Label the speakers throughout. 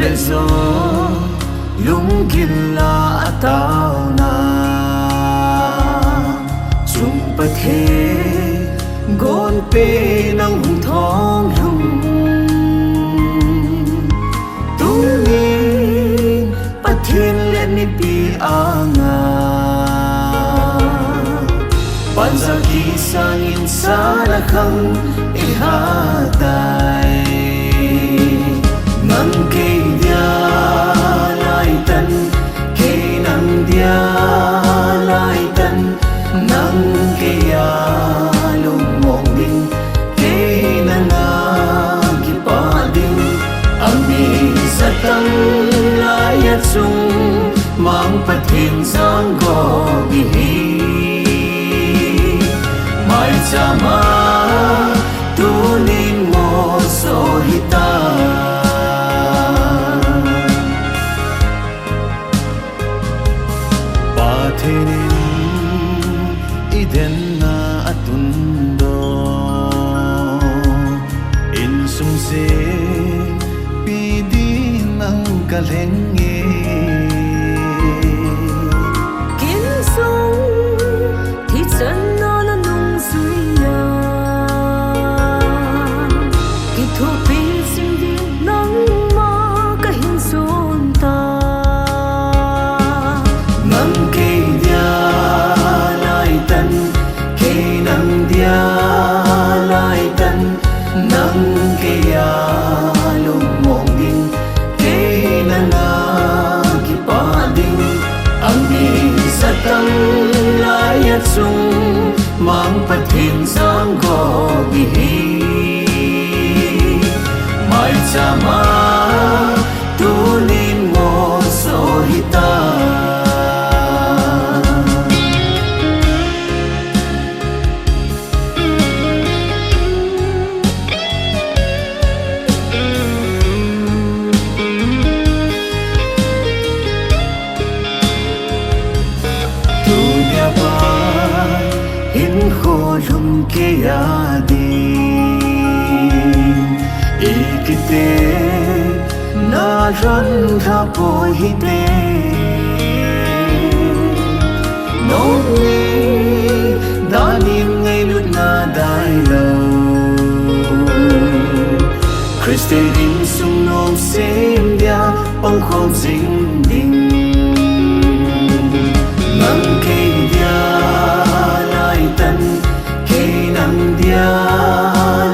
Speaker 1: lệ gió lúng kim là tao na chung bát thế gôn pe nang hùng thong hùng tung ni bát thiên lệ ni pi anga ban za ki sang in sa la khang i ha tai nang ke dia lai tan ke nang dia lai tan nang ke ya lung mong ding ke nang ki pa ding ami satang lai ya chung mang pathin sang go bi hi mai chama tu nin mo so hita pathenin iden na atundo insung se pidi nang kalenge
Speaker 2: kin sung thi chân nó là nung suya ki thu pin sim di nang ma ka hin son ta
Speaker 1: nang ke dia lai tan ke nang dia lai tan nang ke ya lung mong ding ke nang ki pa ding ami satang lai ya chung mang pathin sang go bi hi mai chama tu nin mo so hita lum ke ya di ikite na ran tha po hi te no ni danim ngai lut na dai lo Christe rin sung nom sem dia ong khom jing ding nang ke dia lai tan nang dia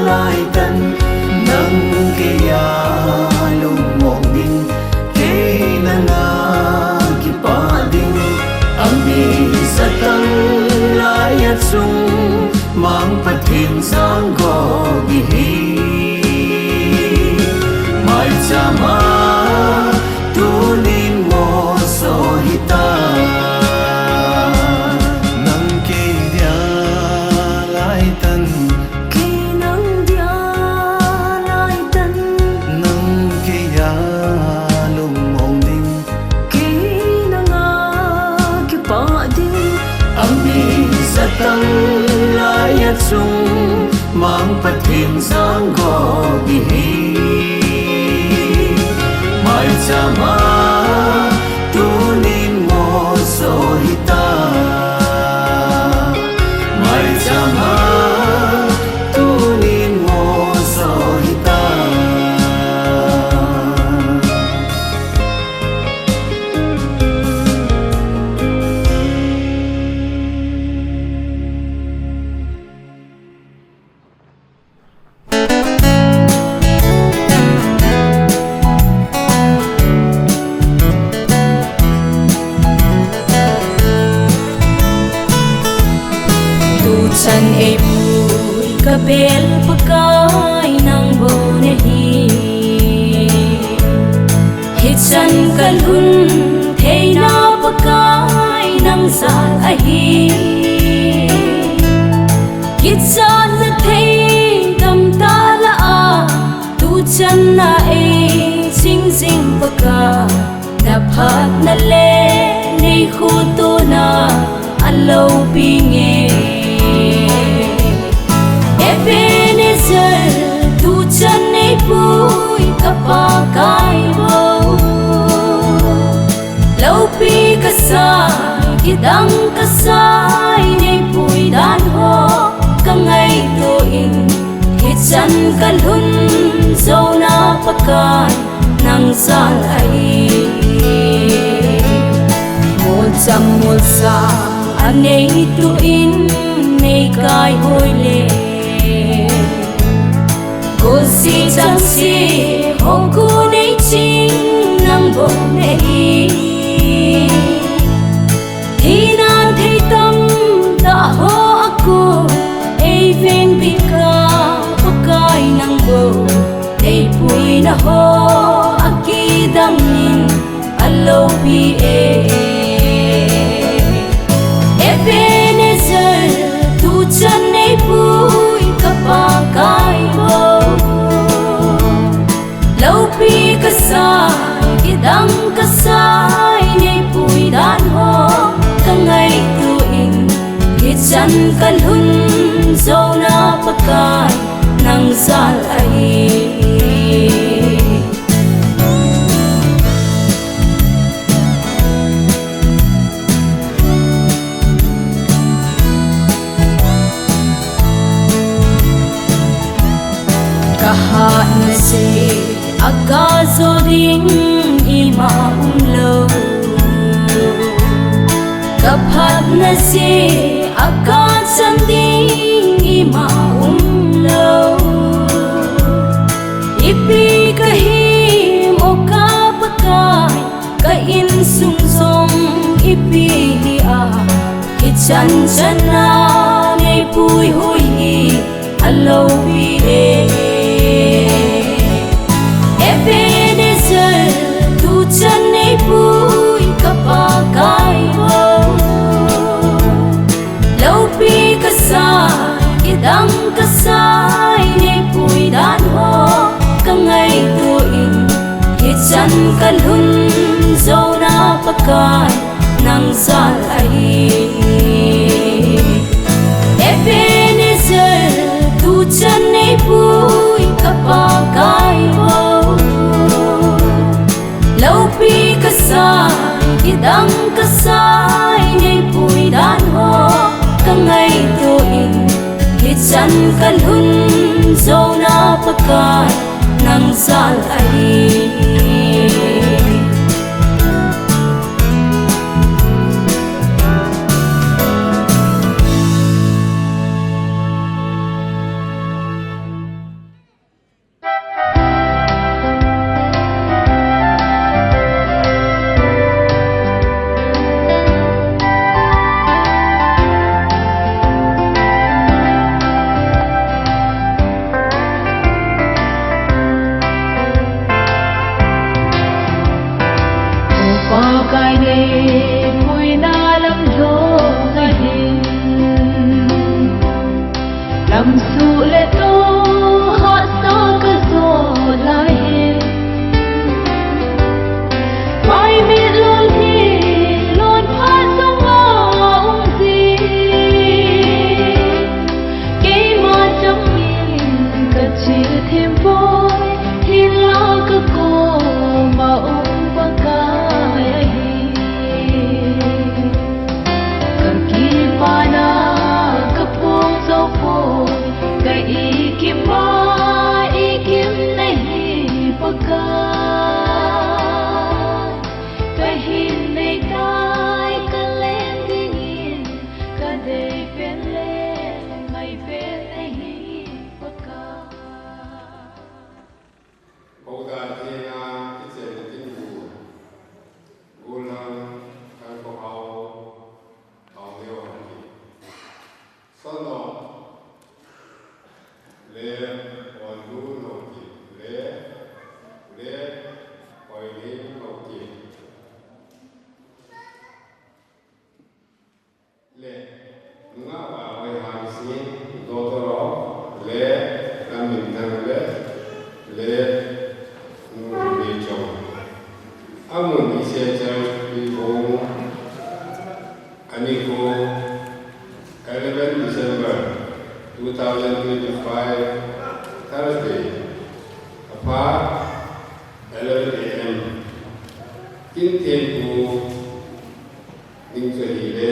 Speaker 1: lai tan nang ke ya lung mong ding ke nang ki pa ding ami satang lai ya chung mang pathin sang go bi hi mai chama tu nin mo so hita satang lai ya chung mang pathin sang go bi hi mai chama tu nin mo so hita mai chama tu nin mo so hita
Speaker 2: chân e bui ka bel pakai nang bo ne hi chân ka lun thei na pakai nang sa a hi chân na thei tam ta la a tu chân na e sing sing paka na phat na le nei khu tu na alo pi nge Ebenezer tu chân e bui ka pa kai bo kidang kasay ni puy dan ho kangay tuing hitsan kalhun zo na pakan nang salay một trăm một sa anay tuin nay kai hoi le cô si chẳng si hong ku nay ching nang bo nay thì nan thấy tâm ta ho aku ai ven bi ka pakai nang bo nay pui na ho aki dam nin alo pi Ebenezer tu chân nay pui ka pakai bo lâu pi ka sa kidang ka sai nay pui dan ho kangay tuing hitsan kalhun zo na pakai nang salay kahat na si agazo ding ima umlo kaphat na si agad sanding ima umlo ipi kahim o kapakay kain sungsong ipi a kitsan sana ngay puy huy alo pi Ebenezer tu chân nay pui ka pakai bo lâu pi ka sai kidang ka sai nay pui dan ho kangay tuing hitsan kalhun zo na pakai nang salay Ebenezer tu chân nay pui ka pakai bo lâu pi ka sai kidang ka sai nay pui dan ho kangay tuing hitsan kalhun zo na pakai nang salay
Speaker 3: Amun ise church people Aniko 11 December 2025 Thursday apart 11 a.m. Kinh Thiên Cụ Ninh Duy Lê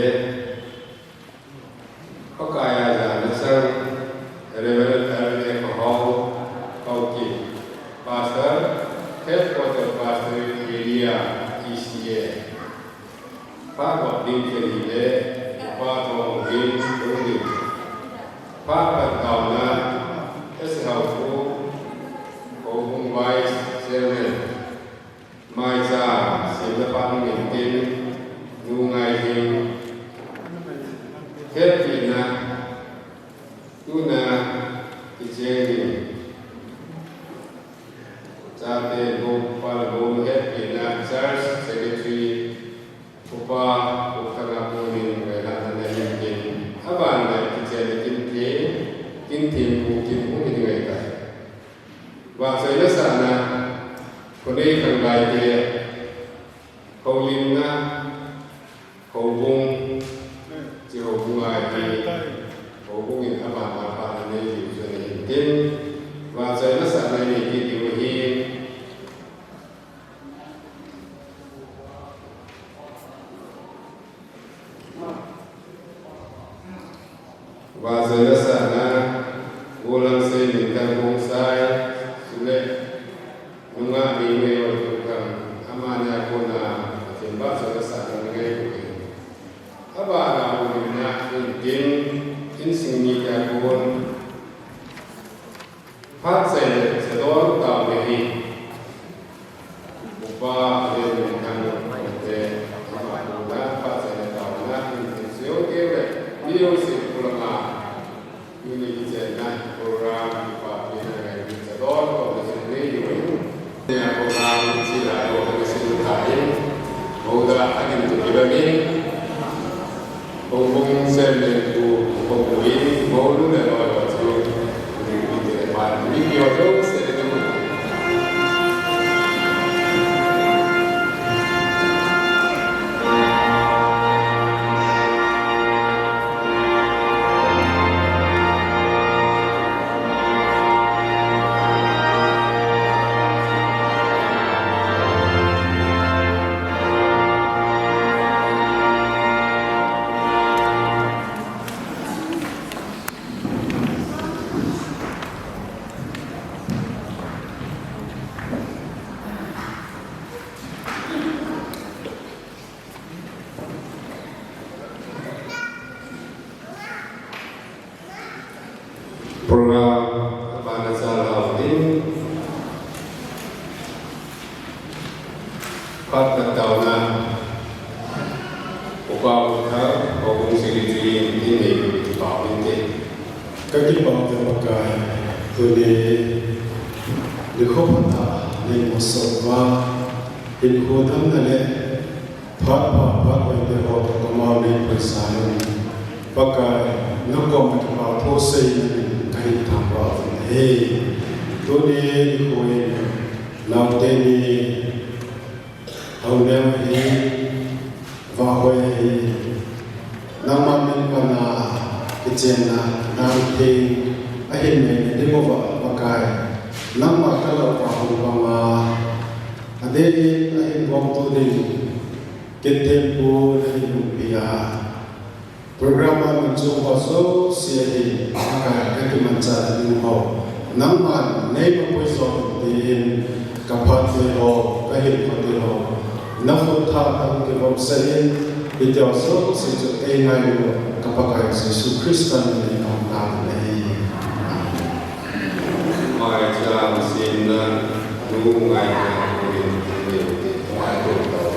Speaker 3: Jate Gopal Guru Head Pina Church Secretary Upa Uttarapurin Vedanta Nayin Aban na kitchen kin tim pu kin pu ni ngai ta wa sai na sa na ko nei kan gai te ko lim na ko bung ji ho bung ai ti ko bung in aba ma pa na nei ji so ni tin wa sai na sa na ni ki ti hi và giờ đó sẽ là vô lăng xây những căn công sai xuống đây nhưng mà vì người ở trong căn amanya cô là tiền bát giờ đó sẽ là ngay của mình các bạn là một người nhà in sinh nhị nhà cô phát sẽ đó tạo về gì và về những căn về các bạn đã phát sẽ tạo ra những siêu kế về nhiều sự của là ini jenah program Pak Bina Sedor Komisi Ini ya program sila komisi lain moga akan dibagi hubung sebentu hubungin mulu dan orang tu di depan video tu sedang program bahasa Latin pada tahun upah hubung sekretari ini tahun ini
Speaker 4: các bảo vệ mặt trời từ để khóc hả để một số và in khu thắm này lệ phát quay để họ có mau đi phải xài luôn và cái nó còn một bảo thô xây cái thằng bảo hey tôi đi khôi làm tên đi hầu đêm hi và hồi hi năm năm mình còn cái chuyện là nam thì anh mình đi mua vợ và cái năm mà cái lộc vào hồng mà anh đi anh vòng tôi đi kết thêm cô đi dùng bia program mình dùng vào số xe thì cái mình trả dùng hậu năm mà nếu mà bây giờ thì các bạn thì họ cái hiện họ thì họ năm phút thà năm cái vòng xe thì theo số sẽ cho cái ngày các bạn Jesus Christ này ông ta này
Speaker 3: mai cha xin nu ngày của mình ngoài tuổi đầu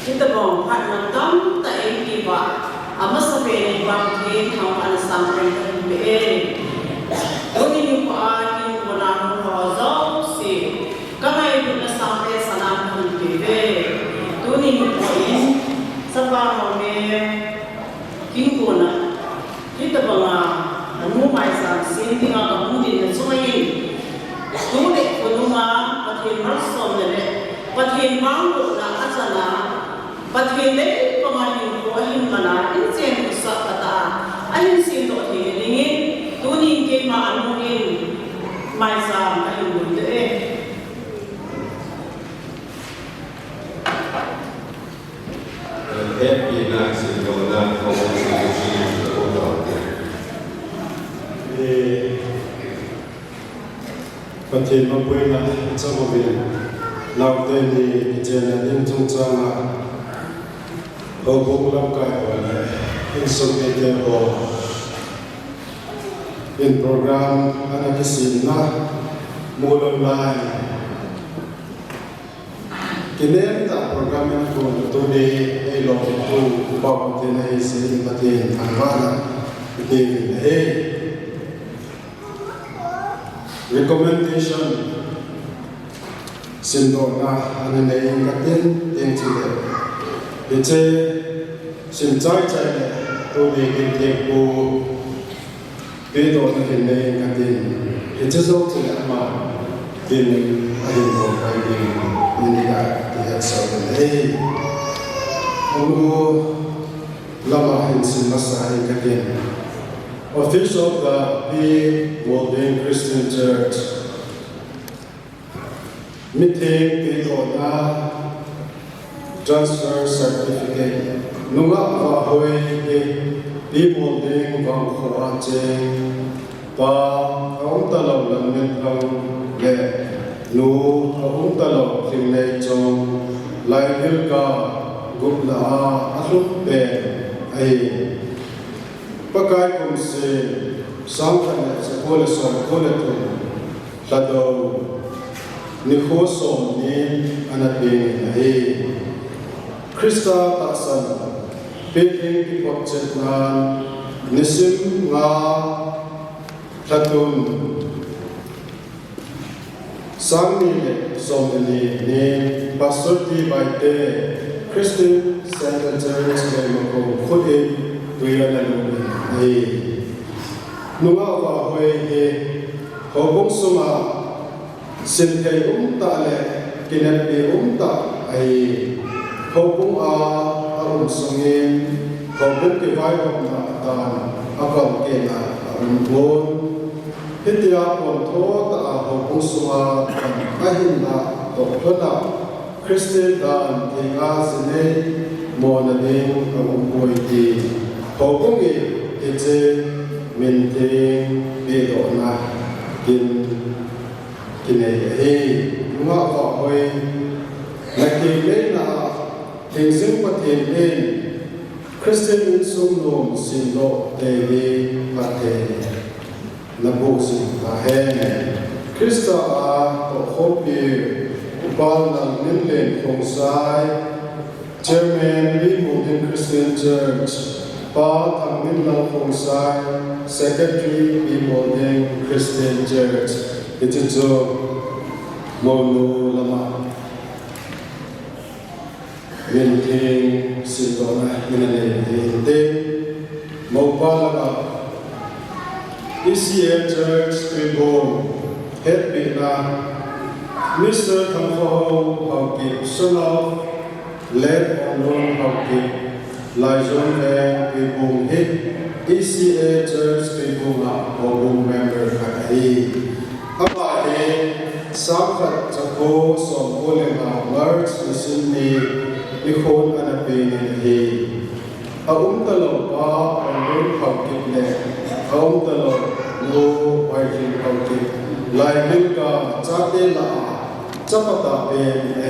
Speaker 5: kita mau hak nonton tak ingin buat amat sampai bangkit kaum anak sampai terhibur. Doni ni buat ni bukan rozau si, kerana itu nak sampai sana terhibur. Doni ni buat sebab kami kingkuna kita bangga rumah sang sin tinggal kamu di sungai. Doni rumah pakai merson ni, pakai bangku nak asana. Pathway pamahin ko ahin mana insen sa kata ahin sin to thingin tuning ke ma anuin mai sam ahin bunde
Speaker 3: happy na sin do na ko si ko do
Speaker 4: Patin mapuin na sa mobil laute ni jena din chung changa hubung lam kai wala in sumite ho in program ana kisin na mulon lai kinen ta program ko to ni e lo to ba tin ai sin patin anwana David. Hey, recommendation. Sindona anane ngatin yang cile. Ece simcai cai tu ni kita pu bedo anane ngatin. Ece so cile ama din ayin ko kai din ini dah dia sahaja. Hey, ulu lama hinsin masa ngatin. Official of the P. Walden Christian Church. Meeting people transfer certificate. Nunga kahoi people ding bang khawache pa aum talo lamit lang le nu aum talo khinglei chong lai hil ka gupla alup pe ai pakai kum se samkhan se kole som kole tu lado ni khosom ni anape ai Krista tasan peting ki pokchet nan nisim nga thatun samni le somni ni pasoti baite Christian Center Church ke mako khode tuya na lu ai nunga wa hoi he hobong suma sinthei ta le kinape ta ai hobong a sungin hobong ke vai na ta akal ke na bon hitia pon tho ta hobong suma ahin na to thona Christian dan tinga sine mona ding amoi ti hobong e je min ting be do na kin kinai he nga ka hoi na ke le na thing sing pathen len Christian sum nom sin lo te ve pathe na bo sin ka he Krista a to khopi upal na min len khong sai Chairman Lee Walden Christian Church pa thang min lang khong sai Secretary Lee Walden Christian Church ito molo lama minting sintona minane hinte mopala ECM Church Tribune head bina Mr. Thampo Hawkip Sonov led on Hawkip Laijon Van Tribune hit ECA Church Tribune Hawkip member Kakai Apa samkat jako som boleh merge di sini ikut anak ini talo pa angin hawkip le talo no wajib hawkip lain ka cate la capata pen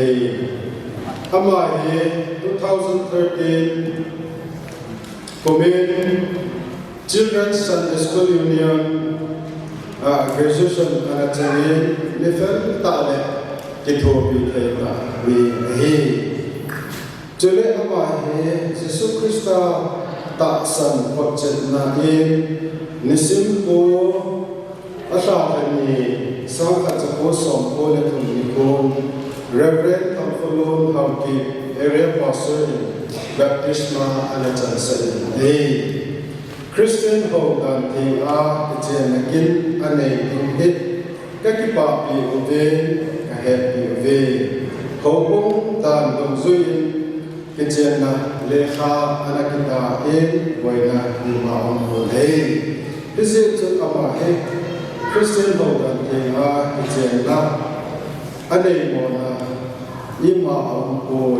Speaker 4: ama 2013 Komen Children's Sunday School Union graduation anatari level tale kithobi theta we chole ama Jesus Christa ta san pochet na nisim ko asa ni sangha chapo som ko le thum ko Reverend Thamfolon Hawkip area pastor baptisma anachan sai Christian home dan tinga chen kin ane in hit kakipa pi ove ka het pi ove hobong dan dong zuin chen na lekha anakita waina ni ma on ho visit to ama Christian home dan tinga chen na ane mo na ima on ho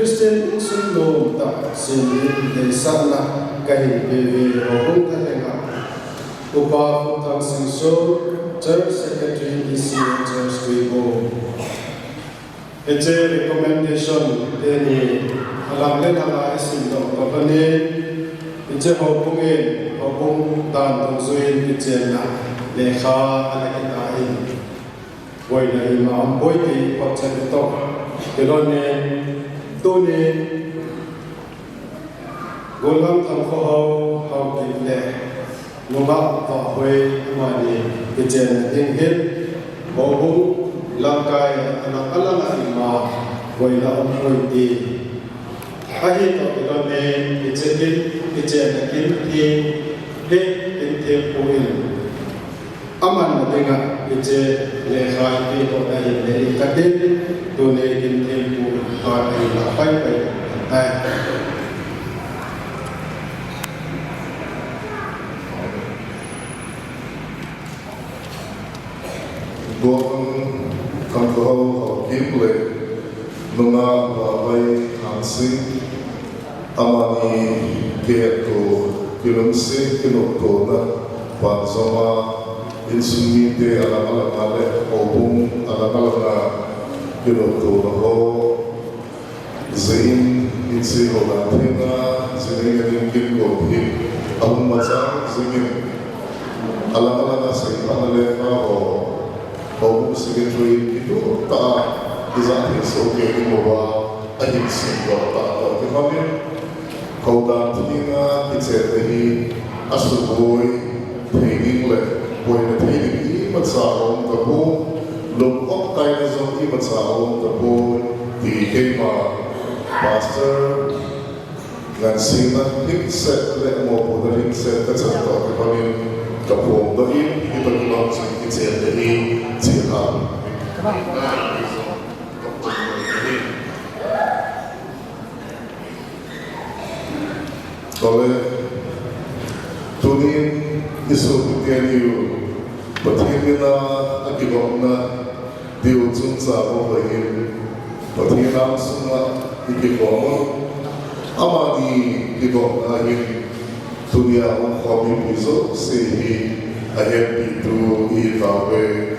Speaker 4: Christian sundom tak sini di sana kahin bevi rohong talenga upa utang singso church secretary ECA Church Tribune ece recommendation ini alam lena sindom kapane ece hopung dan tungsuin ece na lekha anakita boy na imam boy di pochet to kelone Tone Golam tham kho hau kit le nunga ta hoi mani kichen ding hit bobu langkai anak alanga ima waila omoi ti ahi to idone kichen kin ti he in te puin aman madenga kiche le khai ti to dai le katin to ne in te pu ha ai la pai ai
Speaker 6: Gồm con câu học kiếm lệ nông và vay hàng sinh amani kia tổ kirim se kino tổ na và sama insumi de alam ale obung alam na kino tổ na ho zain insi ho la thena zain ngadin kin ko hi ahum macha zain alam na sai panale ka ho Home Secretary itu tak desain sebagai imbawa agensi atau kemarin kau dan tiga diceri asuboi training le boleh training ini macam tahu lompat kaya zon ini macam tahu di kema pastor dan sina hikset le mau pada hikset kecantik kemarin kapung dari kita bilang hikset dari Siapa? Oleh tunin isu kutianiu patimina akibokna diujung sabo lagi patinam semua ikibokna amadi ikibokna ini dunia hobi bizo sehi ayat itu ibawe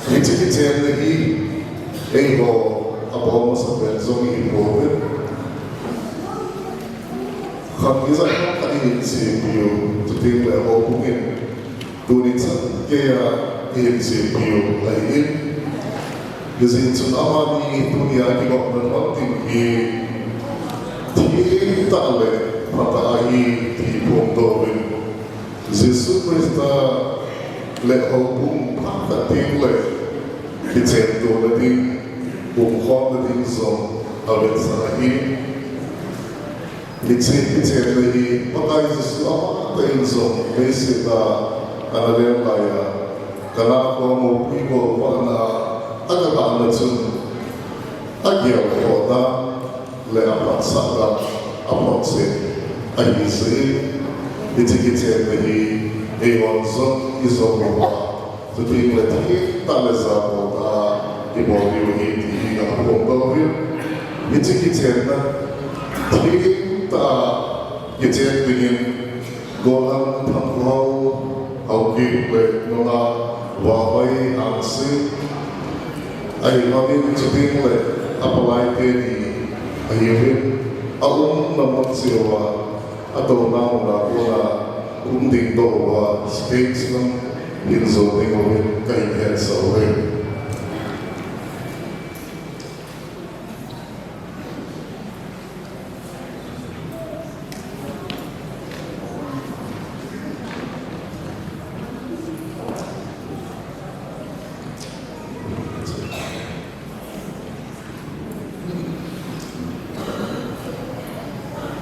Speaker 6: Kici-kician lagi, ego apa masa benzong ibu, kami saya kali ini bio, jadi level mungkin tulisan kayak ini bio lain, jadi tsunami di dunia kita memang tinggi, tidak le mata air di pondok, Yesus Kristus level pun tak tinggi. Kita itu nanti bukan nanti zon awet sahih. Kita lagi pakai sesuatu apa zon mesida analem laya. Karena kamu pikir mana agak anda cun agak kota lepas sahaja apa sih ayisih. Kita lagi zon izon apa. Jadi berarti tak lezat kota di bawah ini di kampung Bawir. Itu kita kita dengan golan tangkau auki nona wahai angsi. Ayo kami jadi apa lagi di akhirnya alam namun siapa atau nama unding doa space Inzo dengan kain sahaja.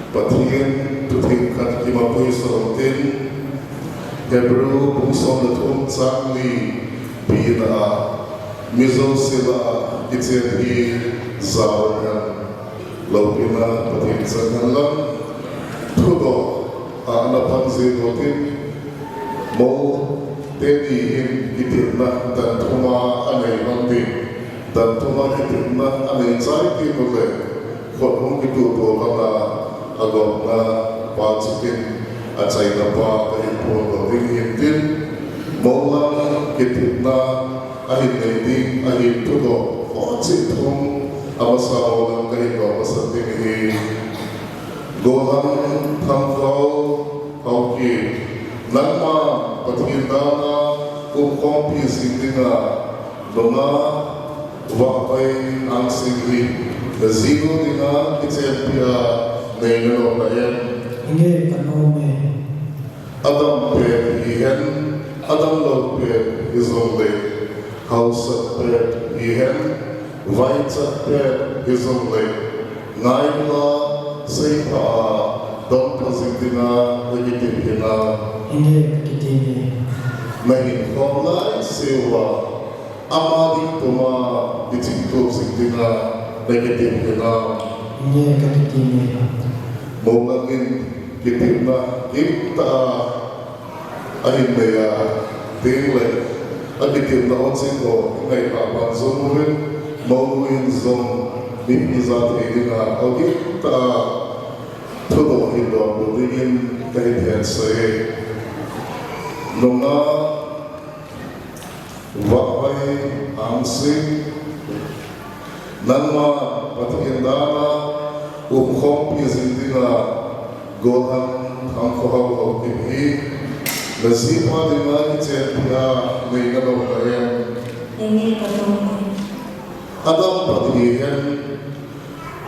Speaker 6: Patrian bertingkat 50 serontin. Hebrew bungson datum sangli bina mizo sila itsehi zawanan laupina patin sangalan tudo aanapan zinotin mo tedihin itirna dan tuma anay nanti dan tuma itirna anay saiki nule kotong ituto kana agam na patsikin at sa inapa kahit po ng hintin maulang kitip na ahit na iting ahit tuto o sitong amasaw ng kahit ko sa tingin gohan tangkaw kauki nangma patingindana kumkompi sindina lunga wakay ang singhi na zino nina itempia na inalo na yan
Speaker 7: inge kanome
Speaker 6: Adam pe hihen Adam lo pe izole Hausa pe hihen Vaitsa pe izole Naila Seipa Dom Pazindina Legitimina
Speaker 7: inge kitini
Speaker 6: Mahin Homlai Sewa Amadi Tuma Ditinto Sindina Legitimina
Speaker 7: inge kitini
Speaker 6: Mawangin Kitimna Kimta Ahimaya Tingle Akitimna Onsingo Ngay Kapan Zumurin Mawangin Zom Bipizat Edina Agita Tudo Hidom Budingin Kahitian Sae Nunga Wakway Angsing Nanma Patikindana Umkhom Pizindina Gohan Angkohaw Hokimhi Nasipa Dinga Ichepia Nainagaw Kayam
Speaker 2: inge kanome
Speaker 6: Adam Patihen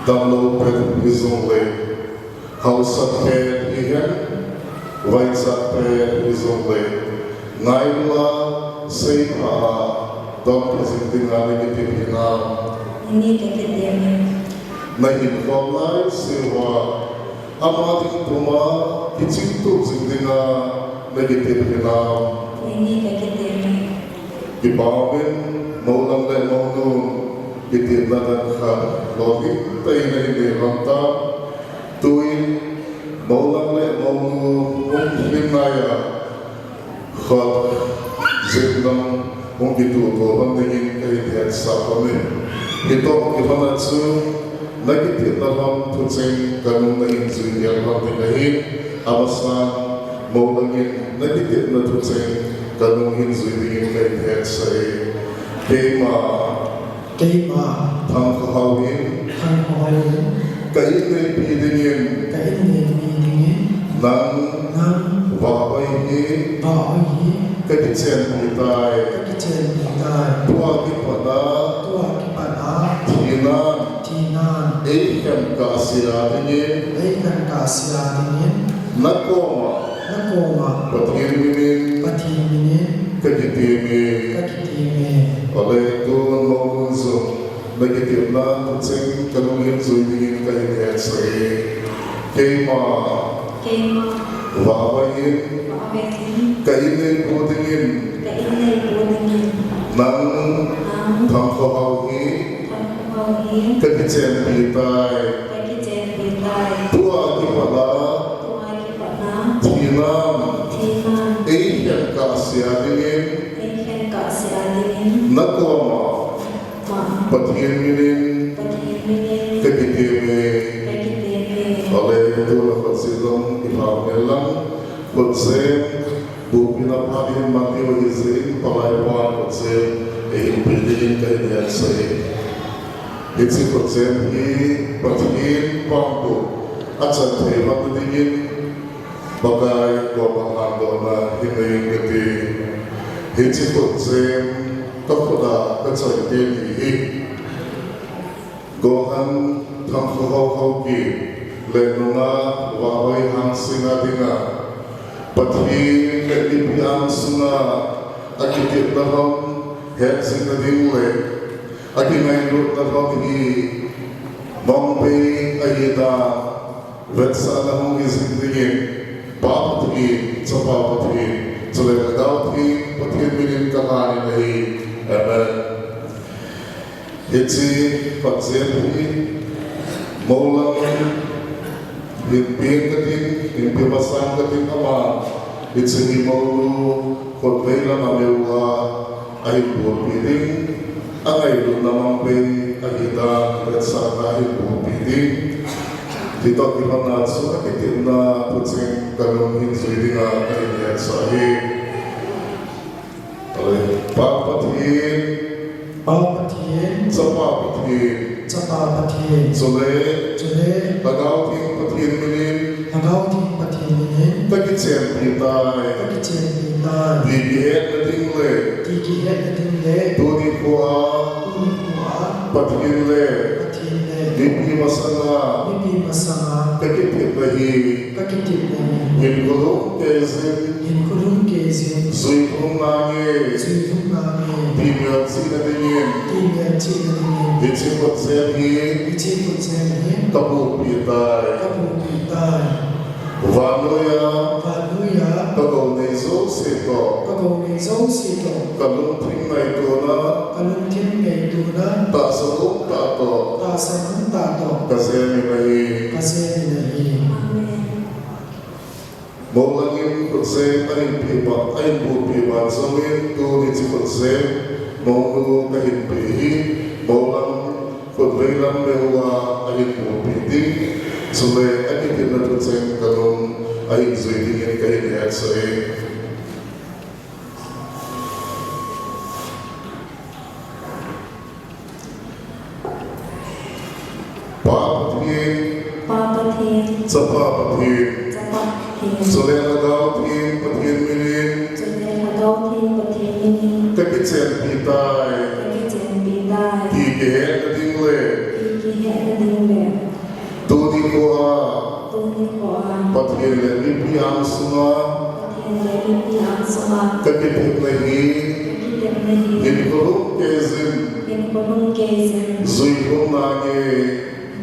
Speaker 6: Damlo Pet Izongle Hausat Pet Ihan Vaitsak Pet Izongle Naila Seipa Dom Pizindina Negitipina
Speaker 2: inge kitini
Speaker 6: Nahin Homlai Sewa Amadi Tuma Kicintu Zindina Negitipina
Speaker 2: inge kitini
Speaker 6: Ibawin Maulang Le Maunun Kitibladan Kha Logi Taina Ine Ramta Tuin Maulang Le Maunun Umhinaya Khad Zindang Umbitu Tohan Dingin Kahitian Sapame Ito Ibanatsu Nagitibladan Tutsing Kanung Na Inzui Yang Tikahin Abasan Maulangin Nagitibladan Tutsing Kanung Inzui Dingin Kahitian Sae Kema
Speaker 7: keima
Speaker 6: Tangkahawin
Speaker 7: kanhoi
Speaker 6: Kainay Pidingin
Speaker 7: kaine ni
Speaker 6: Nang
Speaker 7: nang
Speaker 6: Wabayhi
Speaker 7: baoi
Speaker 6: Kakitsen Pitay
Speaker 7: kakichen dai
Speaker 6: Tuwagi Pada
Speaker 7: tua kipada
Speaker 6: Tinan
Speaker 7: tinan
Speaker 6: Eihem Kaasiradingin
Speaker 7: leikan kasia dingin
Speaker 6: Nakoma
Speaker 7: nakoma
Speaker 6: Patirminin
Speaker 7: patimini
Speaker 6: Kakitimi
Speaker 7: kakitime
Speaker 6: Oleh Tuhan Maulunzum Nagitimna Tutsing Kanungin Zuidingin Kahitian Sae Kema
Speaker 2: kema
Speaker 6: Wabayin
Speaker 2: awen
Speaker 6: Kainin Pudingin
Speaker 2: kaine budingin
Speaker 6: Nang
Speaker 2: ang
Speaker 6: Tangkahawhi
Speaker 2: kanhoi
Speaker 6: Kakitsen Pitay
Speaker 2: kakichen bitay
Speaker 6: Tuwagi Pada
Speaker 2: tuwa kipana
Speaker 6: Tinan
Speaker 2: tinan
Speaker 6: Eihem Kaasiradingin
Speaker 2: inge kasadinin
Speaker 6: Nakoma
Speaker 2: ma
Speaker 6: Patirminin
Speaker 2: patimini
Speaker 6: Kakitimi
Speaker 2: kakitini
Speaker 6: Oleh Tuhan Khotsidong Ipamelang Khotsem Bupina Padin Mati Wajizin Palaiwan Khotsem Ehim Pidin Kahitian Sae Itsi Khotsem Hi Patin Pangko Achan Thema Tudingin Bagai Gopang Andona Hinayin Gati Itsi Khotsem Kakoda Kachay Teni Hi Gohan Tangkhaw Ki Lenunga Wawai Hang Singa Dinga Pati Kedipian Sunga Akitip Daham Het Singa Dingle Akinay Lut Daham Hi Bombay Ayida Vetsa Lahong Izindingin Papati Sapapati Sulegagauti Pati Minin Kahani Nahi Amen Itsi Patsepi Maulang Himpin Katin Himpibasang Katin Ama Itsi Himaulu Khotbay Lang Amewa Ahibur Piding Angay Lunamang Bay Ahida Retsa Ahibur Piding Dito Kimanatsu Akitin na Putsing Kanong Hinsuidi nga Kahinian Sahi Papatin
Speaker 7: Papatin
Speaker 6: Sapapatin
Speaker 7: Sapapatin
Speaker 6: Sole
Speaker 7: Jule
Speaker 6: Tagauting Patin Minin
Speaker 7: Nagauting patimini
Speaker 6: Takitsen Pitay
Speaker 7: kakichen dai
Speaker 6: Ligihet na Dingle
Speaker 7: digihet na dinle
Speaker 6: Tuni Kua
Speaker 7: kuwa
Speaker 6: Patin Le
Speaker 7: patimle
Speaker 6: Bibi masanga
Speaker 7: Bibi Masama
Speaker 6: kakitip lahi
Speaker 7: Kakitip Nani
Speaker 6: Hinkulong kezin
Speaker 7: Hinkulung Kezin
Speaker 6: Zuikong nange
Speaker 7: Zuhung Nami
Speaker 6: Pimyat sinadingin
Speaker 7: Timya Chinanin
Speaker 6: Ichikot zemhi
Speaker 7: Ichikut Zemhi
Speaker 6: Kabuk pitay
Speaker 7: Kapukitan
Speaker 6: Vanoya
Speaker 7: Vanuya
Speaker 6: Kagaw na iso sito
Speaker 7: Kagauni Zong Sito
Speaker 6: Kalungting na ito na
Speaker 7: Kalungtim Ngaituna
Speaker 6: Tasakong tato
Speaker 7: Tasan Tato
Speaker 6: Kasi minahi
Speaker 7: Kasi Minahi
Speaker 6: Mawlangin kutse ayin pipa ayin bu pipa Zawin tu niti kutse Mawlu kahin pihi Mawlang kutreilam mewa ayin bu piti Sule ayin kina kutse kanong ayin zuitingin kahin yat sae Papatin
Speaker 2: Papatin
Speaker 6: sa papatin
Speaker 2: Zapatin
Speaker 6: Sule nagawatin patin minin
Speaker 2: Zulekadautin Patinin
Speaker 6: Kakitsen pitay
Speaker 2: Kakijen Bidai
Speaker 6: Tigehet na dingle
Speaker 2: Ikihet Nadingbe
Speaker 6: Tuni ko ha
Speaker 2: Tuni Koa
Speaker 6: Patin lipi ang sunga
Speaker 2: Patin Lelipi Ansuma
Speaker 6: Kakitip na hi
Speaker 2: Kakitip Nahi
Speaker 6: Hinkulong kezin
Speaker 2: Hinkulung Kezin
Speaker 6: Zuikong nange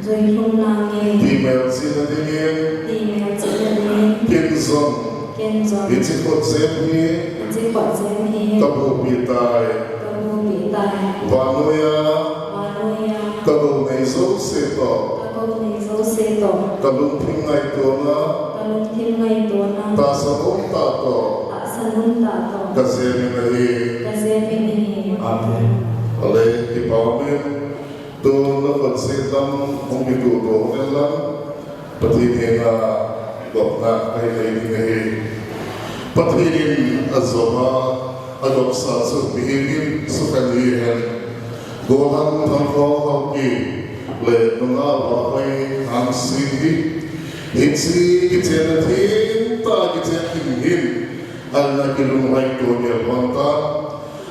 Speaker 2: Zulhung Nange
Speaker 6: Timel sinadingin
Speaker 2: Timel Zidani
Speaker 6: Kinzon
Speaker 2: Kenzon
Speaker 6: Ichikot zemhi
Speaker 2: Zikot Zemhi
Speaker 6: Kabuk pitay
Speaker 2: Kabu Bidai
Speaker 6: Vanoya
Speaker 2: Vanuya
Speaker 6: Kagaw na iso sito
Speaker 2: Kagauni Zong Sito
Speaker 6: Kalungting na ito na
Speaker 2: Kalungtim Ngaituna
Speaker 6: Tasakong tato
Speaker 2: Taksanun Tato
Speaker 6: Kasi minahi
Speaker 2: Kazemini
Speaker 7: Amen
Speaker 6: Ale ipawamin to na pagsitam kung bituto lang patinin na gopna ay naibigay patinin azoma agok sa subihinin sa kalihan gohang tangko hawki le mga wakay ang sindi hitsi kitsenatin ta kitsenatin al nakilumay ko niya wanta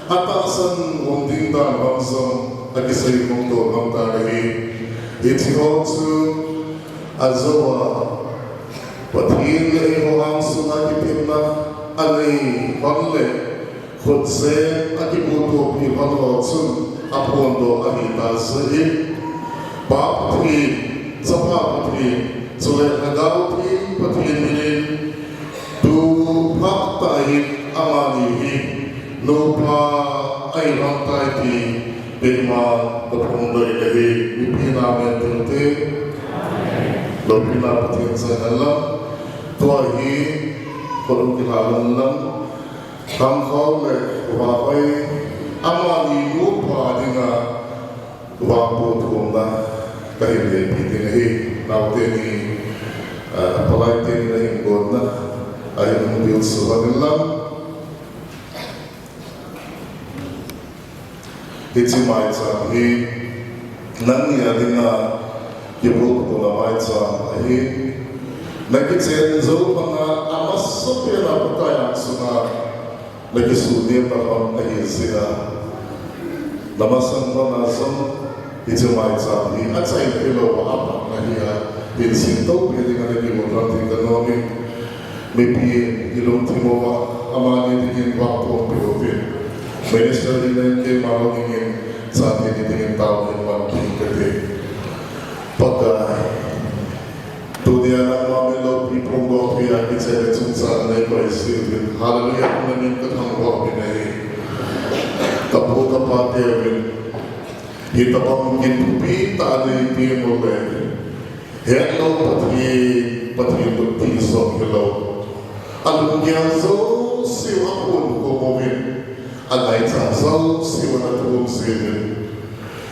Speaker 6: atasan unding dan bangsong Agisay mong to ang tarahi Itihotu Azoa Patin na ihoang sunagipin na Alay Panle Kutse Akibuto Pipanotsun Apondo Ahita Sahi Papatin Sa papatin Sulit nagawin Patin minin Tu Paktahin Amanihi Lupa Ay Rantay Ti Bima Kapungay Kahi Bipina Mentente Lopina Patin sa Nalam Tuahi Kurang Kilalan Lam Kamkaw Le Wapay Amani Lupa Dinga Wapo Tungna Kahi Bipiti Nahi Nautini Palaitin Nahi Godna Ayun Bil Suhanilam Itzi maitza hi nangya dinga yebul kula maitza hi nakitsen zo mga amas sopera patayang suna nakisudi pa ahi sila namasan na nasam itzi maitza hi at sa impilo wa apak na hiya pinsinto pwede nga nagimutang tinganomi may piyin ilong timowa amani tingin wakpo pilotin Minister din kay maruningin sa atin itingin tao ng magkikati. Pagka tudiyan ang mga Lord, ipunggo kaya kitsenetsun sa anay ko ay silbin. Hallelujah, kung namin katangwa pinahin. Kaputa pa tewin. Hita pang gintupi, taanay pimole. Hello, pati tisong hello. Ang gyanzo, siwakun kumumin. Alay tazaw siwa na tuwag sinin.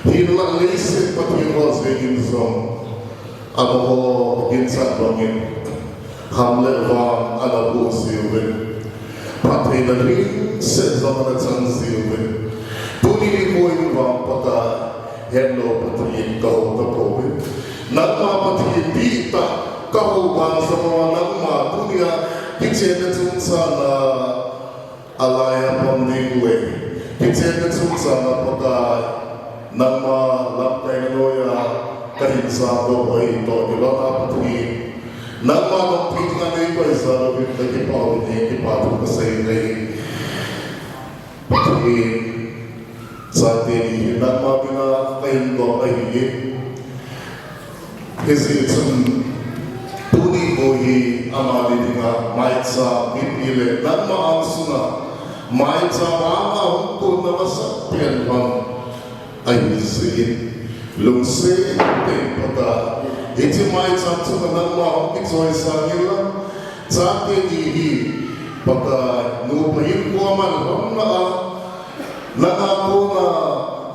Speaker 6: Hinulang lisip pati rose ginzong. Ano ko ginsabangin. Hamle vang alabu siwin. Pati na rin sezong na tsang siwin. Tunili ko yung vang pata. Hello pati ikaw tapowin. Nagmapati dita kahuban sa mga nagmatunya. Kitsenetsun sana alaya pamdingwe kitsenetsun sana pagka nama lapkay noya kahin sa do ay to di lo na pati nang ma pati nga ni ko sa do bi ki pa o ni ki pa ko sa ni pati sa ni nang ma bina kahin do ay ni kasi sun tuni bohi amali nga mai sa bibile nang ma ang suna mai sa ma hungko na masakyan bang ay zin lungse te pada iti mai sa tu na ma ito ay sa nila sa te ni pagka nupahin ko man na ako na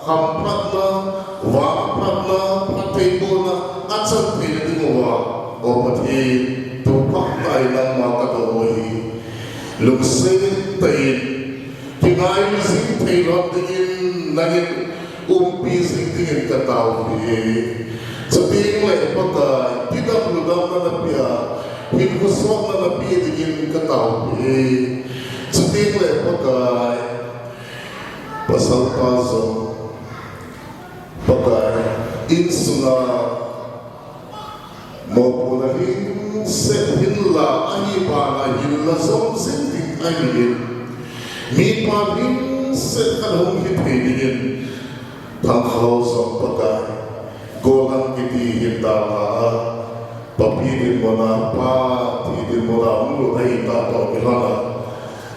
Speaker 6: hampat na waprat na patay ko na at sa pinati mo o pati tupak tayo ng mga katawoy lungse tayo kinayin sing tayo tingin nangin umpising tingin kataw sa tingin mo pagka pinapuludam na napiya hinuswag na napiya tingin kataw sa tingin mo pagka pasalpaso pagka insuna Mopulahin set hinla anibana hinla som senting ayin mi pabin set kalong hipedin panghaw som pagay golang kiti hindala papidin mo na patidin mo na ulo ay tato milana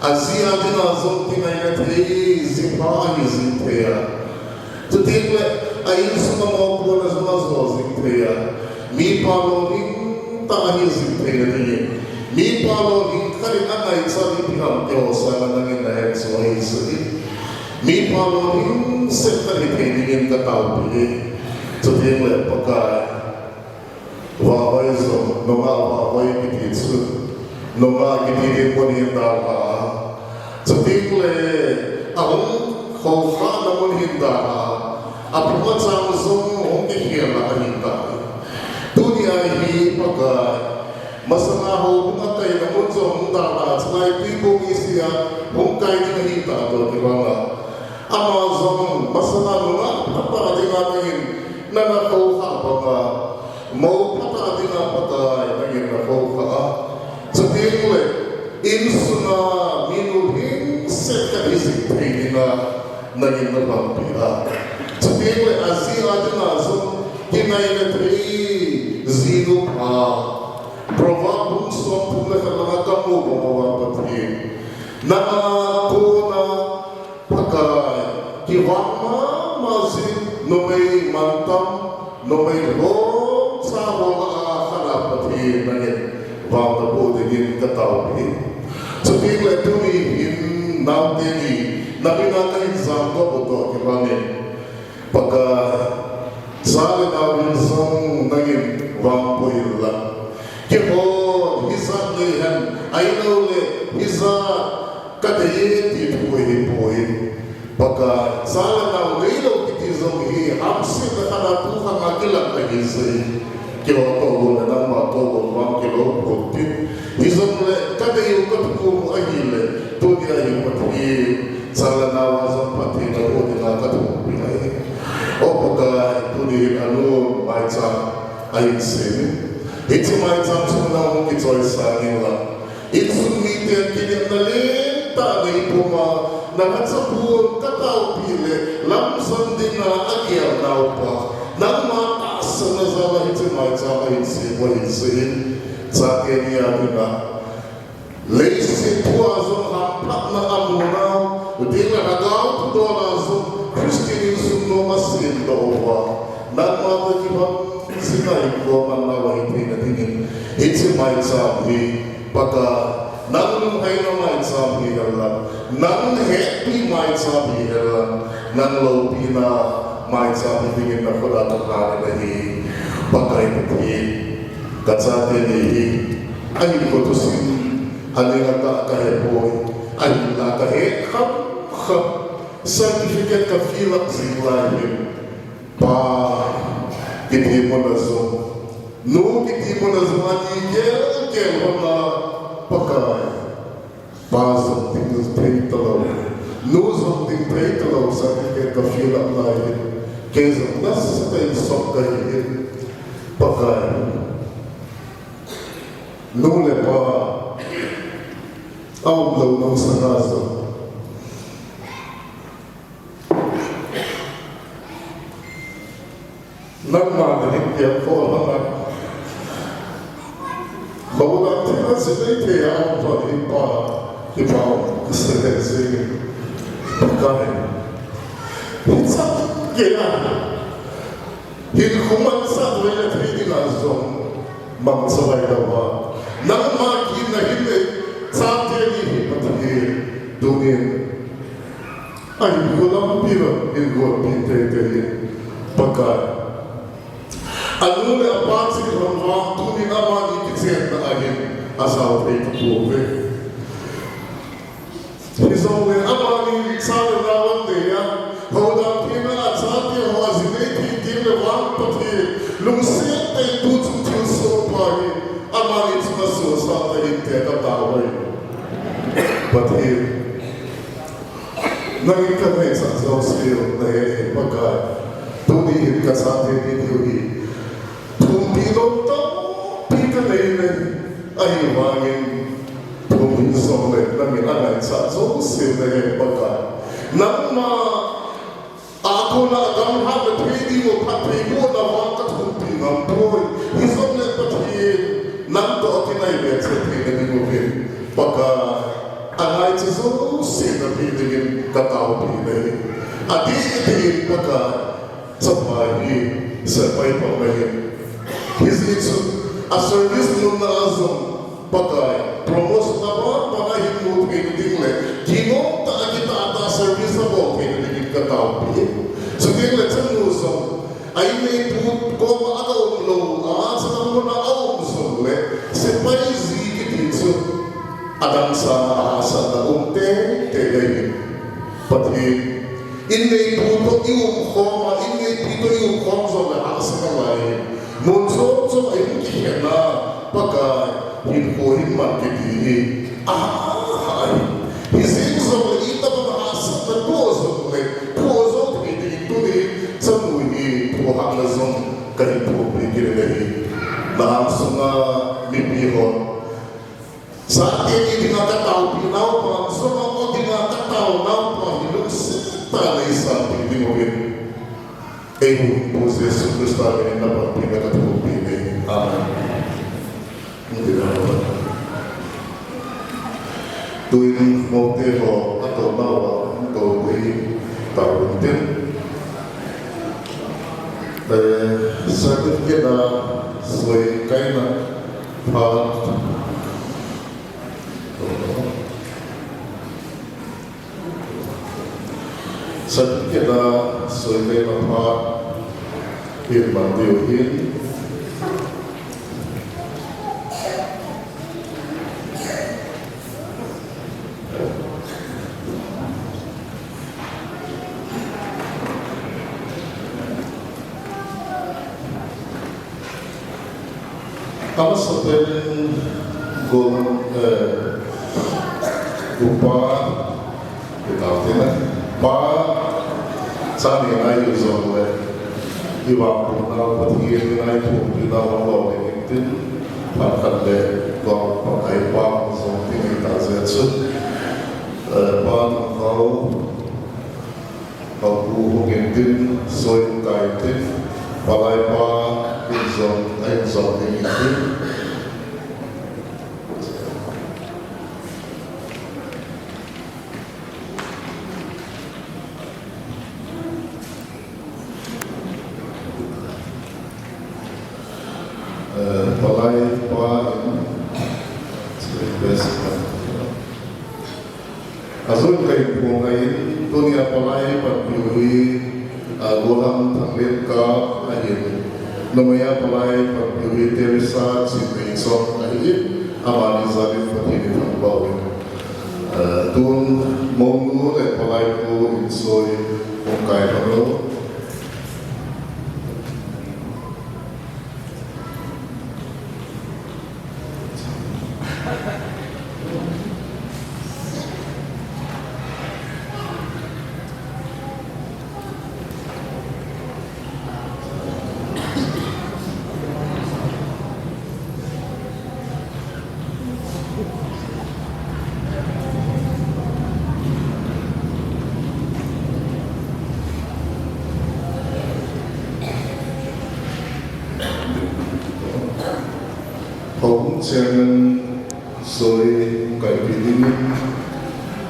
Speaker 6: azia din azong tingay na tayo zipahi zinteya tutikle ayin sa mga mopula sa mga zinteya mi paloning tahi zintay na niya. Mi paloning kari anay sa ipinam Diyos sa manangin na henso ay isali. Mi paloning sekali piningin katawpi. So tingle pagka waway so nunga waway kititsu nunga kititip mo niya daka. So tingle akong kawka na mo niya daka apumat sa musong hong kihira kanita. Dunia ini pagka masanaho pumatay na munso mong dapat sa tipong isiya kung kayo nahita ito, di ba nga? Amazon, masanaho nga, napakati natin na nakauha pa nga. Maupatati nga patay naging nakauha. Sa tingle, inso na minuhing sekaisip tingin na naging napampira. Sa tingle, asya din aso, kinay na zino pa provabong som na mga kamo mawapatid na ako na pagkay kiwama mazin no may mantam no may loob sa mga kalapatid na yan bang po din katawin so bigla tumihin natin na pinaka-exam ko po ito kibanin pagka Sali namin song naging wampoy lang. Kaya hisa niyan ay nauli hisa katayin tipuhin. Pagka sali nauli ilaw kitizong hamsin na kanatuhang akilang kagisay. Kaya togo na nang matogo wang kilo putin. Hisa nila katayin katukumo ahile. Tuni ay pati sali nawazang pati na po nila katukumo. O pagka tuni ano maitsa ayin sini. Iti maitsa sumuna mong ito'y sa nila. Insumite kini nalita na ipuma na katsapuan kataw pili lamsan din na agyal na upa nang mataas na zala iti maitsa ayin sini sa kanya na Leisi tuazong hamplak na amunaw di na nagaw tudolazong Christian sumno masin doa nang mabagibang sinay ko man naway pinatingin iti may sabi pagka nang lumay na may sabi lang nang happy may sabi lang nang low na may sabi tingin na ko dapat na pagkaipatin katsate nihi ay ko to sin alingata kahepoy ay lakahe khap certificate ka filak zinglahin pa kiti mo na zoom no kiti mo na zoom ani kel na pakay pa zoom tingos printalo no zoom ting printalo certificate ka filak lahin kaya nasa sa tayo sok kahin pakai nule pa au lau nau sangazo nang ma na hikya ko hanga bawla tina sile te au pa hipa hipao sile sile pakai hitsa kena hin kuman sa dwele tridi lazon mang sabay dawa nang maki na hile sa teli patagi dungin ay gulam pira in go pinte teli pakai anu le apasi ramwa tuni amani kitsen na agin asaw pe tuwe Isonge amani sa rawan de ya hoda pina atsati ho azine ti le wan pati lungse te tu tu so pari amani tma so sa ta inte ka tawe pati nang ka ne sa so sio ne pakai tuni ka sa te ni hui Pilota, pikalele, ay wangin pumisole, namin anay sa so sila baga. Nang ako na agam hagat pwede mo patay mo na wakat kumpi ng boy. Isang na patayin, nang to kinay sa pinagin mo rin. Baga, anay sa so sila pinagin katao pinay. At iitigin baga sa bayi, sa paypamayin. It's a service nun na azong pakai promote na ba panahin mo pinagdingle kino ta kita ata service na ba pinagding katao so dingle tanusong ay may put ko maagaw lo sa mo na aw so le se paisi kitso adang sa asa na umte tegay pati inay puto yung koma inay pito yung koma na asa kamay Munso so ay kaya na pagka hinkuhin marketihi. Ay, isip so ita mga asat na puso puso ito ni sa nuni puhang na zong kahit publikin na langsung na bibihon. Sa atin hindi nga katao pinaw pa so ako di nga katao na pa hinusita na isa hindi mo rin Yesus Kristus kami dapat pinagkatuloy ini. Amen. Hindi na naman. Tuwing motivo atau bawa untuk tawarin. Sakit kita sesuai kaina hat. Sakit kita sesuai kaina hat. Firman Diohin kalau sebenarnya upah kita artinya pak saat ini ayo soalnya Iwan pernah berhenti naik pun dalam laut itu, bahkan deh kalau pakai pam seperti kita sesuatu, pam kalau bukan itu soal kaitin, balai pam exam itu. Balai Pam Azul kay pungayin dunia balai pagpuri golang tanglit ka ayin namaya balai pagpuri Teresa Sinayson ayin amani zalif patini tangbawin dun mongnu at balai ko insoy pungkay paglo chairman soi kai pidin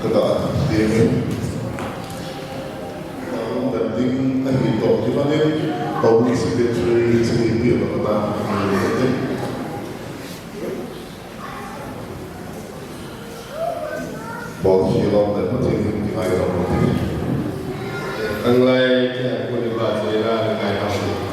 Speaker 6: kada ding dan ding ai to ki bane public secretary chi pi ba kada Paul Shilong dan Patin di Air Patin.
Speaker 3: Ang lai kaya ko di ba sila ng ay hawli.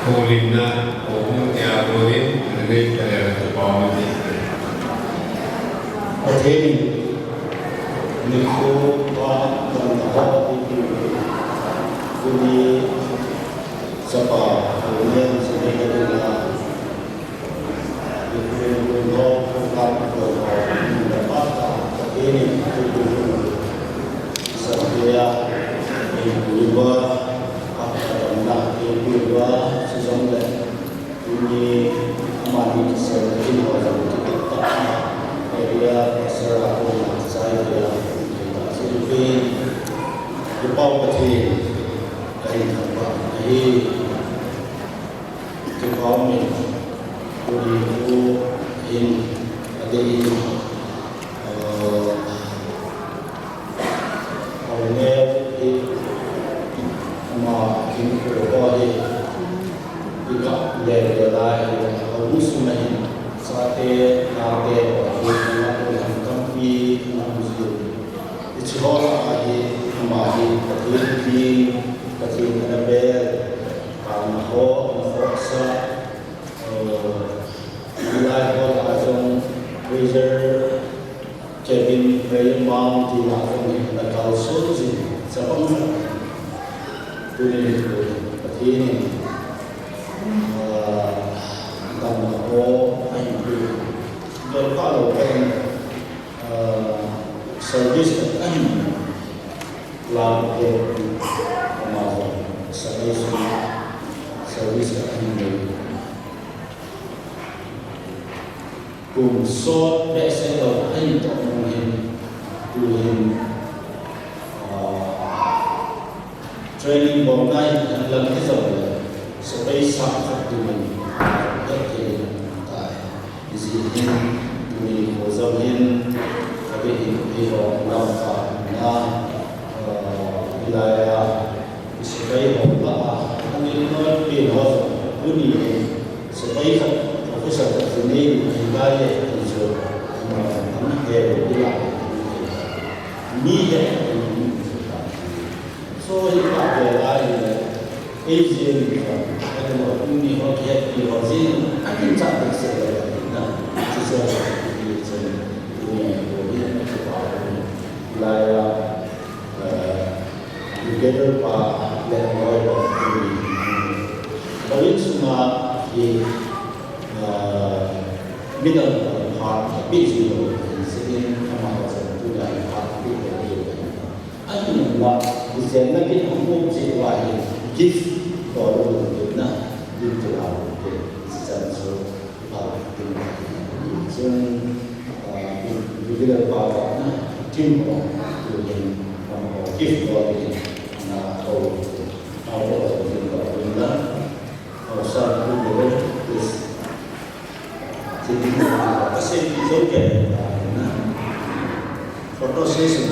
Speaker 3: Polina, Omunia Polin, and they can bomb it.
Speaker 4: ประเทศนี้มีคู่ว่าบางท่านที่คุณมีสปาหรือเรื่องสิ่งที่เป็นมามีคุณพ่อคุณตาคุณพ่อคุณป้าประเทศนี้คือสัตยามีบุญว่าอัตตามีบุญว่าสิ่งนั้นมีอามาดิเสด็จที่เราจะติดตาม dia pasal aku saya dia jadi di bawah kecil dari tempat dari di bawah ni itu ini ada ini awalnya di sama ini berapa ni juga dia dah aku semua sate nade Mari kecil Annabel, Naho, Nafosa, Nilai Azong, Fraser, Kevin, Raymond, di Lafon, Nakal Suzy, Sabang, Tunin, Patini, Naho, Ayubi, dan kalau service Ayubi. Lalu kemarin servis ini kumsot besok hari itu mungkin training bongai yang lama itu supaya sampai tujuan jadi di sini kami bosan tapi ini orang lama wilayah supaya orang kami melihat bunyi supaya profesor ini wilayah itu anak wilayah ini so ibadah wilayah Asian kalau bunyi orang di Brazil akan capai sebenarnya sesuatu di wilayah together Pak Leroy Balik semua di middle part busy sini sama satu dari part itu akhirnya di sana kita umum sesuai gift kalau kita itu lah secara so together Pak tim gift kalau foto sesi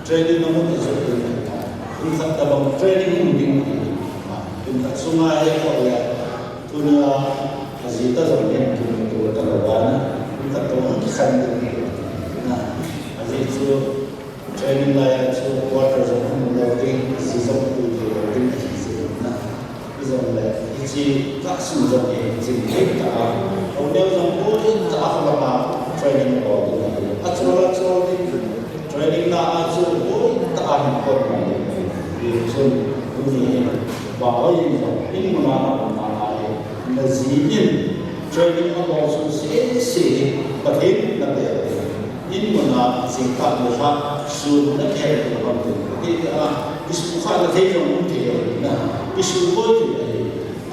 Speaker 4: training namun itu kita dalam training ini kita sungai kalau ya punya azita zaman itu terlalu kita tahu kan nah azita training lah itu water zaman mungkin season itu nah itu lah itu tak susah itu kita kalau dia zaman tak apa training kalau aturan training na aso ko taan ko ni so ni
Speaker 8: bảo in rồi in mà lại là gì in training ở đó số sẽ có thể là để in mà làสิ่งkhác một khác xuân nó theo được hoàn toàn thì cái số khác là thế trong cũng thế na cái số cuối thì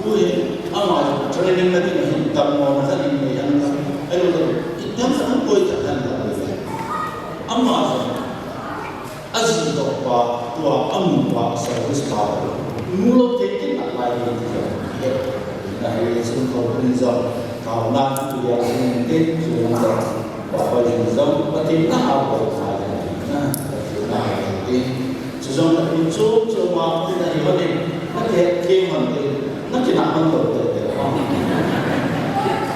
Speaker 8: cuối ama training là cái hình tâm mà nó thành cái anh ấy là yang sangat cuối tak ada ama azim doa tua amwa service power mulut tekin nak lain dia dah yesus kau pinjam kau nak dia mungkin sudah bapa pinjam pasti nak apa saja nah nanti sesuatu nak pinjam cuma kita ini nak keman nak nak mentor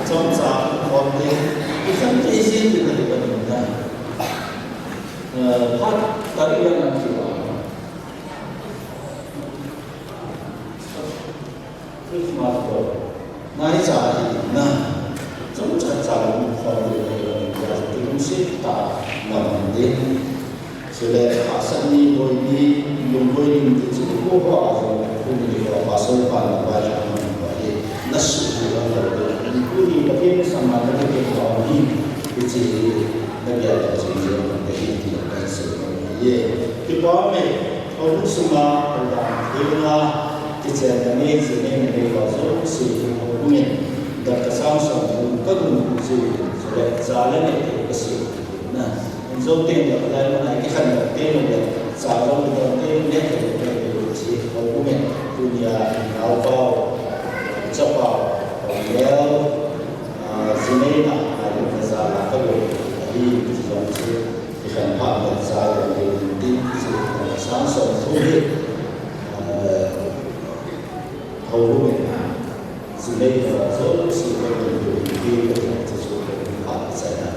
Speaker 8: trong xã hội thì cái dân chơi xin thì là được mình ta phát tới cái làm gì đó cái mà rồi ngay trả thì na trong trả một phần thì là cái công sức ta làm đến sự lệ hạ sanh đi đôi đi dùng đôi đi thì chỉ có qua rồi không được qua sâu phản là qua trả mình vậy nó sự là Kuli bagaimana sama dengan kita ini kecil negara kecil negara tidak sesuatu. Ye kita ni orang semua orang kita kecil ni sini negara so sih hubungan dan kesama-sama kan sih sudah jalan itu kecil. Nah, so tiada lain mana kita kan tiada jalan kita ni kecil hubungan dunia awal cepat awal Semena ada masalah kalau di situasi dengan hak saya di sangat sulit hubungan semena solusi untuk di sesuatu hak saya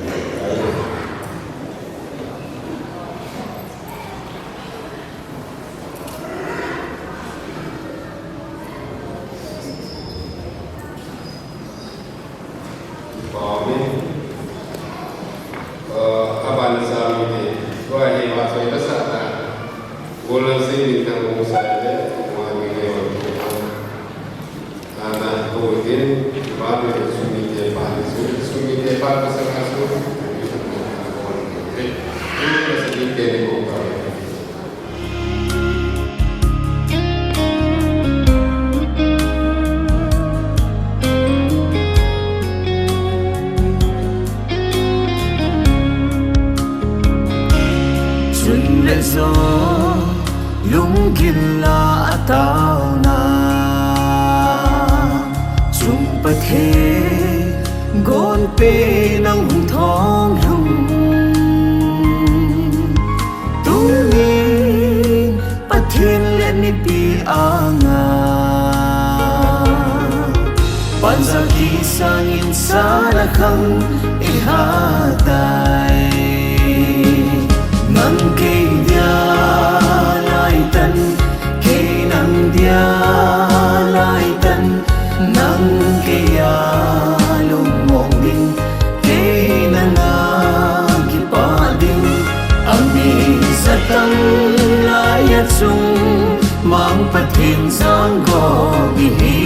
Speaker 1: gió lung kim la tao na chung pa the gon pe nang thong hum tung ni pa thiên le ni pi anga pan sa ki sang in sa la khang e ha tai nang ke dia lai tan ke nang dia lai tan nang ke ya lung mong ding ke nang ki pa ding ami satang lai at sung mang pathin sang go gi hi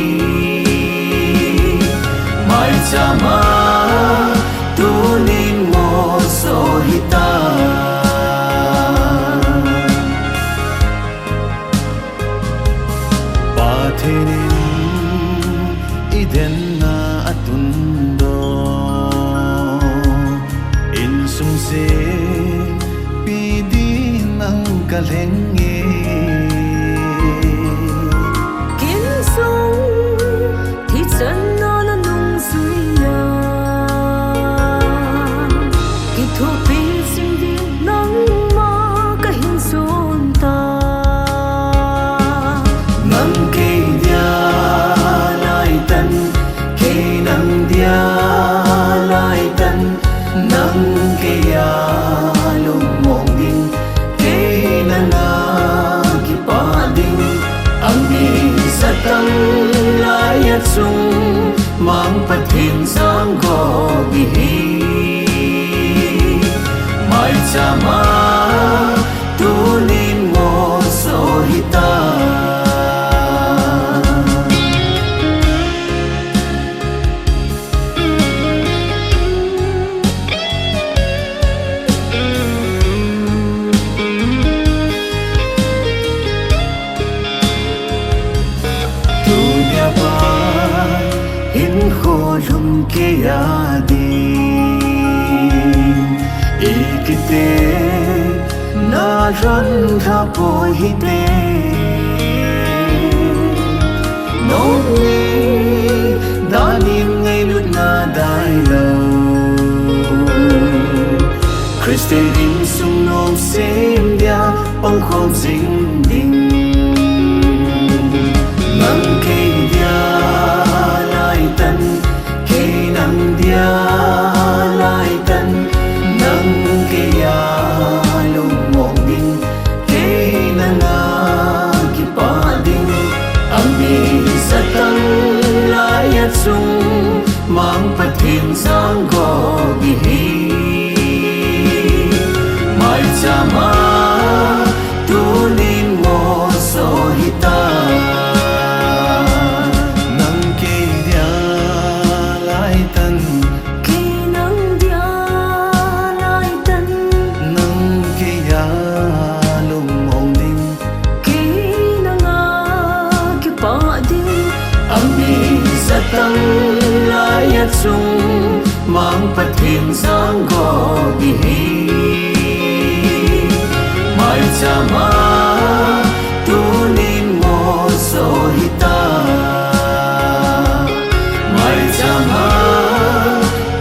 Speaker 1: mai chama tunin mo so hita iden na atundo insung se pidi nang kalenge
Speaker 2: Kim sung thì chân nó là nung suya kỳ thu pi sinh đi nắng ma cái hình xuân ta
Speaker 1: nang ke dia lai tan ke nang dia lai tan nang ke ya lung mong ding ke nang ki pa ding ami satang lai at sung mang pathin sang go gi hi mai chama tunin mo so hita ke yadin ikite na ran tha poi hite noni danim ngay lut na dai lo Christe in sung nom sim dia bang khom sing ding nang ke dia lai tan ke nang dia lai tan nang ke ya lung mong ding ke nang ki pa ding ami satang lai at sung mang pathin sang go gi hi mai chama tunin mo so hita nang ke dia lai tan
Speaker 2: Khi nắng dia lai tan
Speaker 1: nang ke ya lung mong ding
Speaker 2: khi nắng ki pa ding
Speaker 1: ami satang lai at sung mang pathin sang go gi hi mai chama tunin mo so hita mai chama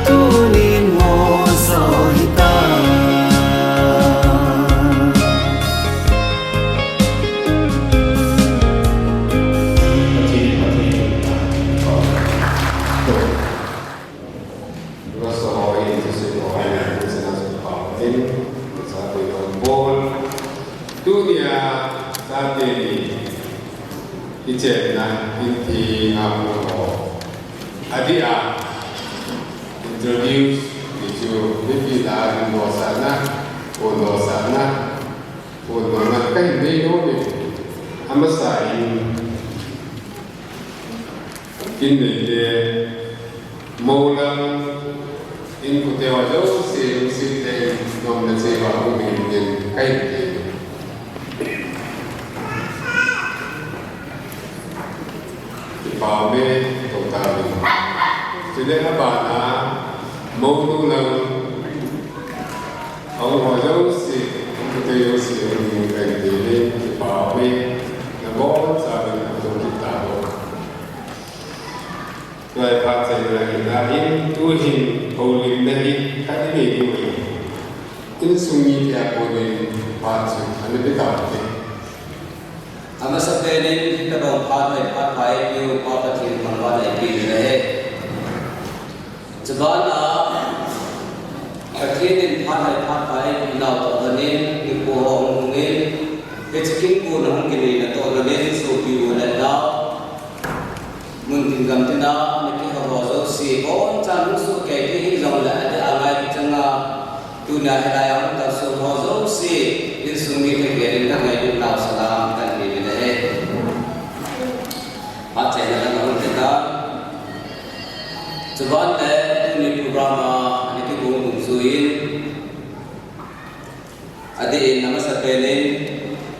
Speaker 1: tunin mo so hita
Speaker 3: Rasa hari itu semua ayat senang sepahatin satu tombol dunia saat ini ijenah inti ngamu adia introduce itu bibilah dosana pun mana kan beno ni amasai kini dia maulang in kutewa jauh sih nom na sewa umin din kait Ipawe total. Jadi apa na mau tu lang awak jauh sih kutewa sih umin kait ini Ipawe na mau sahaja untuk kita Lai phát xảy ra hiện tại in tu hình hầu linh này các cái nghề như vậy in sung nhị theo của mình phát sinh anh biết tạo thế
Speaker 9: Ama sa penin kita dong pat pai yu papatin manwa na ipinre. Jabana katinin pat pai inaw to ganin ipo hong ngin kechikin ko na hong gini na to ganin so piu na daw mun tingam tina naki hawazo si on chan su ke ki jong la ade alai changa tuna hedayam ta so hawazo si in sungi ke gerin ka ngai na salam kan ni ne pat chai na ngam tina chuban le ni program naki bung bung suin ade namasa pelin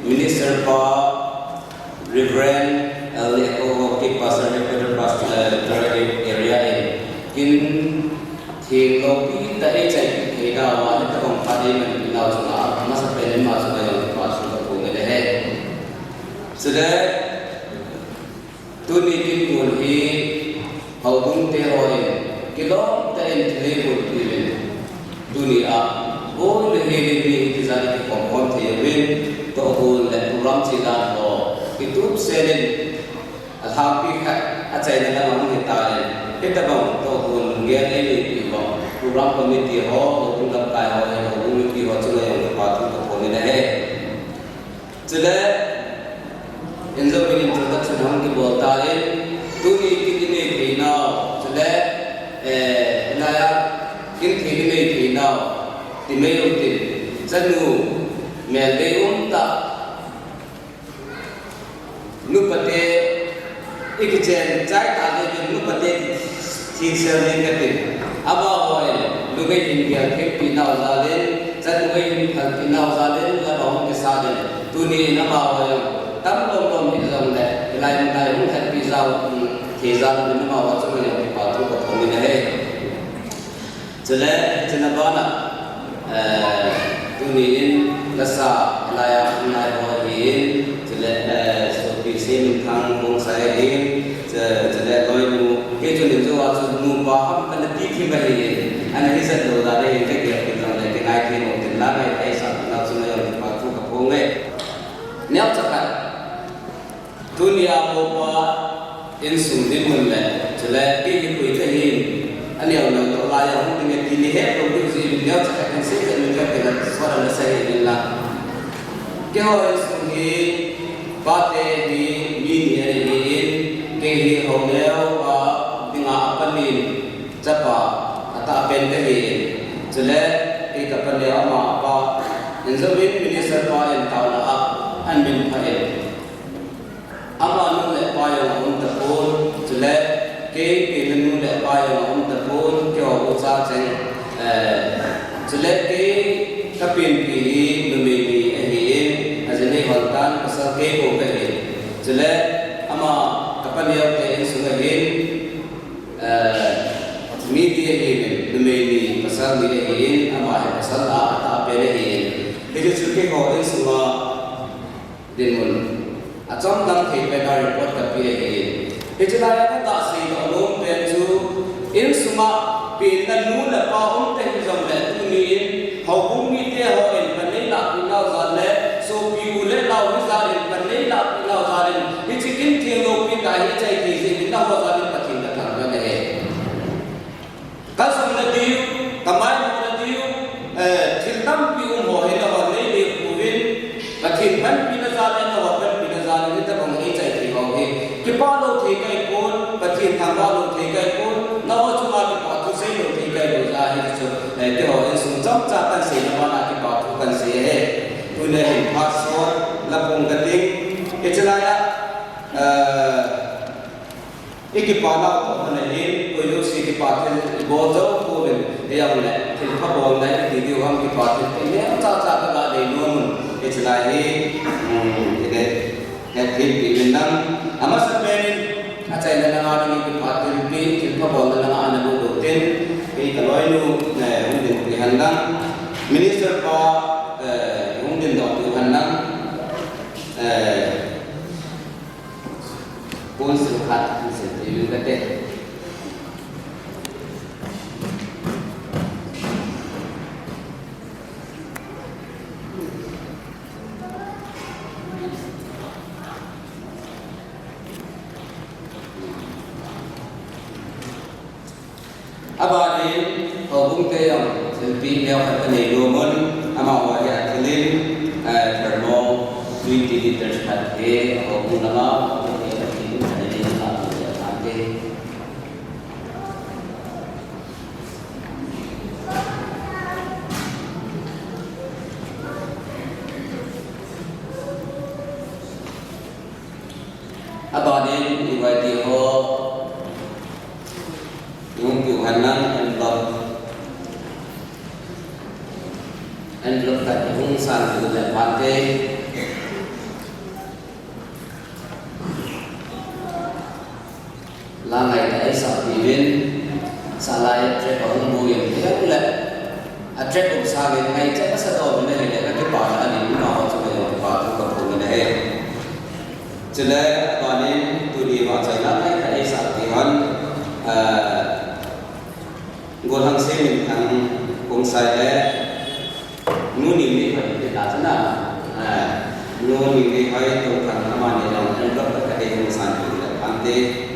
Speaker 9: minister pa Reverend Echo Pastor area in Lopi ta chai heda wa ta kong phade man naw chuna masa pelen ma chuna yang pastor ko ngene he sida tu ni kin gun hi haubung te hoye kilo ta en thele ko tilen dunia bol le he ni tizali ki kong the wen to bol le program chila ho kitub selen alhampi khat achai na lang ni ta le kita bang to kun ngen ni pi bang program committee ho kun lam kai ho he ho ni pi ho chule yang pa tu to ko ni ne he chule enzo bi introduction hang ki bolta le tu ni ki ni ki na chule na ya kin ki ni ki na ti me yo ti chanu mel de ta nu pate ikichen chai ta de nu pate thi sel ne ka tin aba hoy lu gai in kia ke pi na za le chan gai in thal pi na za le la ba hom ke sa de tu ni na ba hoy tam lom lom hi zong le lai mun dai mun khat pi za thi thì ra là mình mau cho mình cái bảo thủ của mình này cho nên cho nên bạn tôi nghĩ là sao là ngày hôm nay cho nên số tiền xin thằng công sai đi cho nên tôi nu cái chuyện điều cho nu bảo ham cái này thì vậy anh ấy sẽ đồ ra đây cái việc cái rằng cái ngày thì một tiền lá này hay sao nó cho nên cái bảo thủ của mình này nếu chắc là dunia apa insum di mulai celak di kuih kain ani orang tu layak untuk dengan dini het untuk si dia cakap si dengan dengan suara saya inilah kau insum ni bate di mini ini kehi homeo wa dengan apa ni capa atau apa ni celak kapan dia apa insum ini serba yang tahu lah anmin pakai apa nule payah untuk pun celak ke nule payah untuk pun kau usaha celak ke kapin pilih memilih ini azani haltan pasal ke boleh celak ama kapan dia ke sungai media ini memilih pasal media ini ama pasal apa ini jadi sukai kau ini semua dimun Acom dang thei pe na report ka pi he Ijlaya ka ta si to lom pen chu in suma pin na nu la pa om te jom le tu ni hau bung ni te ho en pan nei la pi lau za le so pi u le lau ni za en pan nei la pi lau za en hi chi kin thing lo pi ka hi chai ki si ni na ho za ni pathin da thang na he ka som na diu kamai mo na diu thil tam pi ho he na ho nei le ku vin pathin pan pi na za le na ho Kipa lo thekai pun, pathin thangwa lo thekai pun, nawa cuma kipa tu sei lo thekai lo jahi tu, ke ho insum jam chatan sei nawa na kipa tu kan sei he, tu ne hin passport lapung kating, kecilaya, kipa na tu mana hin, koyo si kipa tu bodoh pun, dia boleh, kipa boleh, video ham kipa tu, ini apa cara ada non, kecilaya ini, Happy Pinang, ama sepenin acai dalam orang ini patin pi, kita boleh dalam anak budutin, ini kalau ini mungkin dihandang, minister pa mungkin doktor handang, pun surat itu kata. Abadi, hubung kayam, selpi yang terkini lumun, ama wajah kelim, termo, 20 liter sekali, hubung nama, yang terkini ada di dalam nanti. Abadi, iwati ho. Yung Tuhanan enlok kat yung san tu le pate langai dai sa bibin salai trek on bu yang dia le trek on sa le ngai cha sa do ne le ka ke pa na ni ma ho chu le pa tu ka pu ne he chele pa ni tu di ma chai la ngai dai sa ti han Golang semin ang kung saya nuni ni pai kita sana, nuni ni pai tu kan nama ni dalam envelope terkait dengan santi dan pantai.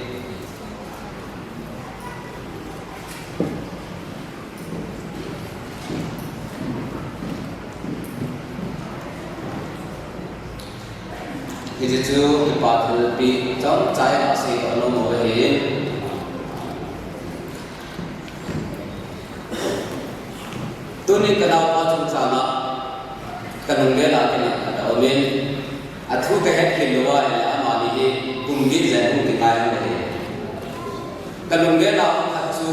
Speaker 9: Itu tu lepas lebih jauh saya masih kalau mau berhenti. Tuni kenal macam sana, kanung bela kena ada omen, atu kehat keluar yang amani he, kumgit dan kumtikai lagi. Kanung bela atu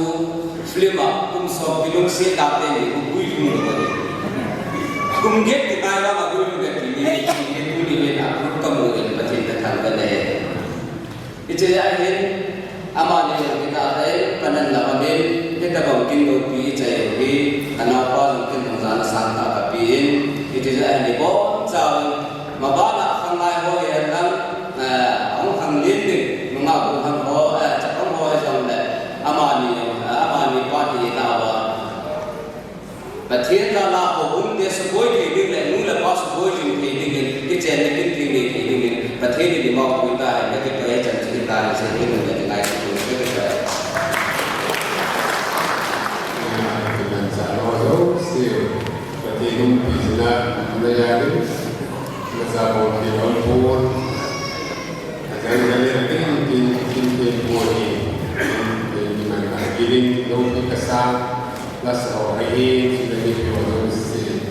Speaker 9: filma kumsok bilung si dapte ni kumui filmu lagi. Kumgit tikai lama kumui lagi ni, ini tuni bela kamu yang macam terkandung lagi. Itu yang ama ni kita ai panan la amen kita bang kin do pi chai hi ana pa jong kin dong zana sang ta ka pi in it is ai bo chang ma ba na khang lai ho ya nang ong khang lin ni ma bu khang ho cha ong ho jong le ama ni pa ti ta ba but thiên la la ho bun de so boy ke ding le nu la pa so boy jing ke ding ke chen le kin ti ni ke ding but thiên ni ma ku ta ha ke to ai chan chi ta se ni le de lai ku ke ke
Speaker 3: dengan cara itu sih seperti itu bisa menjadi masa bagi orang pun akan jadi mungkin boleh di mana giring doa kesal las orang ini sudah dijual sih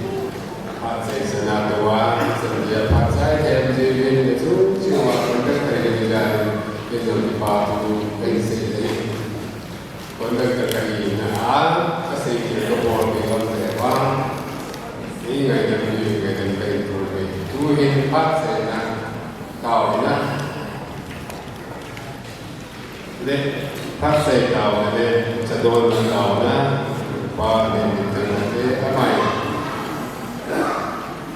Speaker 3: pasai sana doa sebenarnya pasai yang jadi itu cuma untuk kerajaan itu dipatu pensel untuk kerajaan kasih kita boleh berlewat ini nggak jadi Tuhin pasai nak tahu na, deh pasai tahu deh sedon tahu na, pada ni deh apa ya,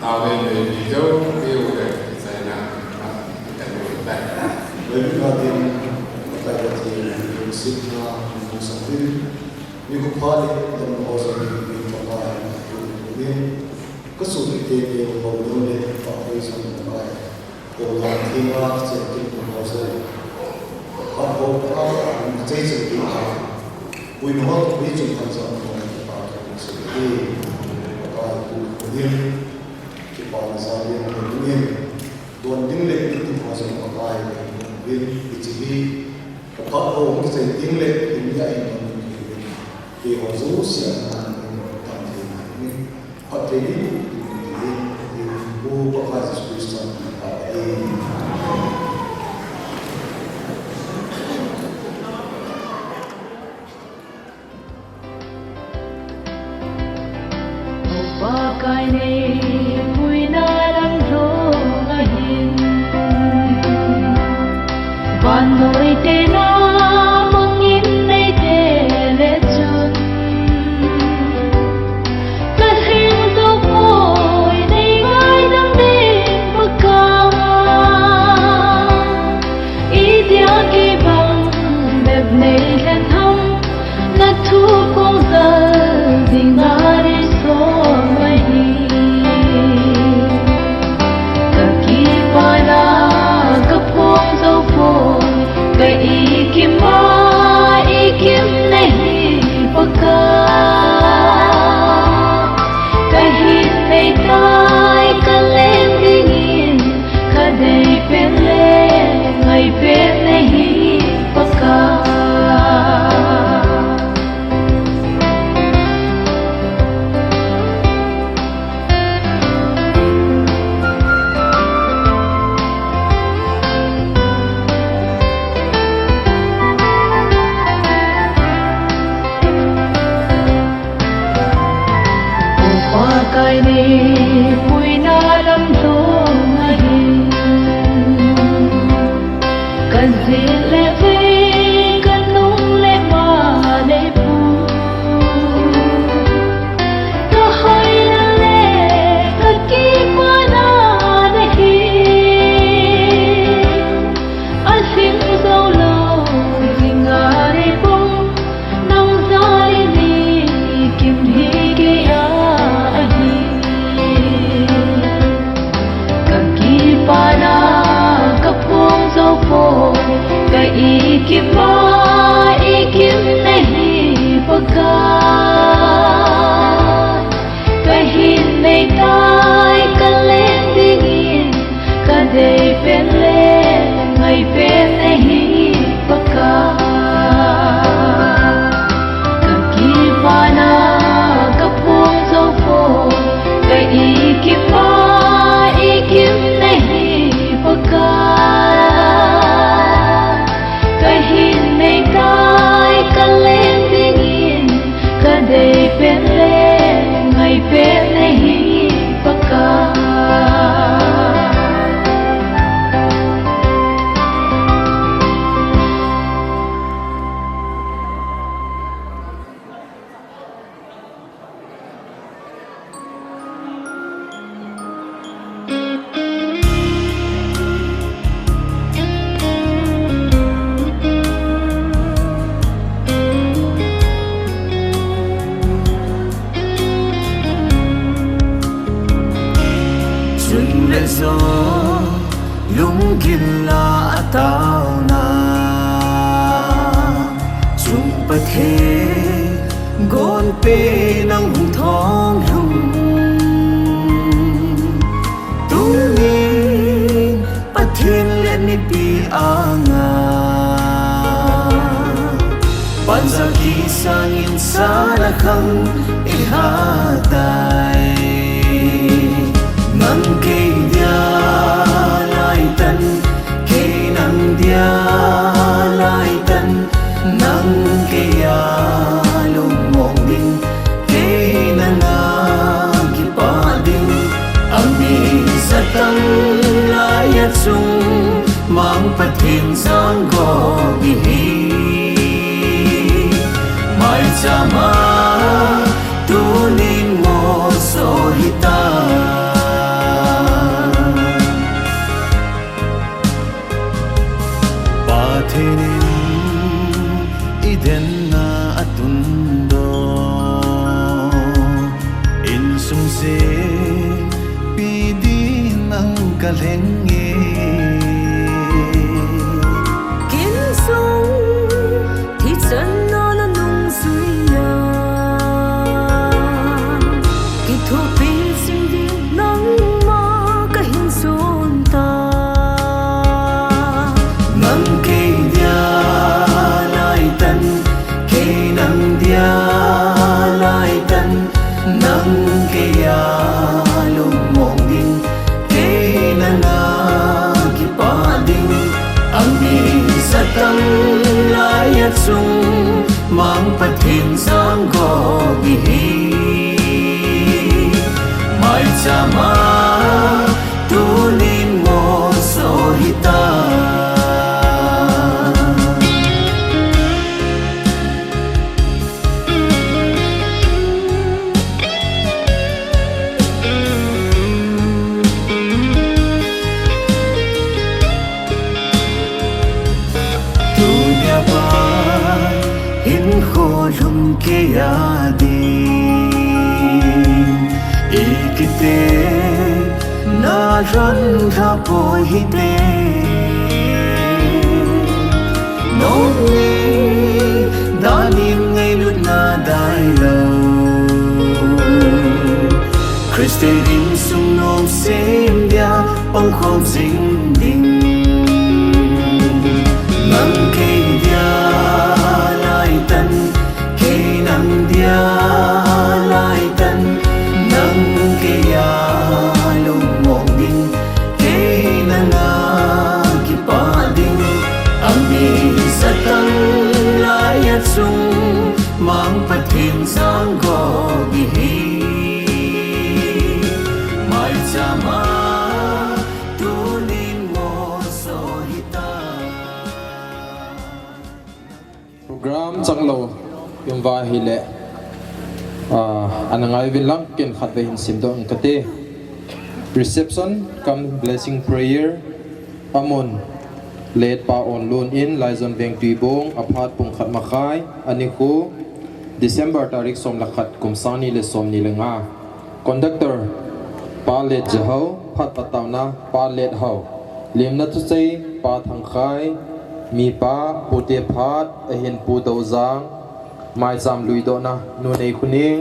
Speaker 3: tahu deh hijau dia udah saya nak kita boleh.
Speaker 4: Lebih lagi kita jadi musiknya musafir, ni kupali dan orang ini pakai ini kesulitan yang boleh pakai sampai orang tinggal jadi proses. Kalau orang jadi tinggal, bukan hanya cuma sampai pakai seperti pakai kudir, pakai sahaja kudir, don tinggal itu masih pakai kudir, jadi kalau orang jadi tinggal ini yang di khusus yang Hati ini bukan Kristus
Speaker 2: Pakai ni puina lang rogahin, bandoi tena mangin nei telechun. Pele, ngai pe nahi paka.
Speaker 1: ประเทศโกนเปนังท้องหำตุนี้ประเทศเล่นในปีอางาปัญจกีสังอินสารคังอิหาไตนังเกียลายตันเกนังเดียลายตันนังเกียลุงมองดิงเกนังอากิปาดิงอันมีสตังลายจุงมังปะทินสังโกบิฮีmai chama tunin mo sohita pathenin iden na atundo insumse pidin ang kalhengi
Speaker 2: kinsung thì chân nó suy ya ki thu pi sin di nang ma ka hin son ta
Speaker 1: nang ke dia lai tan ke nang dia lai tan nang ke ya lung mong ding ke nang a ki pa ding ang mi sa tang lai at sung mang phat thiên giang go bi hi mai chama tu nin mo so hita tu nya ba in kho lum ke ya din ikite na ran tha po hi te no ni da nim ngai lut na dai lo Christe in sum nom sim dia pang khom sing ding nang ke dia lai tan ke nang dia lai tan nang ke ya lung mong ding ke nang a ki pa ding ang mi sa tang lai at sung mang phat thiên giang go bi hi mai chama tu nin mo so hita
Speaker 10: program changlo yung va hile anangai vilang ken khatve hin simdo angkate reception come blessing prayer amon let pa on loan in laizon beng tuibong aphat pung khat makai aniku December tarik som lakhat kumsani le som ni lenga conductor pa let jahau phat patawna pa let hau lemna tu sei pa thangkhai mi pa pute phat ahin pu dozang mai sam lui do na nu nei khuning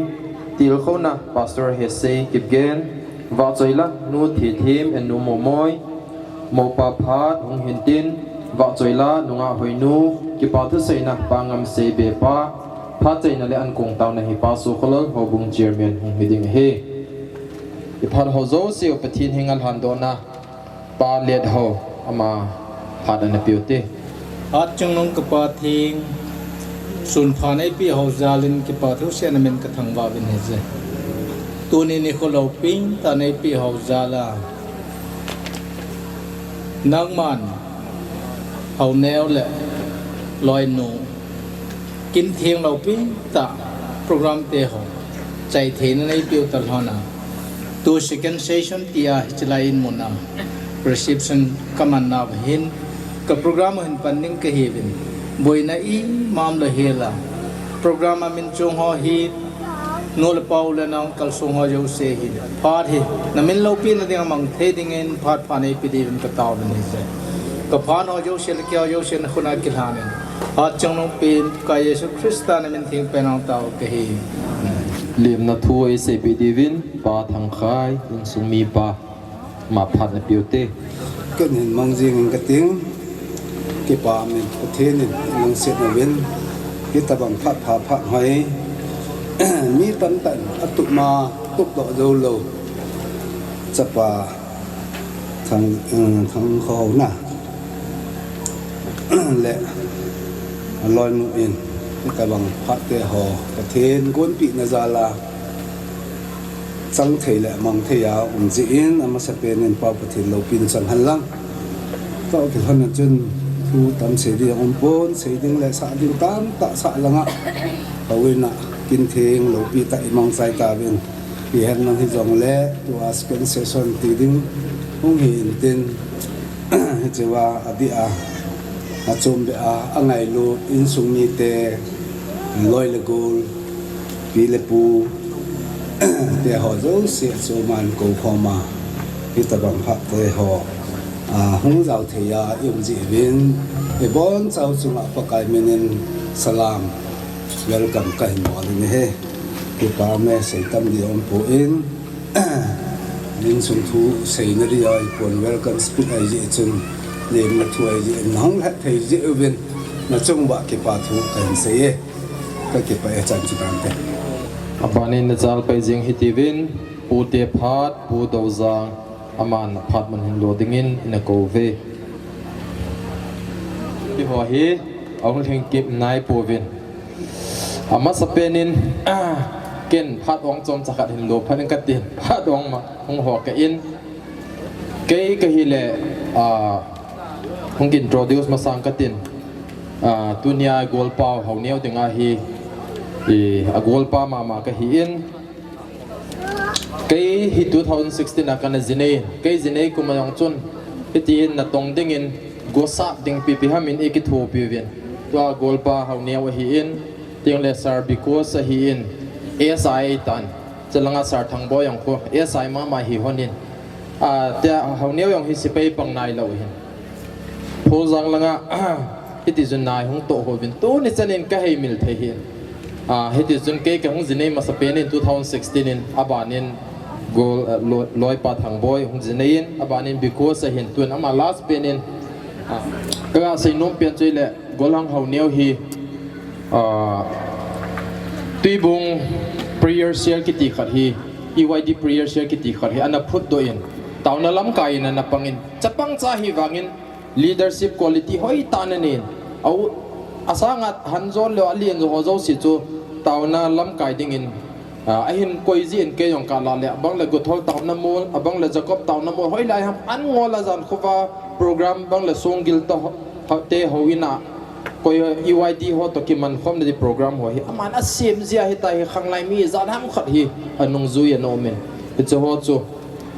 Speaker 10: til khona pastor hesei kipgen wa choila nu thi thim en nu momoi mo pa phat hong hintin wa choila nunga hoinu ki pa thu sei na pangam se be pa phat chei na le an kong taw na hi pa su kholol ho bung chairman hong hiding he iphan ho zo se opathin hingal han do na pa let ho ama phat an piute
Speaker 11: at chung nong kapa thing sun phanai pi ho zalin ki pa thu senamen ka thangwa bin heze tuni ni kholo ping ta nei pi ho zala nangman hau neo le loi nu kin thieng lo ping ta program te ho chai thein nei pi utal hona tu second session tia chlain mona reception kaman na hin ka program hin panning ka hevin boina i mam la hela program min chung ho hi nol paula na kal sung ho jo se hi phat hi na min lo pi na ding mang the ding in phat phanai pi din ka taw ni se ka phan ho jo se le kya jo se na khuna ki hanen hot chong nong pin ka Yesu Krista na min ting penang tao ke hi
Speaker 10: liam na thu ai se pi divin pa thang khai in sung mi pa ma phat na piute
Speaker 12: cái nhìn mong gì cái tiếng cái bà mình có thế nên mong sẽ là bên cái ta bằng phát hỏi mi tận tận tụ mà tụ độ dâu lâu chập bà thằng khổ nè lệ loi mũi in cái bằng phát tê hồ cái thế cuốn bị nó ra là sang thầy lệ mong thầy áo dĩ mà sẽ bên nên bao cái lâu pin sẵn hẳn lắm tao cái thân là chân thu tắm sẽ đi ông bốn sẽ đi lại xã đi tám tạ xã là ngã hầu bên nè kinh thiên lâu pi tại mong sai cả bên vì hẹn năng thì dòng lẽ tu aspen session thì đinh không hiện tên chỉว่าđi chôm be anh ngày lu in sung mi te loi le gol pi le pu te ho zo se so man ko phoma pi ta bang ha te ho hung zau the ya yum ji bin e bon chau chunga pakai menen salam welcome kai mo ni he ki pa me se tam di on po in nin sung thu sei na ri ai pon welcome speak ai ji chun lem na thu ai ji nong ha thei ji ubin na chung ba ki pa thu kan se ye ka ki pa e chan chi ban te
Speaker 10: abanin na zal pai jing hitivin pu te phat pu do zang aman phat man hin lo dingin ina ko ve ki ho hi ong thing kip nai po vin ama sapenin ken phat ong chom chakat hin lo phanin ka tin phat ong ma hong ho ka in ke hi le hong introduce ma sang ka tin tunia gol pau hau neu tinga hi a gol pa ma ka hi in cái hi 2016 akan zinei cái zinei kuma yang chun hitin na tong ding in go sa ding pi hamin ekitho pi ven to golpa haw ne hi in ting le sar because hi in si tan chalanga sar thang bo yang ko si ma hi honin te haw ne yang hi sipai pang nai lo hin pho jang langa hiti jun nai hung to ho vin to ni chanin ka hei mil the hin hiti jun ke ka hung zinei ma sa pen in 2016 in abanin gol loi pa thang boy hung jinain abanin because a hin tun ama last penin ka sei nom pian chei le golang hau neu hi tuibung prayer share ki ti khat hi EYD prayer share ki ti khat hi ana phut do in tauna lam kai na pangin chapang cha hi wangin leadership quality hoi tananin au asangat hanzon le alien zo zo si chu tauna lam kai dingin ahin koizi en ke yong ka la le bang le gothol taw na mol abang le jacob taw na mol hoi lai ham an ngola jan khowa program bang le songil to te hoina koi EYD ho to ki man khom de program ho hi aman asim zia hi tai khanglai mi zan ham khat hi anung zui an omen it's a ho chu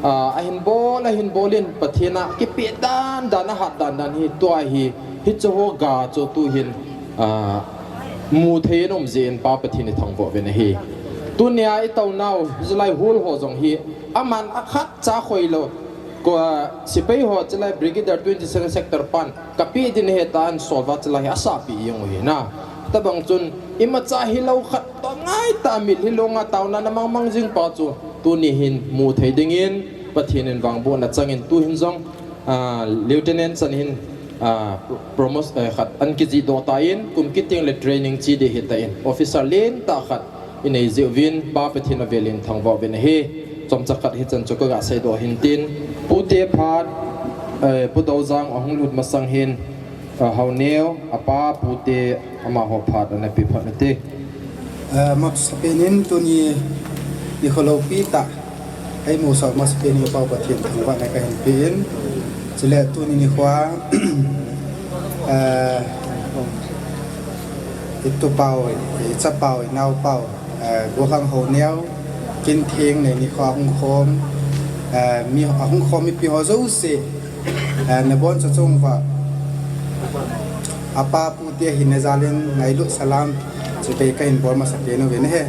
Speaker 10: ahin bolin pathina ki pe dan hat dan hi to hi chu ho ga chu tu hin mu theinom zen pa pathini thangbo ve na hi tunia itau nau zulai hul ho jong hi aman akhat cha khoilo ko sipai ho chalai brigadier 22nd sector pan kapi din he tan solva chalai asa pi yong hi na tabang chun ima cha hilau khat to ngai ta mil hilonga tauna namang mangjing pa chu tuni hin mu thei dingin pathinin wangbo na changin tu hin jong lieutenant san hin promote khat an ki ji do ta in kum kiting le training chi de he ta in officer len ta khat in a zivin ba pathina velin thangwa ben he chom chakat hi chan choko ga sei do hin tin pute phat pudo jang ahung lut masang hin hau neo apa pute ama ho phat ana pi phat te
Speaker 7: mak sapenin tuni ni kholo pi ta ai mu sa mas pen yo pau pathian thangwa na ka hin pin chile tuni ni khwa itu pau cha pau nau pau go hang ho neo kin thieng ne ni kha hung khom mi hung khom mi pi ho zo se na bon cha chung wa apa pu te hin zalen ngai lu salam che pe ka in bor ma sa pe no ve ne he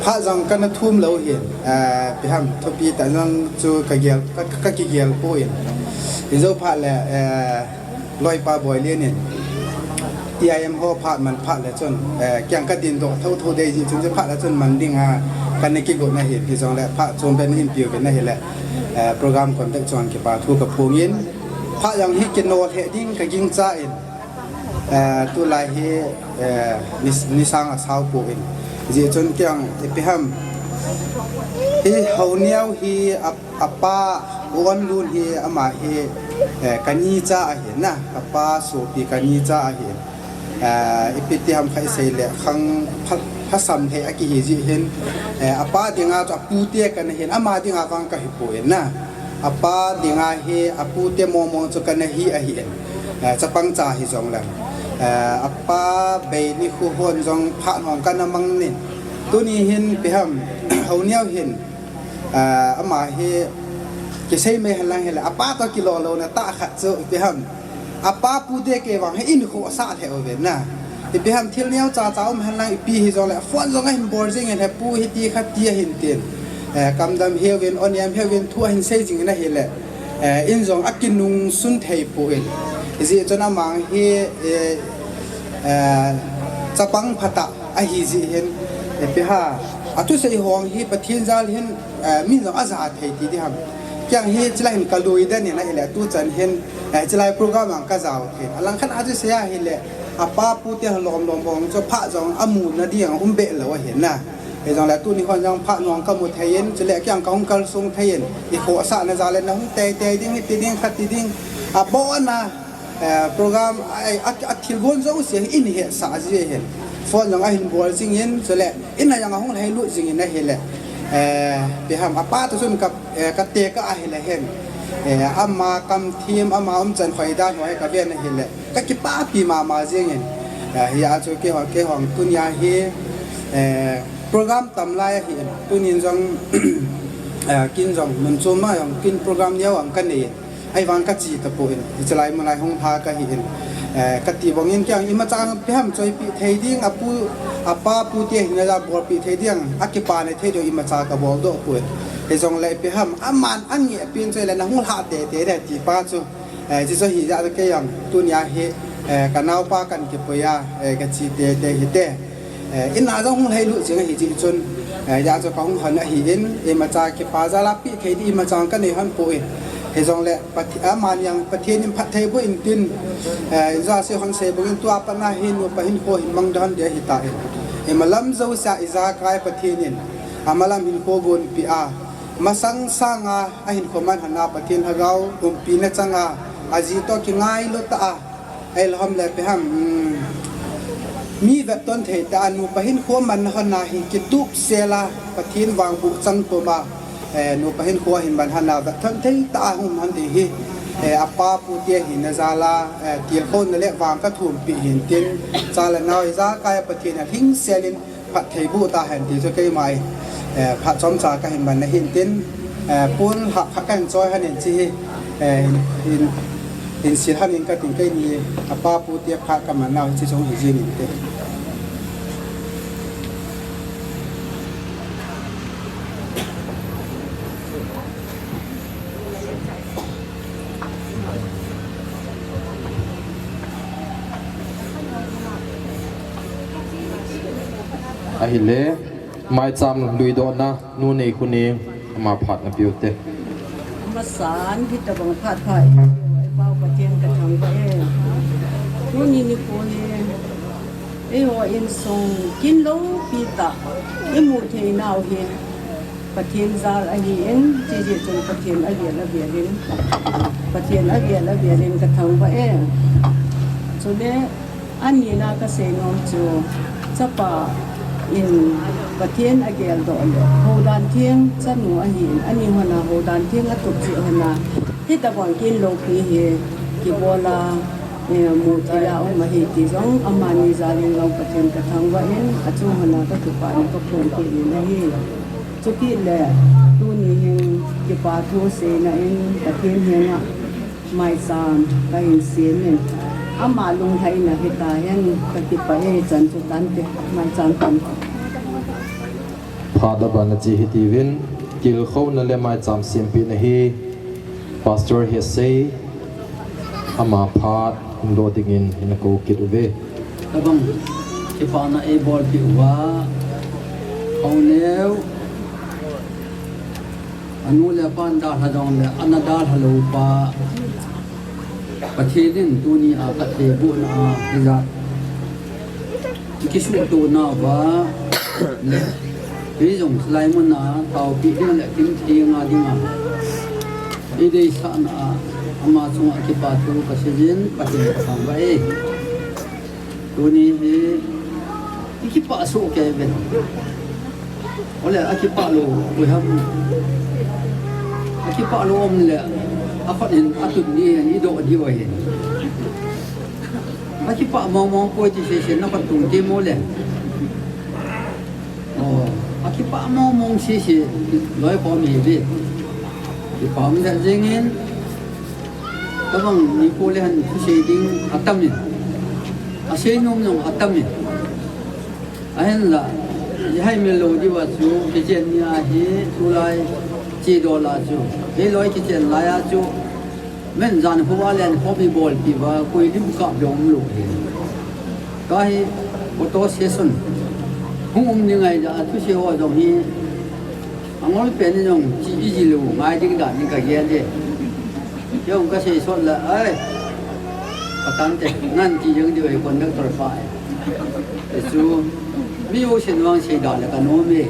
Speaker 7: pha jang kan thum lo hin pi ham thopi ta jang chu ka gel ka ki gel po in zo pha le loi pa boy le ne TIM ho phat man phat le chon kyang ka din do tho dei ji chun je phat la chon man ding ha kan ne ki go na he ki jong le phat chon ben in piu ben na he le program contact chon ki pa thu ka phungin phat yang hi ke no the ding ka ging cha in tu lai he ni sang a sau pu in ji chon kyang pe ham hi ho niao hi apa won lun hi ama hi kani cha a hin na apa so pi kani cha a hin ipiti ham khai sei le khang phasam the aki hi ji hin apa dinga cha pu te kan hin ama dinga wang ka hi pu en na apa dinga hi apu te mo chu kan hi a hi cha pang cha hi jong la apa be ni khu hon jong pha hong kan mang ni tu ni hin pe ham ho niao hin ama hi ke sei me halang hela apa to kilo lo na ta kha chu pe ham apa pu de ke wang he in khu sa the o ve na pe ham thil niao cha cha um halang pi hi jong la fon jong hin bor jing he pu hi ti kha ti hin tin kam dam he wen on yam he wen thu hin sei jing na he le in jong akin nung sun thei pu en ji chona mang hi chapang phata a hi ji hen pe ha atu sei hong hi pathin zal hin min jong aza thei ti di ham kyang hi chilai hin kalui da ni na hele tu chan hin chilai program ang ka zaw hin alang khan aju se ya hele apa pu te lom bong cho pha jong amu na diang be lo wa hin na e jong la tu ni khon jong pha nong ka mu thayen chile kyang ka hong kal sung thayen i kho sa na za le na hung te ding ti ding khat ti ding a bo na program ai athil gon zo se in he sa ji he phone jong a hin bol sing yin chile in na yang hong lai lu sing in na hele pe ham apa tu sun ka te ka a hele hen amma kam thim amma chan khoi da hoi ka ven hele ka ki pa pi ma jeng hen hi a chu ke hong tunya hi program tam lai hi tunin jong kin jong mun chu ma yong kin program niaw ang kan ni ai wang ka chi ta po in chalai mulai hong pha ka hi in ka ti bong in kyang ima chang pe ham choi pi thei ding apu apa pu te hin la bor pi thei ding akipa ne thei do ima cha ka bol do pu he jong lai pe ham aman ang ye pin choi la na hung ha te de ti pa chu ji so hi ja ke yang tu nya he ka nau pa kan ki po ya ka chi te hi te in na jong lai lu jing hi ji chun ya cho ka hung han hi in ima cha ki pa za la pi thei di ima chang ka ne han po he jong le pathi aman yang pathin in phat thei bo in tin za se hon se bo in tua pa na hin no pa hin ko hin mang dan de hi ta e malam zo sa iza kai pathin in amalam hin ko gon pi a masang sanga a hin ko man hana pathin hagau pi na changa aji to ki ngai lo ta a ai lhom le pe ham mi va ton thei ta anu pa hin ko man hana hi ki tuk sela pathin wang bu chang to ma no pahin ko hin ban hana va thon thei ta hum han ti hi apa pu te hin na zala ti khon na le wang ka thum pi hin tin zala noi za kai pathin a hing selin phat thei bu ta han ti so kai mai phat chom cha ka hin ban na hin tin pun ha kan choi han en chi in si han in ka tin kai ni apa pu te pha ka man na chi chong hi ji ni te
Speaker 10: a hi le mai cham lui do na nu nei khu ne ma phat na piu te
Speaker 5: มาสารที่ตะบังพาดไผ่ไอ้เป้าประเทียนกระทำไปนู่นนี่นี่คนไอ้หัวอินทรงกินลูปีตะไอ้หมูเทนาวเห็นประเทียนซาไอ้เห็นจีเจจนประเทียนไอ้เบียละเบียลินประเทียนไอ้เบียละเบียลินกระทำไปส่วนนี้อันนี้น่าเกษตรน้องจูจะป่าin pathian agel do le hodan thieng chanu a hin ani hona hodan thieng a tup chi hona hi ta bang kin lo pi he ki bola mu thila o ma hi ti jong amani zalin lo pathian ka thang wa in a chu hona ka tu pa ni ko phon ki na hi chu ki le tu ni hin ki pa thu se na in pathian hianga mai sam ka in sin ne ama lung thai na hita yan katipa chan chu tan te mai chan tan
Speaker 10: pha da ban chi hi ti win kil kho na le mai cham sim pi na hi pastor he say ama phat lo ding in ko kit ve
Speaker 13: tabang kipana e bol pi wa au neu anu le pan da ha dong le anada halo pa pathedin tuni a ka te bu na hiza kisu tu na wa le bi jong slai mun na tau pi ding le kim thi nga ding a e dei sa na ama chung a ki pa tu ka sejin patin pa ba e tuni he ki pa so ke ben ole a ki pa lo we have a ki pa lo om le a fa in a tu ni do di wa he a ki pa mong ko ti se na pa tu ti mo le a ki pa mong se loi ko mi de ki pa mi da jengin tabang ni ko le han ku se ding atam ni a se nom nom atam ni a hen la hai me lo di wa chu ki chen ni a hi tu lai chi do la chu he loi ki chen la ya chu men zan hu wa len ho bi bol pi wa ko lim ka dom lo he ka hi ko to se sun hung ni ngai da tu se ho dong hi angol pe ni jong chi ji lo ngai ding da ni ka ye de yong ka se so la ai patan te nan ji jeng de kon dak tor fa su mi o shin wang se da la ka no me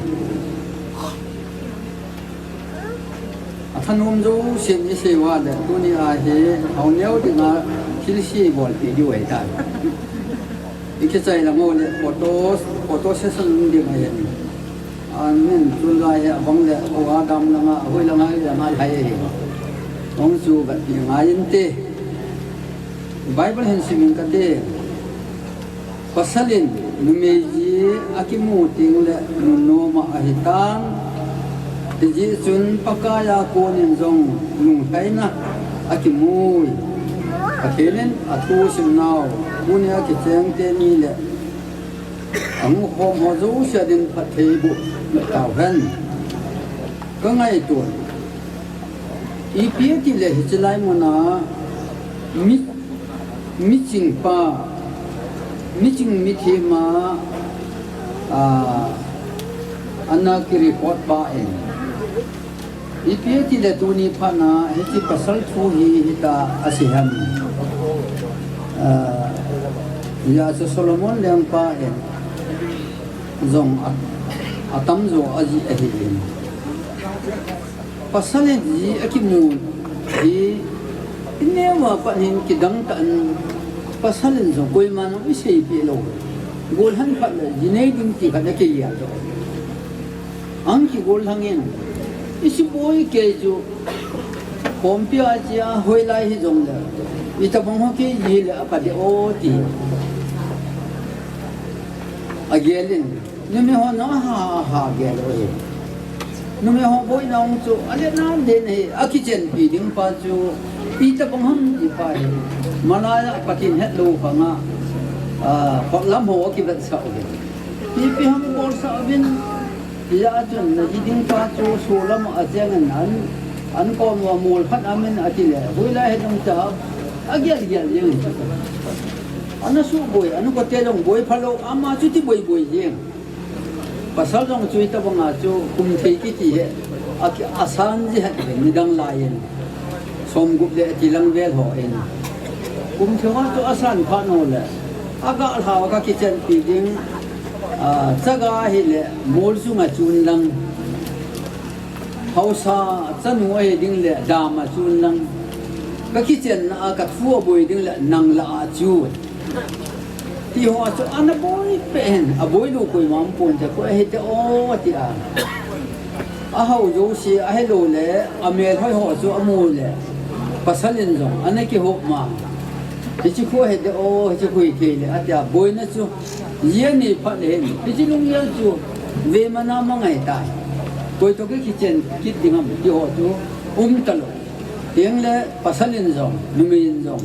Speaker 13: a thanom zo shin ni se wa da tu ni a he au neu de nga thil si bol pi di wei ta iki chai la ngo le photo session di ma ye ni an men tu la ya bang le o ga dam la ma hoi la ma ya ma hai he ong chu ga ti nga yin te bible hen simin ka te pasalin numeji akimu ting le no ma ahitang ti ji chun pakaya ko nin jong lung thaina akimu athelen athu sim naw punya ki cheng te ni le ang hom ho zo sia din pathei bu taw han ka ngai tu ipia ti le hichlai mona mi ching pa mi ching mi the ma anna ki report pa en ipia ti le tu ni pha na he chi pasal thu hi hita asiham ya so Solomon leng pa en zong atam zo aji ahi en pasale ji akimu hi inewa pa hin kidang kan pasalin zo koi man wi sei pi lo gol han pa le jinei ding ti kada ke ya do ang ki gol hangen isi boy ke jo kompia ja hoi lai hi jong le ita bang ho ke yi le apa de o ti agelin nume ho na ha gel o e nume ho boy na ong chu ale na de ne akichen pi ding pa chu pi ta bang ham di pa e malaya pakin het lo pa nga phok lam ho ki bat sa o pi ham bol sa bin ya chun na ding pa chu so lam a jeng an ko mo mol khat amen atile huila he dong cha agyal yeng ana su boy anu ko te dong boy phalo ama chu ti boy yeng pasal dong chu ta banga chu kum thei ki ti he asan ji hat ni dang la yen som gup de ti lang vel ho en kum thwa chu asan pha no le aga ha ka ki chen pi ding chaga hi le mol su nga chun lang hausa chanu ai ding le dama chun lang ka ki chen a ka thua boy ding le nang la a chu ti ho chu ana boy pen a boy lu koi mam pon te ko he te o ti a hau yo si a he lo le a me thoi ho chu amu le pasalin jong ana ki ho ma ti chi ko he te o he chi koi ke le a ta boy na chu ye ni pha le ti chi lung ye chu ve mana ma ngai tai koi to ke ki chen kit ding am ti ho chu talo tiếng le pasalin zong numin zong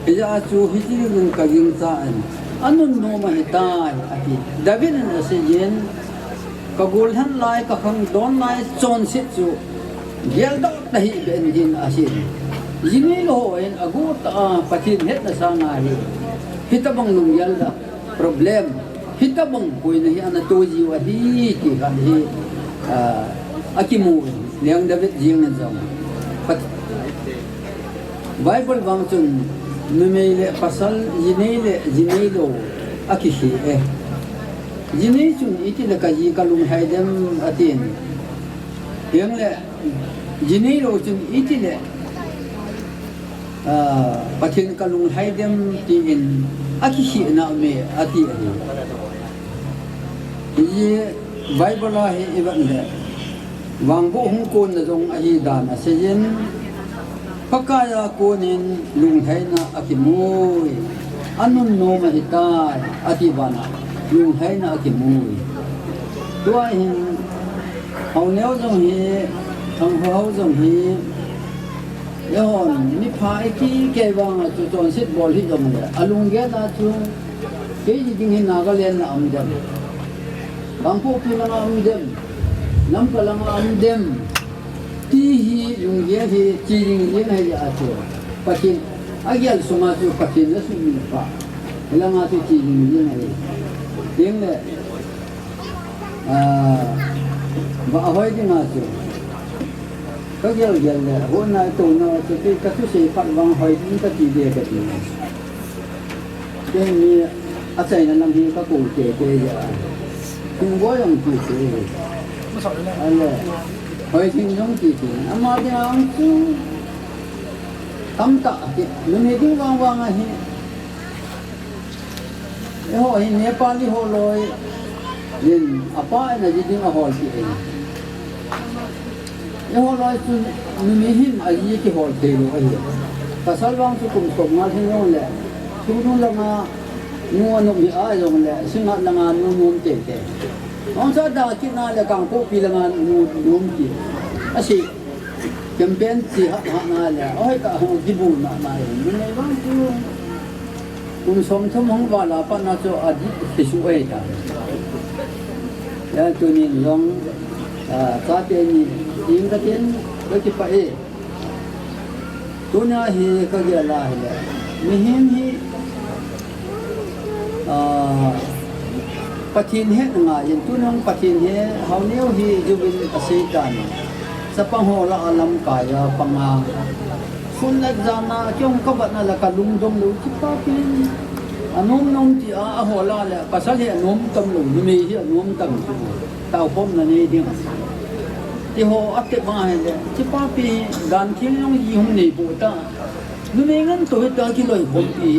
Speaker 13: ija chu hitirun kaging taan anun no ma hitai ati david na se yen kagul han lai ka khang don lai chon sit chu gel da tahi ben din asin yini lo en agu ta pathin het na sa nga hi hitabang lung yal da problem hita bang pui na hi ana to ji wa hi ki kan hi akimu liang David jing na jong pat Bible bang chun numele pasal jinei lo akihi jinei chun iti la ka ji kalung haidem atin yang le jinei lo chun iti le pathin kalung haidem ti in akihi na me ati ye Bible la he iban le wangbo hung kon na jong ahi dan asejen pakaya konin lung haina akimui anun no mahitai ati bana lung haina akimui tua hin hau neo jong hi thang hau jong hi yon ni phai ki ke wang chu chon sit bol hi jong le alung ge da chu ke ji ding hi Nagaland na amdem bangpo pi na amdem nam ka lang amdem ti hi lung ge hi chi ding ling hai ya chu pakin agyal suma chu pakin na sumi pa lang a chu chi ding ling hai ding le ba hoi ding a chu các giờ là hôm nay tụi nó cái thứ gì phản vang hỏi những cái gì về cái gì cái như ở đây là làm gì các cụ kể vậy không có dùng gì anh là hỏi thì giống gì mà thì ông chú tâm tạ mình thấy tiếng vang vang à hi hỏi Nepali hỏi rồi nên apa là gì tiếng hỏi gì yang orang itu memihim aji ke hol telu aja. Pasal bang cukup ngal hingon le. Turun lama nuan nuk di ayong le. Singat langa nunum tete. Orang sada kita le kangpo pilanga nunum ki. Asyik campaign si hak na le. Oh ka hong dibu na mai. Menai bang tu som thum hong bala pa na cho aji hisu ai ta. Ya tu ni long ka te ni in ka tin ka ki pa tuna hi ka ge la hi mihim hi pathin he nga yin tunong pathin he hauneu hi jubin asitan sa pangho la alam kaya panga sunat jana kyong ka ba na la kalung dom lu ki pa pin anom nong ti a hola la pasal he anom tam lu ni hi anom tam tao pom na ni ding thì họ ắt tiếp vào này chứ ba pi gan thiên long gì không này bộ ta nó mấy ngân tuổi ta cái lời không pi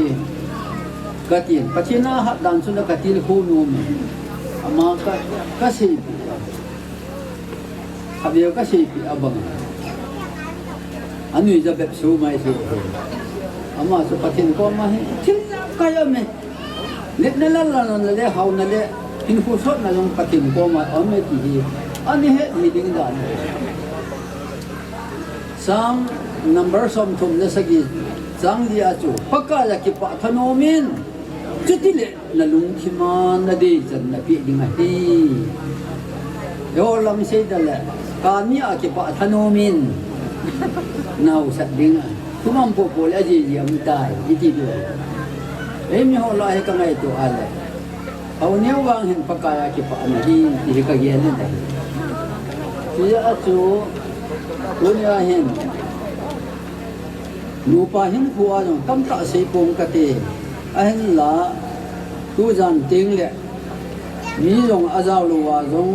Speaker 13: cái tiền bắt trên na hạt đàn xuống là cái tiền khô nôm mà cái gì hạt điều cái gì pi abang anh ấy ra bếp số mai số mà số bắt trên con mà thiên cái gì mà lết nè là lết hậu nè lết in phụ sốt là dùng bắt trên con mà ở mấy gì anh hết meeting dan sang number som thum na sagi sang dia chu pakka la ki pa thanomin chutile na lung khima na de chan na pi ding hi yo lam sei dala ka mi a ki pa thanomin nau sat ding tumam po po la ji ji am tai ji do em ho la he ka ngai to ala au neu wang hen pakka ya ki pa na hi ka gen na dia tu dunia hen lupa hen kuah jong tam tak sepong kate ahen la tu jan ting le mi jong azau luwa jong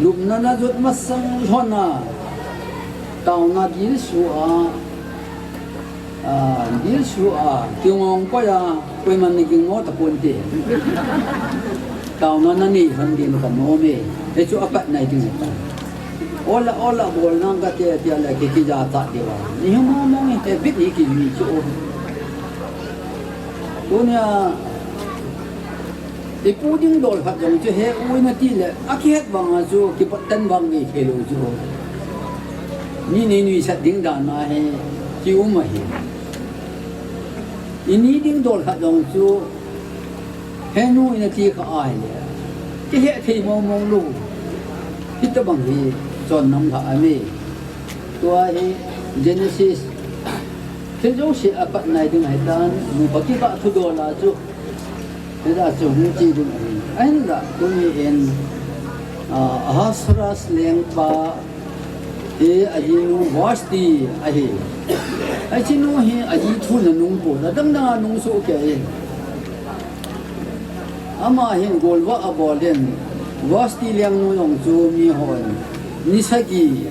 Speaker 13: lumna na jut masang thona tau na dil su a tiongong ko ya koi man ni ngo ta pon te tau na ni han din ka no me e chu apat nai ting ola bol nang ka te te la ki ja ta de wa ni mo mo ni te bit ni ki ni chu dunia e puding dol phat jong chu he ui na ti le akhet bang a chu ki patan bang ni khelo chu ni sat ding da na he ki ma he ini ding dol phat jong chu he nu na ti ka ai le ki he thei mo mo lu hita bang hi chọn năm thọ ami tua hi Genesis thế dấu sẽ apat này đừng hay tan mu baki ba thu do la chu thế là chúng chỉ đúng anh là tôi in ahasras leng pa e ajinu wasti ahi ajinu hi aji thu na nung po na dang na nung so ke ama hin golwa abolen wasti leng nu nong chu mi hon ni sagi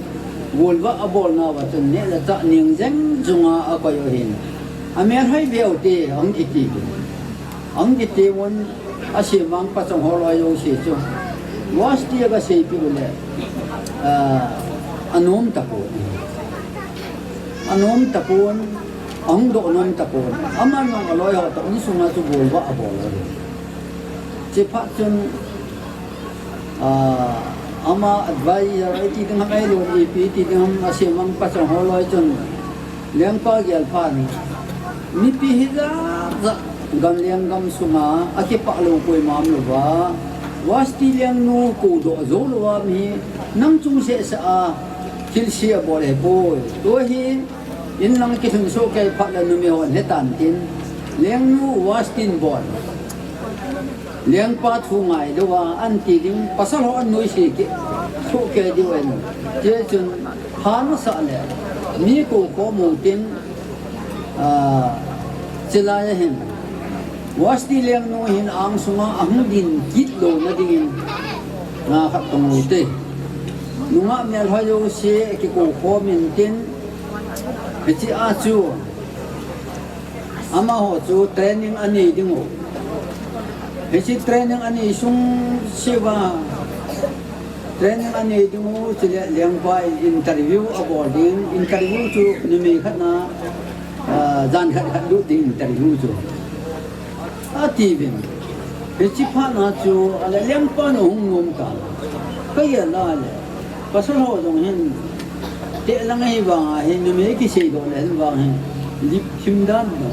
Speaker 13: golwa abol na wa chen ne la ta ning jeng junga akoy hin amer hai beu te ang ti won asimang pa chong holoi yo si chu wasti ga sei pi le anom tapon ang do anom tapon ama nong aloi ho to ni sunga chu bol wa abol che pha chun ama advisor ai ti ding hai lo ni pi ti ding asimang pa chong holoi chun leng pa gyal pha ni pi hi za gam liang gam sunga akipa lo koi mam lo wa wasti liang no ko do zo lo wa mi nang chung se sa a thil sia bo le bo to hi in lang ki thun so kai pha la nu me hon he tan tin liang nu wastin bon liang pa thu ngai do wa an ti ding pasal ho an noi si ki so ke di wen je chun han sa le mi ko mo tin chila ya hin wasti liang no hin ang sunga ang din git lo na dingin na khat tong te nunga mel hayo se ki ko min tin chi a chu ama ho chu training ani dingo chi training ani sung sewa training ani dingo chi liang ba interview aboarding interview chu ni me khat na jan khat du ding interview chu ativin bechi phana chu ala lempa no hungum ka kaya la le pasal ho dong hin te lang hi ba hin me ki sei do le ba hin lip chim dan no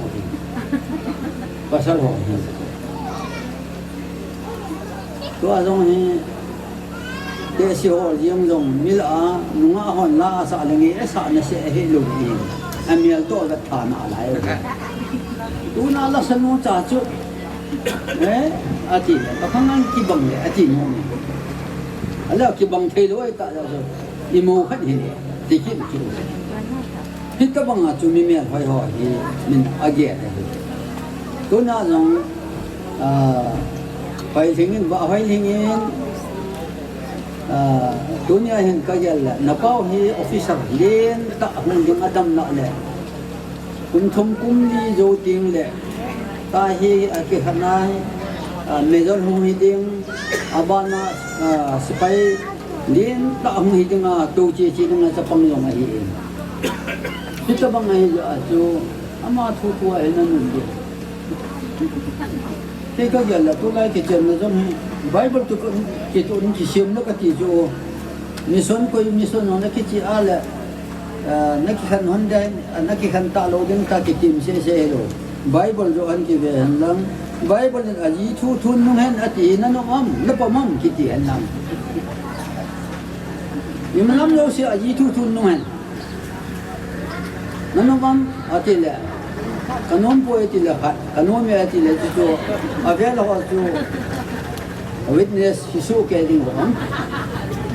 Speaker 13: pasal ho hin to a dong hin te si ho yong dong mil a nunga hon la sa le nge sa na se he lo ni amial to ga thana lai tu na la san mo cha chu ati pakangan kibang le ati mo ala kibang thelo ai ta ja so imo khat hi tikin ki hita bang a chu mi me hoi hoi hi min age to na jong pai thingin ba hoi thingin dunia hin kajal na pau hi officer len ta hung ding adam na le kum thum kum li jo ting le ta hi ke khanai mezon hung hi ding abana spai len ta hung hi ding a to chi chi ding sa pang yong hi kita bang ai jo ama thu tu ai na nun di ke kajal la to lai ke chen na jom Bible tu ke tu ni sim na ka ti jo mission ko mission na ki chi ala na ki khan hon dai na ki khan ta lo ding ta ki tim se lo Bible jo an ki ve han lang Bible ni aji thu thun nu hen ati na no am na pa mam ki ti han lang ni manam lo se aji thu thun nu hen na no mam ati le kanom po ati le kanom me ati le jo avela ho jo witness hisu ke ding rom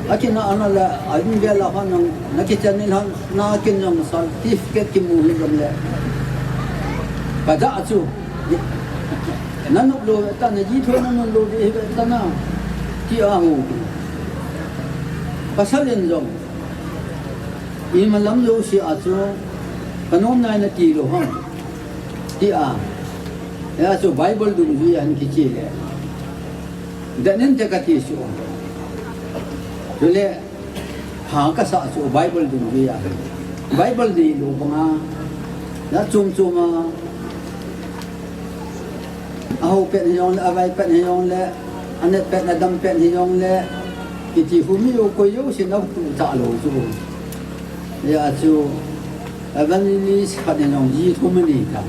Speaker 13: akina anala ain gela hanang nakichanil han na kin ng certificate ki mu hingam le pada achu nanuk lo ta na ji thon nan lo de ta na ti a hu pasalin jong imalam lo si achu kanom na na ti lo han ti a ya chu bible du ji an ki chi le danin te ka ti su dole ha ka sa su bible du ya bible di lo banga na chung chung a ho pe ni yong a vai pe ni yong le anet pe na dam pe ni yong le ki ti hu mi yo ko yo sin na tu ta lo su ya chu evangelist ha ni yong ji thu mi ni kan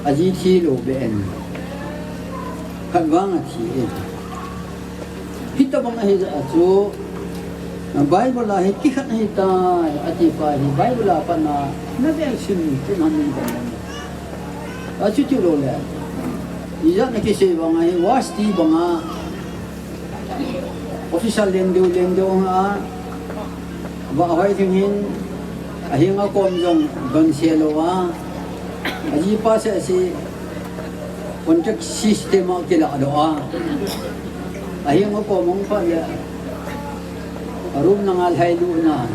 Speaker 13: a ji thi lo be en kan wang a thi kita bang hi chu Bible la hi ki khat hi ta ati pa hi Bible la pa na na ve sim tin han ni a chu chu lo le iya na kisi banga hi wasti banga official lendo nga ba hoy thingin ahinga kom jong don selowa aji pa se si contract system kila doa ahinga ko mong pa ya arum nangal haylu na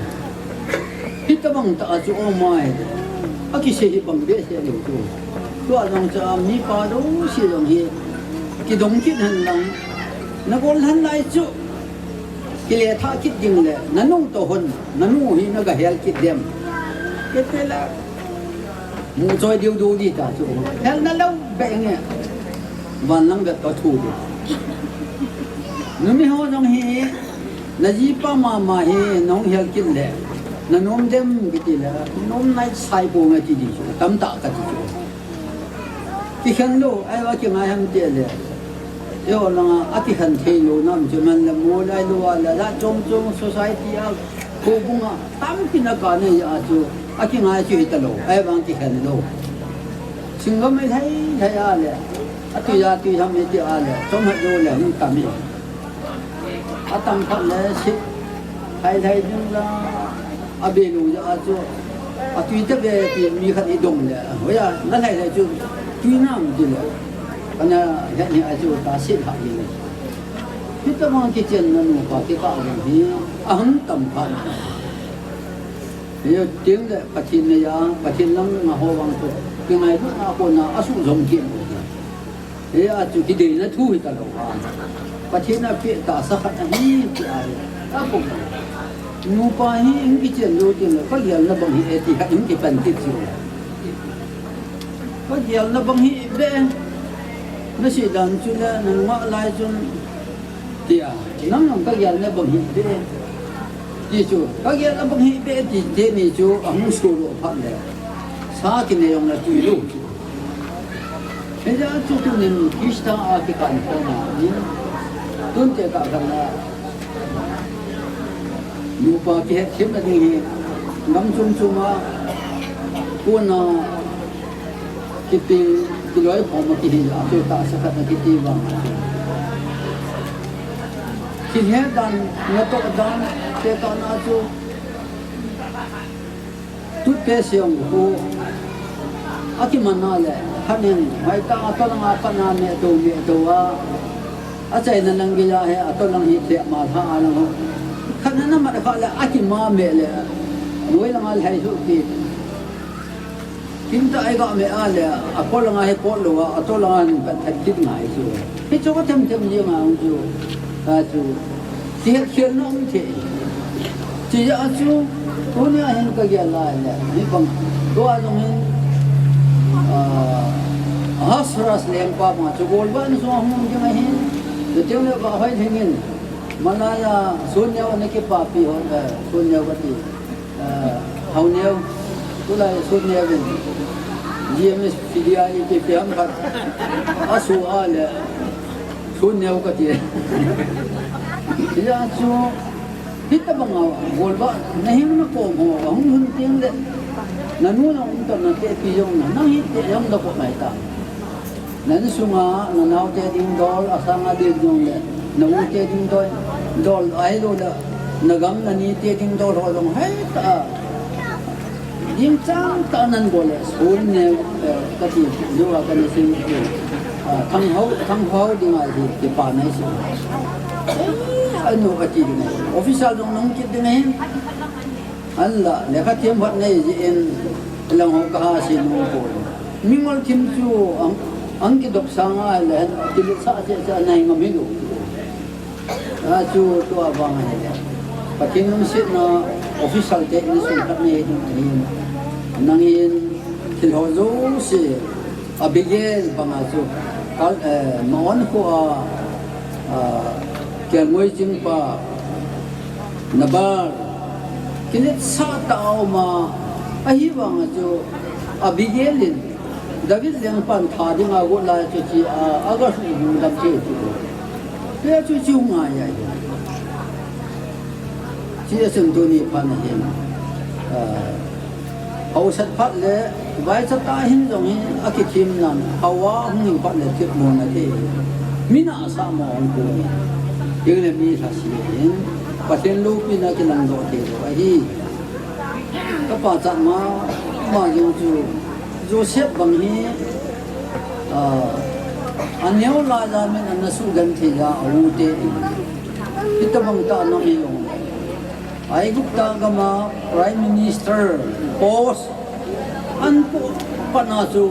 Speaker 13: hitabang ta chu o mai aki se hi bang be se lo tu to anong cha mi pa do si dong hi ki dong kit han lang na gol han lai chu kile tha kit ding le nanung to hon nanu hi na ga hel kit dem ketela mu choi diu du di ta chu hel na lo be nge van lang ga to thu di nu mi ho dong hi na ji pa ma hi nong hel kit le na nom dem ki la nom nai sai bo nga ti di chu tam ta ka ti chu ki khan lo ai wa ki ngai ham te le yo la ati khan the lo nam chu man la mo lai lo la la chom society a ko bunga tam ki na ka ne ya chu aki ngai chu ta lo ai bang ki khan lo singam mai thai thai a le ati ya ti ham me ti a le chom ha lo le hin ka mi atam khat le sit thai thai ding la abelu ya chu atui te be ti mi khat I dong le hoya na thai le chu tui nam ti le kana ya ni a chu ta sit ha ni kita ma ki chen na nu pa ki ta le hi aham tam pa ye ting le pathin ne ya pathin lang ma ho wang tu ki mai bu na ko na asu jong ki ye a chu ki de na thu hi ta lo ha pathin na pe ta sa khat hi ti a a ko nu pa hi ing ki chen lo tin la ka yal na bang hi eti ka ing ki pan ti chu ka yal na bang hi be na si dan chu la na ma lai chun tia nam nam ka yal na bang hi be ti chu ka yal na bang hi be ti te ni chu ang su ro pha le sa ki ne yong na tu lu Eja chu tu nin kista a ki kan ko na ni tun te ka kan na nu pa ki het khim na ding hi ngam chung ma ku na ki ting ki loi phom ma ki hi a chu ta sa khat na ki ti wang ki he dan na to dan te ka na chu tu ke siong ku aki manna le khanin mai ta to na pa na me to wa a chai na lang gi ya he a to lang hi the ma tha a lang khana na ma kha la aki ma me le noi lang al hai su ki kinta ai ga me a le a ko lang ai ko lo a to lang an pa that dit ngai su he cho ka them ji ma u ju a chu ti khian no mi the ti ya chu ko ni a hen ka ya la le ni bang do a jong hen hasras lempa ma chu gol ban so hum ji mai hen de te le ba hai thengin manaya sunya ne ke pa pi ho sunya wati hau neu tu la sunya ben gms pdi ke pe am khat asu ale sunya ka ti ya chu hita banga gol ba nahi na ko mo hum hum ting le nanu na unta na te pi yong na nahi te yong da ko mai ta nan sunga na nau te ding dol asanga de jong le na u te ding dol ai lo da nagam na ni te ding dol ho dong hai ta dim chang ta nan go le sun ne ka ti lo a ka ni sing thang hau ding ai di pa nai si anu ka ti ding official dong nong kit ding hen alla le ka tiam bhat nei ji en lang ho ka si no ko mingol kim chu ang ki dok sanga le ti sa sa nai ngam hi a chu to awang ne pakin nung sit na official te ni sun khat nei ding nangin til ho zo si abigel banga chu kal maon ko kya moi jing pa nabar kinet sa tao ma ahi banga chu abigelin David yang pan tha ding a go la chu chi aga su lam che chu te chu chu nga ya chi sun tu ni pan hin au sat phat le vai sa ta hin jong hi akikim nan hawa hung pa le kip mo na te mina sa mo on ko yung le mi sa si paten lu pi na ki lang do te hi ka pa cha ma yung chu Joseph bang hi anyo la ja men an su gan thi ja au te ita bang ta no hi yung ai gupta gama prime minister post an po pana chu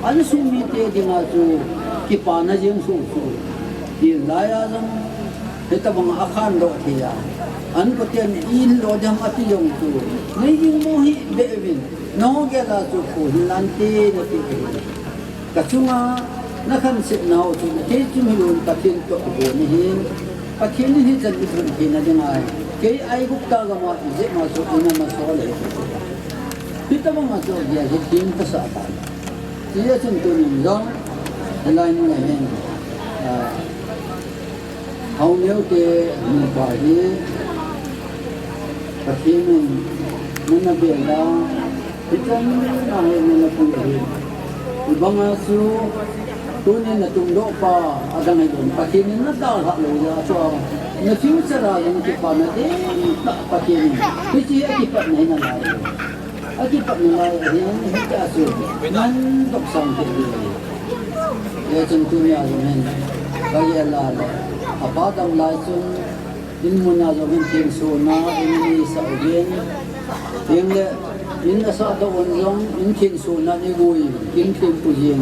Speaker 13: an sumi te dinga chu ki pana jeng su di laya jang heta bang akhan do thia an ko ten in lo jam ati yong chu nei jing mo hi bevin no ge la chu ko lan te ne ti ka chunga na khan se nau chu te chu mi lun ka tin to ko ni hin pa khin ni jan ni thun ki na dinga ke ai gupta gama je ma chu ina ma so le Kita mga so dia hitim ka sa atal. Dia contoh ni dong lain lain. Hau neu ke muka dia pakimin mana bela kita ni mana pun dia. Ibang asu tunin na tungdo pa adang idon pakimin na dal hak lo ya so na future ra yang kita na de tak pakimin. Kiti akipat na hinalay. Akipat nilai yang kita asyik nan dok sang kiri. Ya contohnya zaman bagi Allah apa dam lain ilmunya zaman king sona ini sahaja yang le in asa ada orang in king sona ni gui in king pujian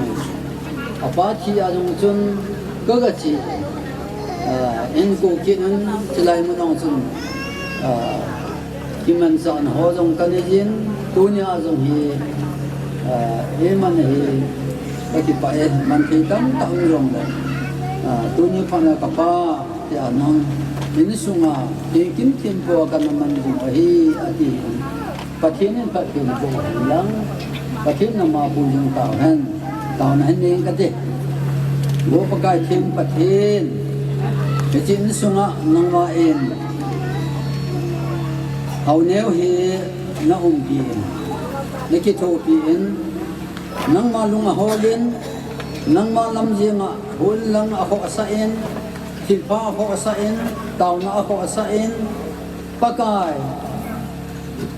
Speaker 13: apa cia zaman kagaci in ko kinan celai menang sun kiman san ho jong kanijin dunia jong hi man hi bagi pae man thi tam tam rong le dunia phana kapa ti anang ini sunga kin tempo kan man jong hi ati pathin pathin ko lang pathin na ma bu jong tao han ni ka te go pakai thêm pathin ke chin sunga nang wa en hau neu hi na pi na ki tho pi en nang ma lunga holin nang ma lam jenga hol lang ako asa en thipa ako asa en taw na ako asa en pakai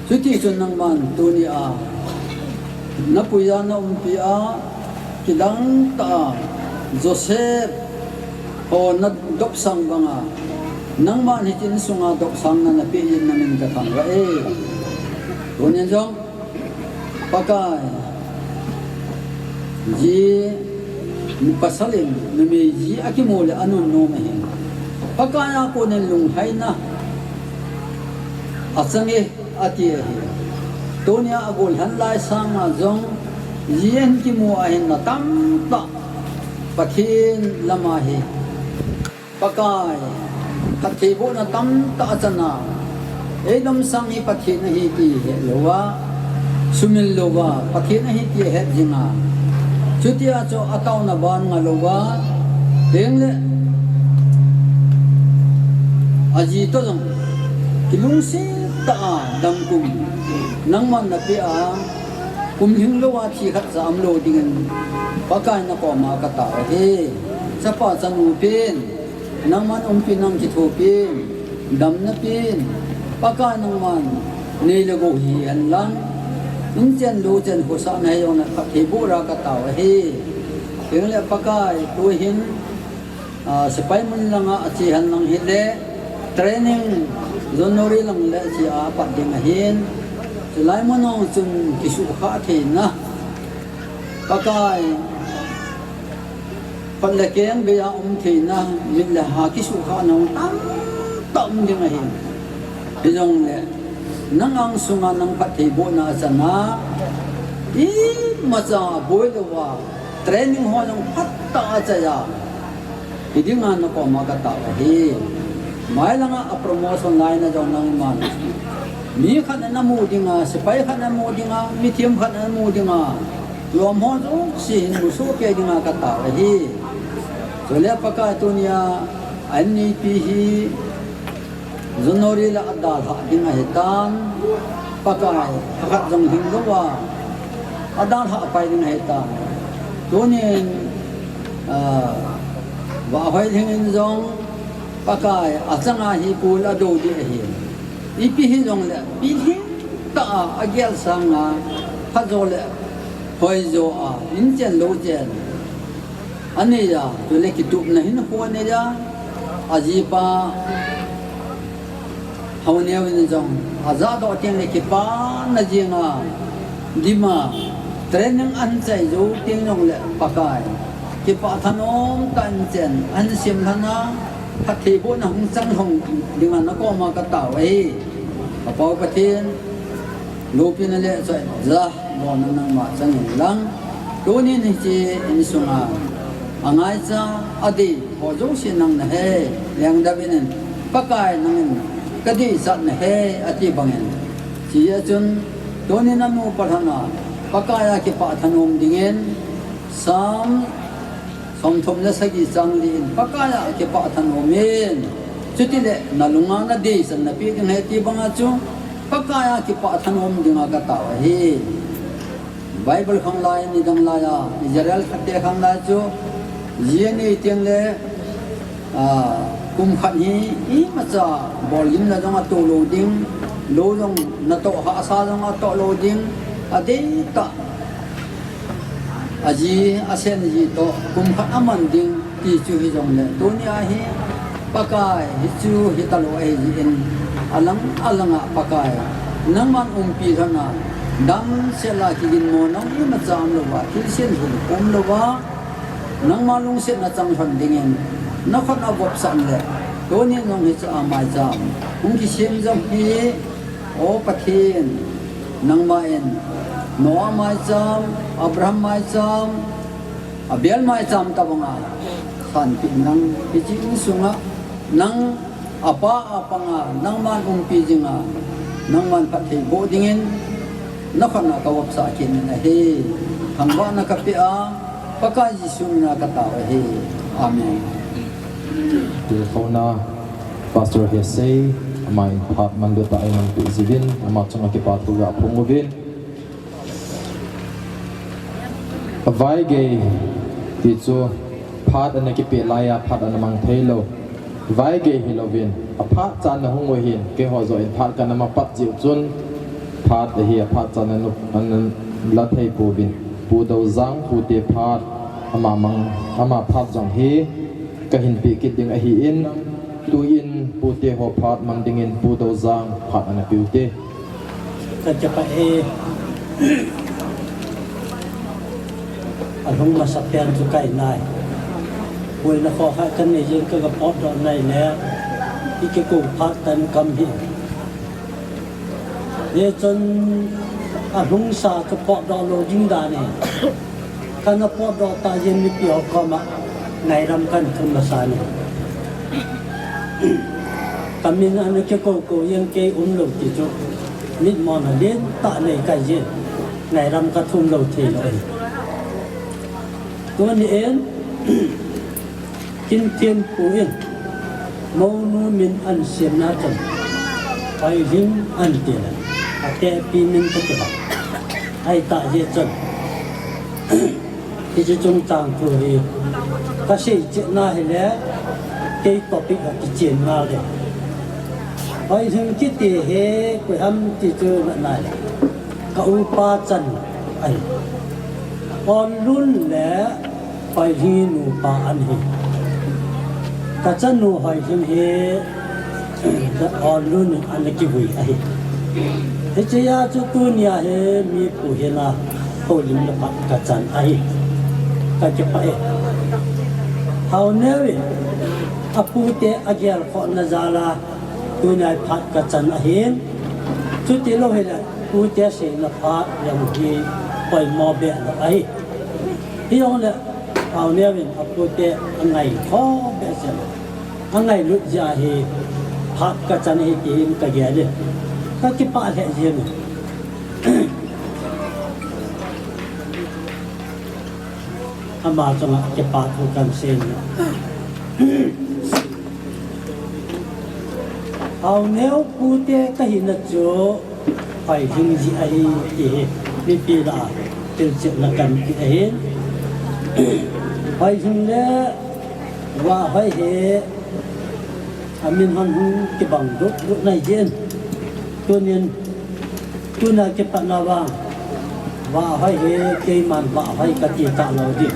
Speaker 13: suti chun nang man dunia na puya na pi a kidang ta Joseph ho na dok sang banga nang ma ni tin sunga dok sang na pi yin na min ka thang ra Kunin jong pakai ji pasalin numi ji akimole anun no me pakai ako nen lung hai na asange ati tonia agol han lai sang ma jong yen ki mo ahin na tam ta pathin lama hi pakai kathibo na tam ta achana Edom sang hi pathin hi ti lowa sumil lowa pathin hi ti he jinga chutia cho ataw na ban nga lowa dengle aji to jong kilung si ta dam kum nang man na pi a kum hing lowa thi khat sam lo dingen pakai na ko ma ka ta he sa pa chanu pin nang man pin nang ki tho pin dam na pin pakai nang man nei le go hi an lang in chen lu chen ko sa na yo na thi bu ra ka ta he eng le pakai tu hin sepai mun langa achi han lang hi le training zonori lang le chi a pat ding hin lai mo no chun ki su kha the na pakai pat le keng be ya the na min la ha ki su kha no tam ding hin Bijong le nangang sunga nang pati bo na sana I macha boy wa training ho jong patta achaya idi nga na ko magata hi mai langa a promotion line na jong nang man mi khan na mu dinga sipai khan na mu dinga mi thiam khan na mu dinga lom ho jo sin mu so ke dinga ka ta hi jole paka tunia anni pi hi Zonori la adal ha dinga hitan pakai hakat jong hingwa adan ha pai ding hai ta tunin wa hoi thing in zong pakai achanga hi pul ado di hi ipi hi zong le pi hi ta agel sanga phazo le hoi zo a in chen lo chen ani ya tu le ki tu na hin ho ne ya aji pa hau ne win zong aza do tiang le ki pa na jinga dima training an chai zo tiang nong le pakai ki pa thanom kan chen an sim thana phathi bo na hung chang hong dinga na ko ma ka ta wei pa pau pathin lo pin le chai za mo na nang ma chang lang do ni ni chi in sunga angai cha adi ho zo sin nang na he yang da bin pakai nang ka di sat na he ati bangen chi ya chun do ni na mo pathana pakaya ki pa thanom dingen sam som thom na sagi chang din pakaya ki pa thanomen chuti le nalunga na de san na pi ding he ti banga chu pakaya ki pa thanom dinga ka ta hi bible khang lai ni dang la ya israel khatte khang la chu ye ni tiang le kum khat hi i ma cha bolim na dang to lo ding lo dong na to ha sa dang to lo ding ade ta aji asen ji to kum khat aman ding ti chu hi jong le dunia hi pakai hi chu hi ta lo ai ji in alanga pakai nang man pi thana dang sela ki din mo nang i ma cham lo wa ki sen hu kum lo wa nang ma lung set na chang than ding in na khat na bop san le do ni nong hi cha mai cham kum ki sem jong hi o pathin nang ma en Noah mai cham Abraham mai cham Abel mai cham ta banga san pi nang pi chi sunga nang apa apanga nang man pi jinga nang man pathi bo dingin na khana ka wap sa kin na he hangwa na ka pi a paka jisu na ka ta he amen
Speaker 10: tu khona pastor he say mai phat man do ta ai man pi zivin ama changa ki pa tu ga phungovin vai ge ti chu phat an ki pe laya phat an mang thailo vai ge hilovin a phat chan na hung hin ke ho zo in phat kan ma pat jiu chun phat hi a phat chan an la thei pu bin pu do zang pu te phat ama phat jong hi ka hin pi ki ding a hi in tu in pu te ho phat mang ding in pu do zang phat an piu te
Speaker 14: ka cha pa e alhung masapian tu kai nai hoi na kho ha kan ni jing ka pot do nai ne ike ko phat tan kam hi ye chon alhung sa ka pot do lo jing da ne kan pot do ta yen ni pio ko ma nai ram kan thum ma sa ne kamin an ke ko yen ke lo ti chu nit mo na len ta nei kai yen nai ram ka thum lo thi loตัวนี้เองกินเทียนปูเองโมนูมินอันเสียนาจันไปหิมอันเดียร์แต่ปีนึงก็จะแบบไอ้ตาเยจันที่จะจงจางตัวเองก็ใช่เจน่าเห็นแล้วเกี่ยวกับปีกับเจน่าเลยไปถึงที่ตีเหตุไปทำที่เจอแบบไหนก็อุปาจันไอ้ตอนรุ่นแล้วไปหินูปาอันเหก็จะนูหอยหิมเหแต่ตอนรุ่นอันกี่วิไอ้เฮจิยาจุตุนียเฮมีผู้เห็นละโหลิมละปักกะจันไอ้ก็จะไปเฮาเนวิอปูเตอเกลขอนาซาลาตุนายพัดกะจันไอ้เห็นจุติโลเฮละปูเตเสนพัดยังที่ไปมอเบะละไอ้ที่ยองละเอาเนี่ยเป็นอปุเตอันไงข้อเบสอันไงลุจาฮีพักกะจันฮีตีนกะเกเลยก็คิดป่าแท้เจียนอามาจังเก็บป่าทุกันเซนเอาเนี่ยปุเตก็เห็นนะโจไปถึงจีไอตีมีปีละ tel cek lakan ki ahin hai hung le wa hai he amin han hu ki bang dok dok nai jen tunin tuna ke panawa wa hai he ke man wa hai ka ti ta lo di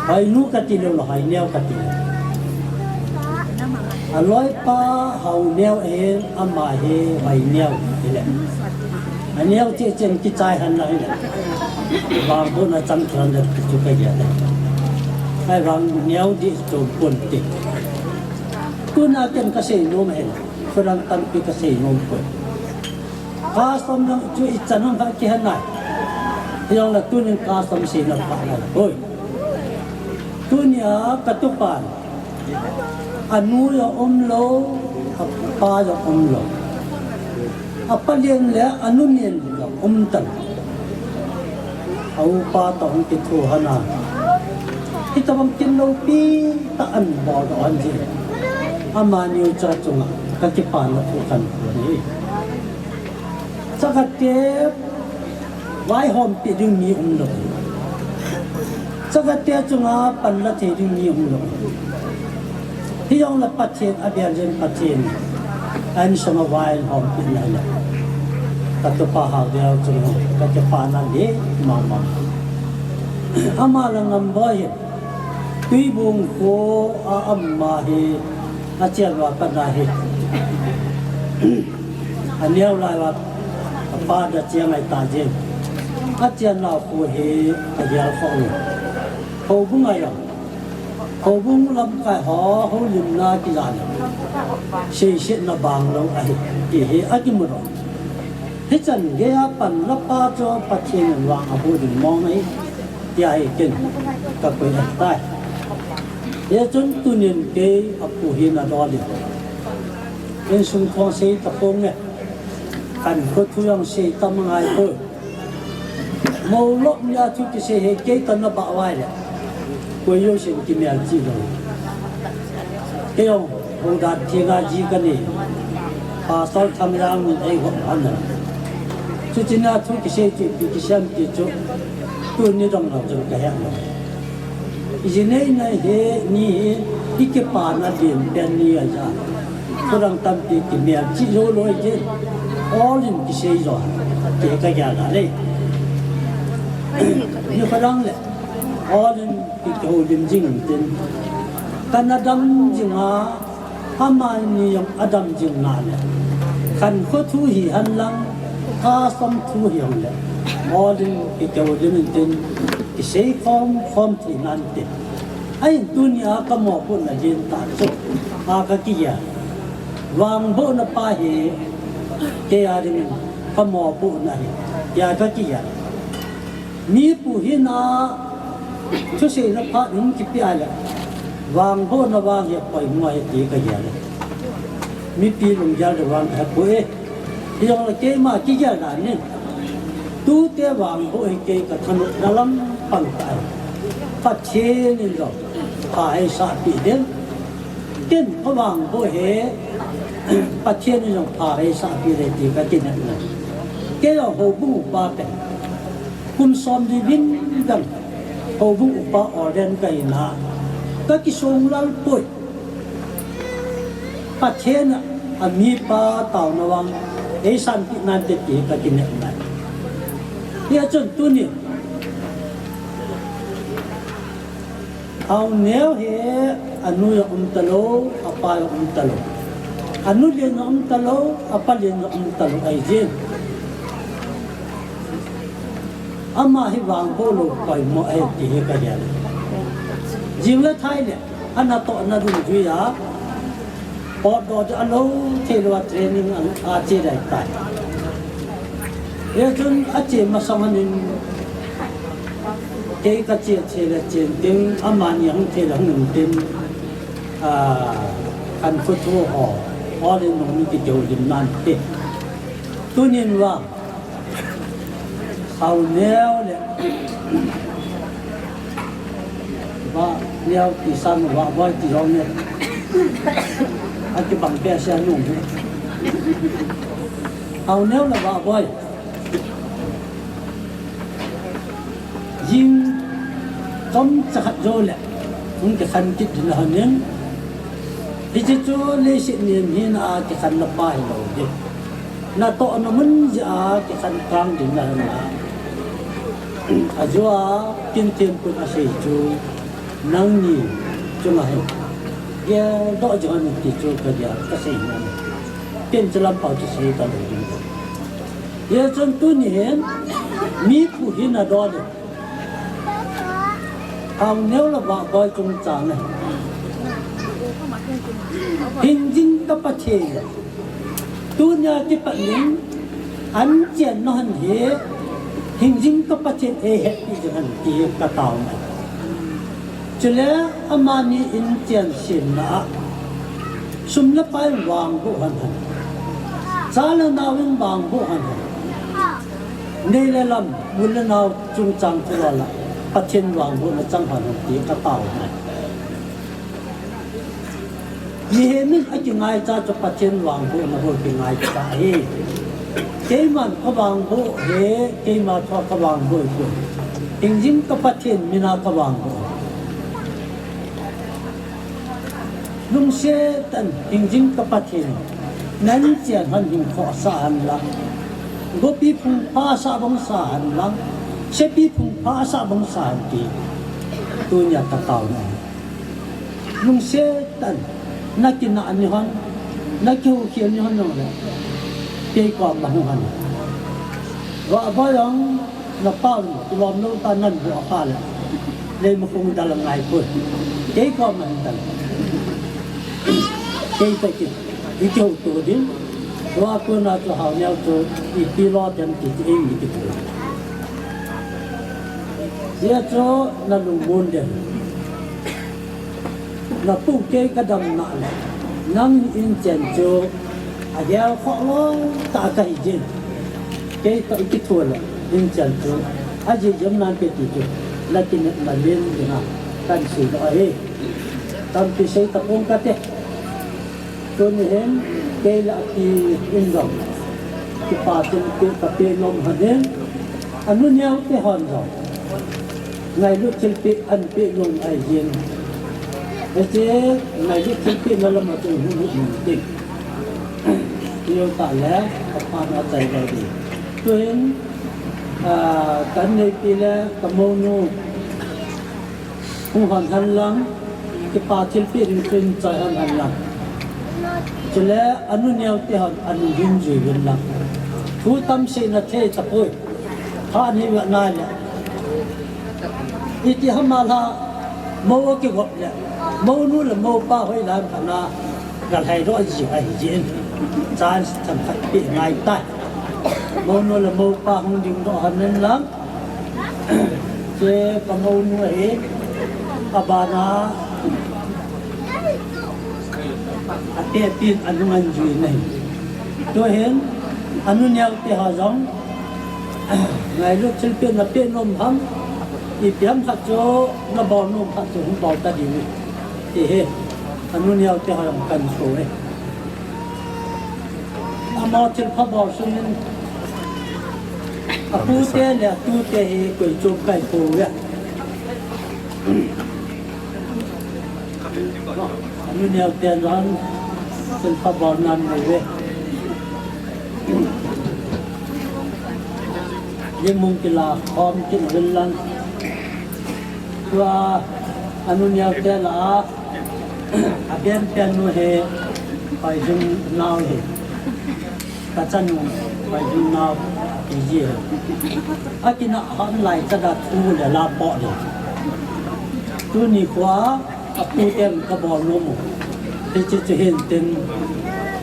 Speaker 14: hai nu ka ti lo hai neo ka ti aloi pa hau neo ahin ama he hai neo ile anh em chỉ trên cái trái hành này vàng bữa nay chăm chọn được chụp cái gì đấy hay vàng nhéo đi chụp buồn tị cứ na trên cái gì nôm hết cứ đang tâm cái gì nôm quên cá sấu nó chú ít chân không phải cái hành này yang là tu nên cá sấu gì nó phải là ôi tu nhớ cái tu pan anh nuôi lo pa lo apa yang le anunian tan au pa tong ti thu hana kita bang tin lo pi ta an bo do an ji ama niu cha chunga ka ki pa na thu kan ni sakat te wai hom pi ding ni lo sakat te chunga pan la the ding ni lo hi yong la pa chen abian jen pa chen anh sama wain hom pi na la kata pahal dia cuma kata panan dia mama amalan ngambai tui bung ko amma he acian wa kana he aniau lai wa pa da chiang ai ta jen acian la ko he ajar phong ho bung ai ho bung lam kai ho ho lim na ki lan se na bang lo ai ki he akimu hết chân ghé pan lấp ba cho bắt thiên hoàng abu đình mong ấy tiai kinh các quý đặc tai để chúng tu niệm cái abu hiền là đó đi nên xung quanh xây tập công này cần có thu yang xây tâm ngay thôi màu lót nhà chú cái xây hệ cái tân nó bảo vai đấy quay yêu sinh kim mian chi rồi cái ông hồ đạt thiên nga chi cái này à sao tham gia mình ấy không ăn nữa cho nên là chúng cái xe cái xe cái chỗ tôi như trong lòng trong cái hàng đó, cái này hệ ni cái pan là điện bên ni à, tôi đang tâm cái miệng chỉ rồi rồi chứ, all in cái xe rồi, cái nhà đấy, như phải đăng đấy, all in cái chỗ điểm chính tên, kan Adam chính à, Haman ni yang Adam chính là, kan có thu hi han lang cá sấu thu hiền lệ, mọi người cái chỗ điểm tin cái xây form thì nan tin, ai dunia cái mỏ pun là dân ta chúc, cái kia, vàng bữa nó pa he, cái gì cái mỏ pun này, cái kia, mi pu hi na, chú xây nó pa những cái bia lệ, vàng bữa nó vàng he phải mua he cái gì lệ, mi pi lùng gia rồi vàng he bữa yang la ke ma ki ja da ni tu te wang bo ke ka thanu dalam pantai pa che ni lo pa ai sa pi den ken ko wang bo he pa che ni lo pa ai sa pi de ti ka tin na ke lo ho bu pa pe kum som di bin dam ho bu pa orden kai na ka ki song lal poi pa che na ami pa tao na wang ấy san thị nan tết gì cả kinh nghiệm này, bây giờ tu niệm, nếu he anu yang talo, apa yang talo, anu yang talo, apa yang talo aja, ama hi wang bolo koi mo ay tihe kaya, jiwa Thai le, anak to anak dulu juga. Port đó alo theo training ở trên đại tại, bây giờ ở trên mà xong anh cái chuyện là trên tiếng âm nhạc những thế là những tiếng anh phụ thuộc họ lên những cái chỗ điểm nan thế, tôi nhìn vào hầu neo đấy và neo thì san và voi thì họ nè anh cái bằng bè xe nung thế, hầu nếu là vào voi, riêng công chắc rồi lệ cũng cái khăn kít là hơn nên thì chỉ cho lấy sự niềm hi na cái khăn là bài rồi đi na to nó muốn giả cái khăn căng đến là à cho kinh tiền của nó sẽ cho năng nhị cho mà ya đó cho anh thì cho cái gì cái gì này kinh cho làm bảo cho sẽ ta được ya chân tu niệm mi phụ hi na đó được ông nếu là vợ coi trong tràng này hình dinh các bác chế tu nhà cái bạn lính anh chèn nó hẳn thế hình dinh các bác chế hết đi cho hẳn tí cả tàu này cho nên amani in chèn xin là sum là phải vàng bộ hẳn hẳn giá là nào in vàng bộ hẳn hẳn đây là làm muốn là nào trung tràng cho là bác chế vàng bộ là chẳng hẳn tí cả tàu này ये में अच्छी गाय चा जो पचन वांगो न हो के गाय चा है के मन कबांगो है के मा थो कबांगो को इंजिन का पचन मिना कबांगो लुंग से तन इंजिन का पचन नन चिया हन हिम खो सा हन ला गो पी फुं पा सा बंग सा हन ला से पी फुं पा सा बंग सा हन की दुनिया का ताव न लुंग से तनนักกินอันนี้ฮันนักเขียวเขียนนี่ฮันนั่นแหละเกี่ยกว่าบางฮันว่าบ่ยังนับเป้าตัวมนู้นตานั่นบัวข้าเลยเลยมาคงตะลังไงพุ่นเกี่ยกว่ามันตันเกี่ยตะกินอีเกี่ยวตัวดิ้งว่าตัวน่าจะหาแนวตัวอีปีรอดเต็มที่เองอีกตัวเดี๋ยวจะนั่นลุงบุญเด่นna tu ke ka dam na la nang in chen cho a ya kho lo ta kai jin ke ta ki thua la in chen cho a ji jam nan pe ti cho la tin na len na tan si da he tam pi sei ta ong ka te to ni hen ke la ki in dom ki pa tin ke ta pe nom ha ne anu nyao te hon zo ngai lu chil pe an pe nom ai yin thế này cái chính quyền nó là một từ hữu hữu tình yêu tạ lẽ các bạn đã chạy vào đi tuyến cái này thì là cái môn nu không hoàn thành lắm cái ba chính quyền trên chạy hoàn thành lắm cho nên anh nhiều thì anh dùng gì gần lắm thú tâm sinh là thế tập hội họ như vậy này là thì hâm mà là mâu cái gọi là mâu nu là mâu ba hơi làm khả na gần hay rõ gì hay diễn ra thành phát bị ngay tại mâu nu là mâu ba không dùng rõ hơn nên lắm chứ còn mâu nu ấy bà na tiệt tin anh ăn gì này tôi hiện anh nhau thì họ giống ngày lúc trên tiền là tiền nôm hắm thì kiếm thật cho nó bò nôm thật cho không bò ta đi thì anh nhau thì họ làm cần số này mà trên pháp bảo số nên tu tiền là tu tiền quỷ chụp cái cổ vậy anh nhau tiền đó trên pháp bảo nan này vậy nhưng mong chỉ là om chỉ là lần và anh nhau tiền là bên tiền nuôi hè phải dùng nào hè cả chân phải dùng nào thì gì à cái nào họ lại cho đặt thu để làm bỏ được tu ni khóa tu tiền các bỏ luôn thì chỉ hiện tiền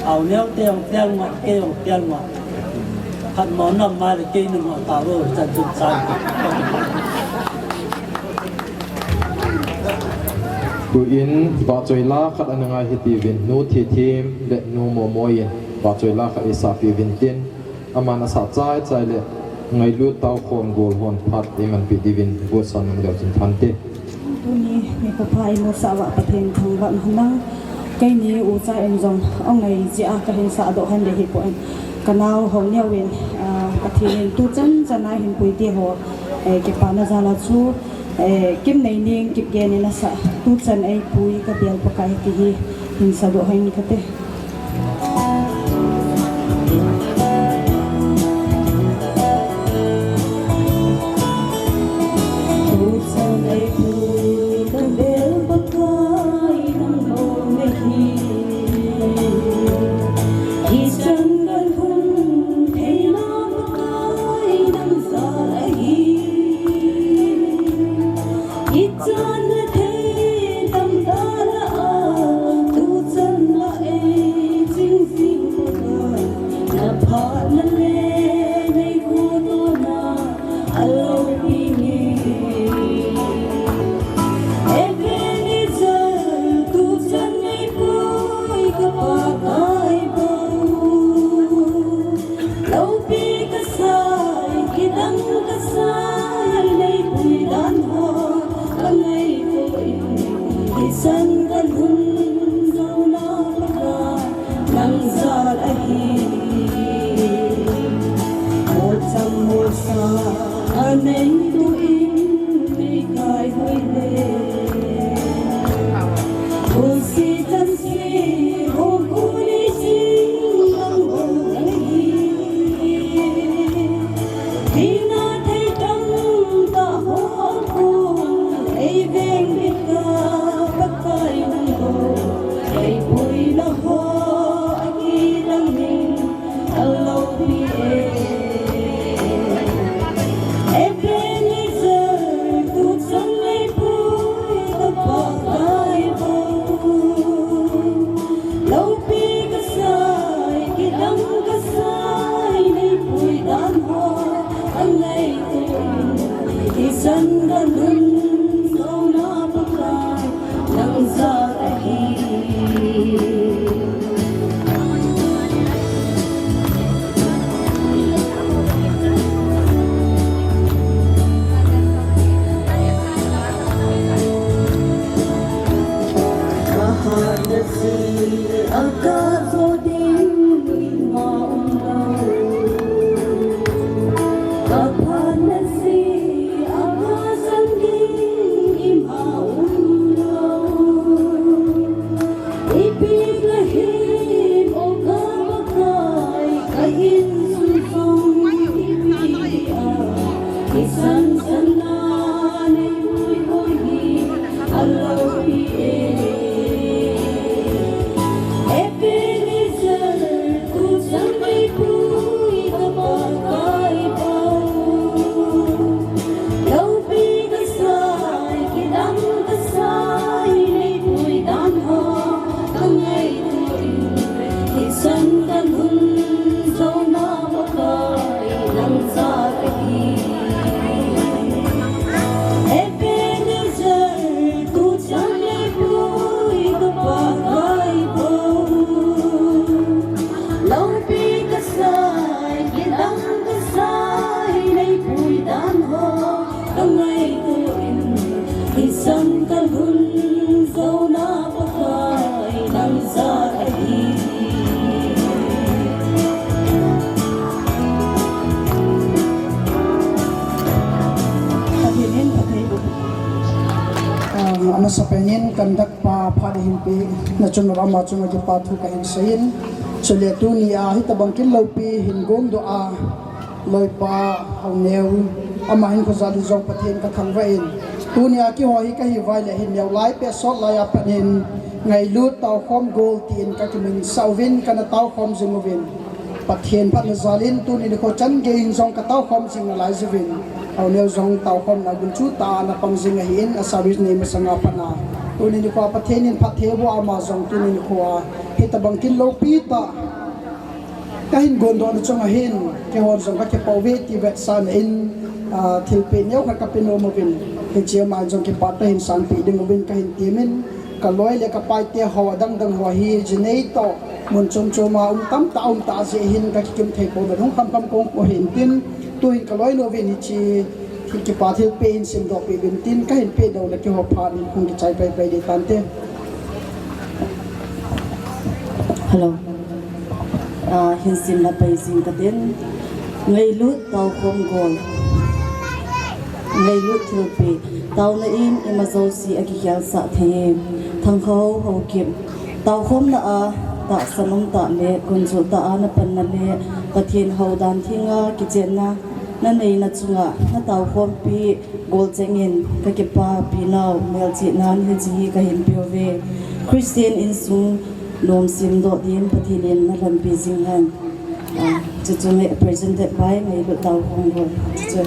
Speaker 14: ảo neo tiền ngọt tiền ngọt hạt món nằm mai là cây nằm ngọt tàu rồi chân chân sai
Speaker 10: tu in ba choi la khat ananga hiti vin nu thi thim le nu mo moi ba choi la kha isa pi vin tin amana sa chai chai le ngai lu tau khom gol hon phat iman pi divin go san ng deu chin than te
Speaker 15: tu ni ko phai mo sa wa pathen thang wan hana kai ni u cha en jong ong ngai ji a ka hin sa do han de hi po kanao hong neo win pathen tu chan chanai hin pui ti ho ke pa na zala chu kim nei ning kip ge ni na sa tu chan ai pui ka bial pakai ti hi hin sa do hain ka te tu chan ai pui ka bial pakai nang mo me hi Isang galhon ay napakay ng salahi Itan na thay damdaraan Tutan na ay sing-sing pagay Napalan ay kuto na alaw pingin Ebenezer, tutan ay po'y kapagay Laupi kasay, kitang kasay, may puwidan ho, kangay ko'y isang galhon daw na pagka ng salahi. Motsang-motsa, anay tuwing may kay-huwile. Kung si-tansi, o kunising ang buhay. Hinatay kang taho ako, ay bengit ka pagkay ng ko. Ay puwi na ho, ay ilangin, alaw piye. Ebenezer, tutsang ay puwi kapagkay po. Laupi kasay, kitang kasay, may puwi danho. Angay tuwing isang galon daw napakay ng salahi. Kahit na sila ang kasoding maunlaw Kapanasi ang kasangging imaunlaw Ipiglahim o kamakay kain susong ipigian Isang sananay mo'y alaw piye Ebenezer, tutsang ay puwi kapagkay po Laupi kasay, kitang kasay, may puwi danho Kangay tuwing isang galhon daw napakay ng salahi Ebenezer, tutsang ay puwi kapagkay po Laupi kasay, kitang kasay, may puwi danho Kangay tuwing isang galhon daw napakay ng salahi
Speaker 16: Paginin pagkaibog ama sa penin kandak pa padahin pi na chun rama chun agi pathu kahin sayin chule tu ni a hitabang kin laupi hingom do a loi pa hauneu ama hin ko zali jong pathen ka thangwain tu ni a ki ho hi ka hi vai le hin neu lai pe sot lai a panin ngai lut tau khom gol tin ka kimin sauvin kana tau khom zingovin pathen pat na zalin tu ni ko chan ge hin jong ka tau khom sing lai zivin au neu jong tau khom na gun chu ta na pang zing hin a service ne ma sanga pana tu ni ko pathen in pathe bo ama jong tu ni ko a hitabang kin lo pi ta kahin gondo na chong hin ke hor jong ka ke pove ti vet san in thil pe neu ka kapino mo vin ke che ma jong ke pata hin san pi ding mo vin kahin timin ka loi le ka pai te ho dang dang ho hi jinei to mun chom choma tam ta je hin ka kim thei ko da hong kam kong ko hin tin tu hin ka loi no vin chi thi ki pa thil pe in sim do pe bin tin ka hin pe do le ke ho pha ni khung ki chai pe de tan te
Speaker 15: Hello hin sim la pai sing ka tin ngai lut tau khom gol ngay lúc thưa bị tàu na in imazau si akikyal sa the thang khâu hậu kiệm tàu khom na a ta sanong ta le kunzu ta ana pan na le pathin hau dan thinga kichen na nei na chunga na tàu khom pi gol chengin ka ke pa pi nau mel chi nan he ji ka hin pio ve Christian in sung nom sim do din pathilin na lam pi jing han chu me presented by mai lu tàu khom go chu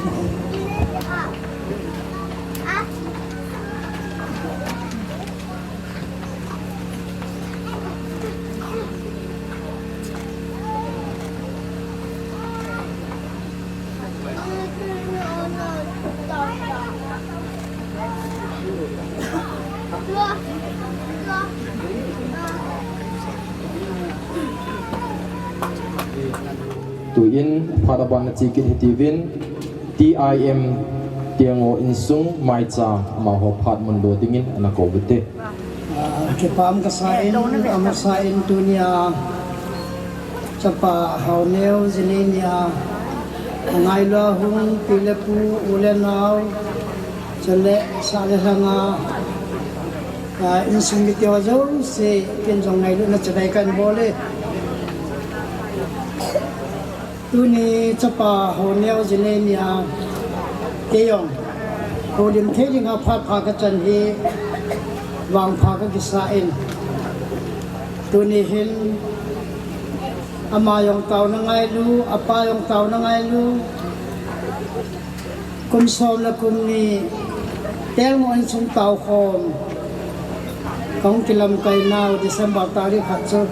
Speaker 10: tu in pharaban na chikin hitivin TIM tiango insung mai cha ma ho phat mun do dingin anako bute
Speaker 16: kipam kasain amasain dunia chapa hauneu zininia ngai lo hung pilepu ulenau chale sale hanga insung mitio zo se kenjong ngai lu na chadai kan bole tuni chapa hauneu zininia keyong hodim thejing ha phat pha ka chan hi wang pha ka kisain tuni hin ama yong tau na ngai lu apa yong tau na ngai lu kum som la kum ni tel mo an sum tau khom kong kilam kai nau December tarikh khat chu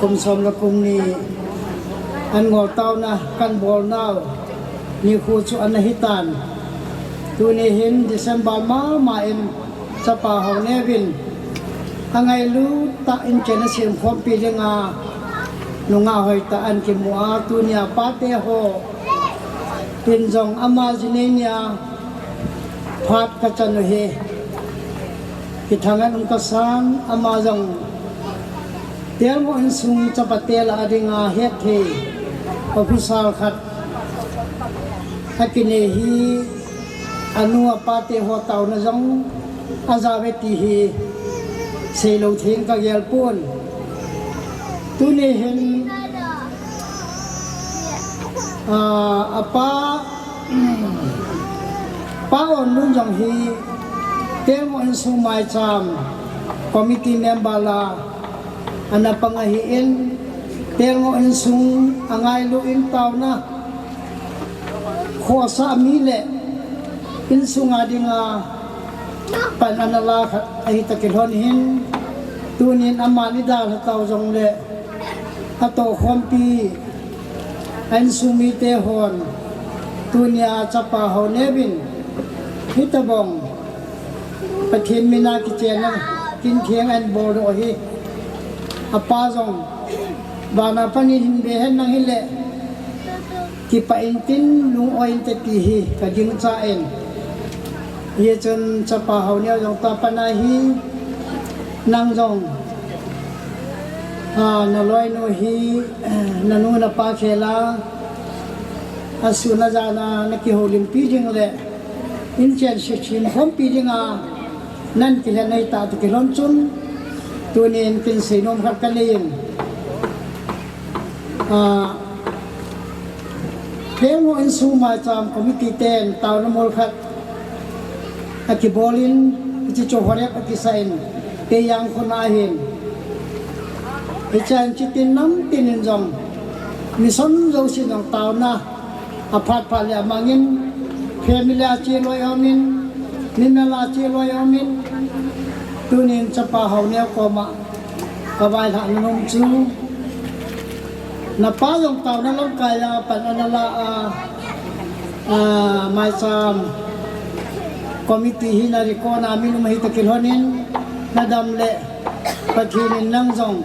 Speaker 16: kum som la kum ni an ngol tau na kan bol nau ni khu chu an hitan tuni hin December ma em chapa ho nevin angai lu ta in chena sim khom pi lenga nunga hoi ta an ki mua tunia pate ho tin jong ama jinenia phat ka chan he ki thangan un ka san ama jong tel mo in sung chapatel adinga he the official khat akine hi anu apate ho taw na jong azaveti hi selo thing ka gel pon tuni hin apa paon nun jong hi temo in sumai cham committee member la ana pangahiin temo in sung angai lu in taw na khosa mile in sunga dinga pan anala ai takilhon hin tunin amani dal taw jong le ato khompi an sumi te hon tunia chapa ho nevin hitabong pathin mina ki chena kin thiang an bor ro hi apa jong bana pani hin be hen nang hile ki pa intin lung oin te ti hi ka jing cha en ye chon chapa ho ne jong ta panahi nang jong na loi no hi nanu na pa khela asuna jana na ki holim pi jing le in chen shi chin khom pi jinga nan ki le nei ta tu ki lon chun tunin kin sinom khat kalin Pemo in suma cham committee ten taw na mol khat akibolin ti cho hore akisain te yang khona hin ichan chitin nam tinin jong mison zo sin ang taw na aphat pha le mangin family a chi loi amin ninala chi loi amin tunin chapa haune ko ma kawai tha nom chu na pa jong taw na long kaya pan anala mai cham committee hinari ko na min mahita kilhonin nadam le pathinin nang jong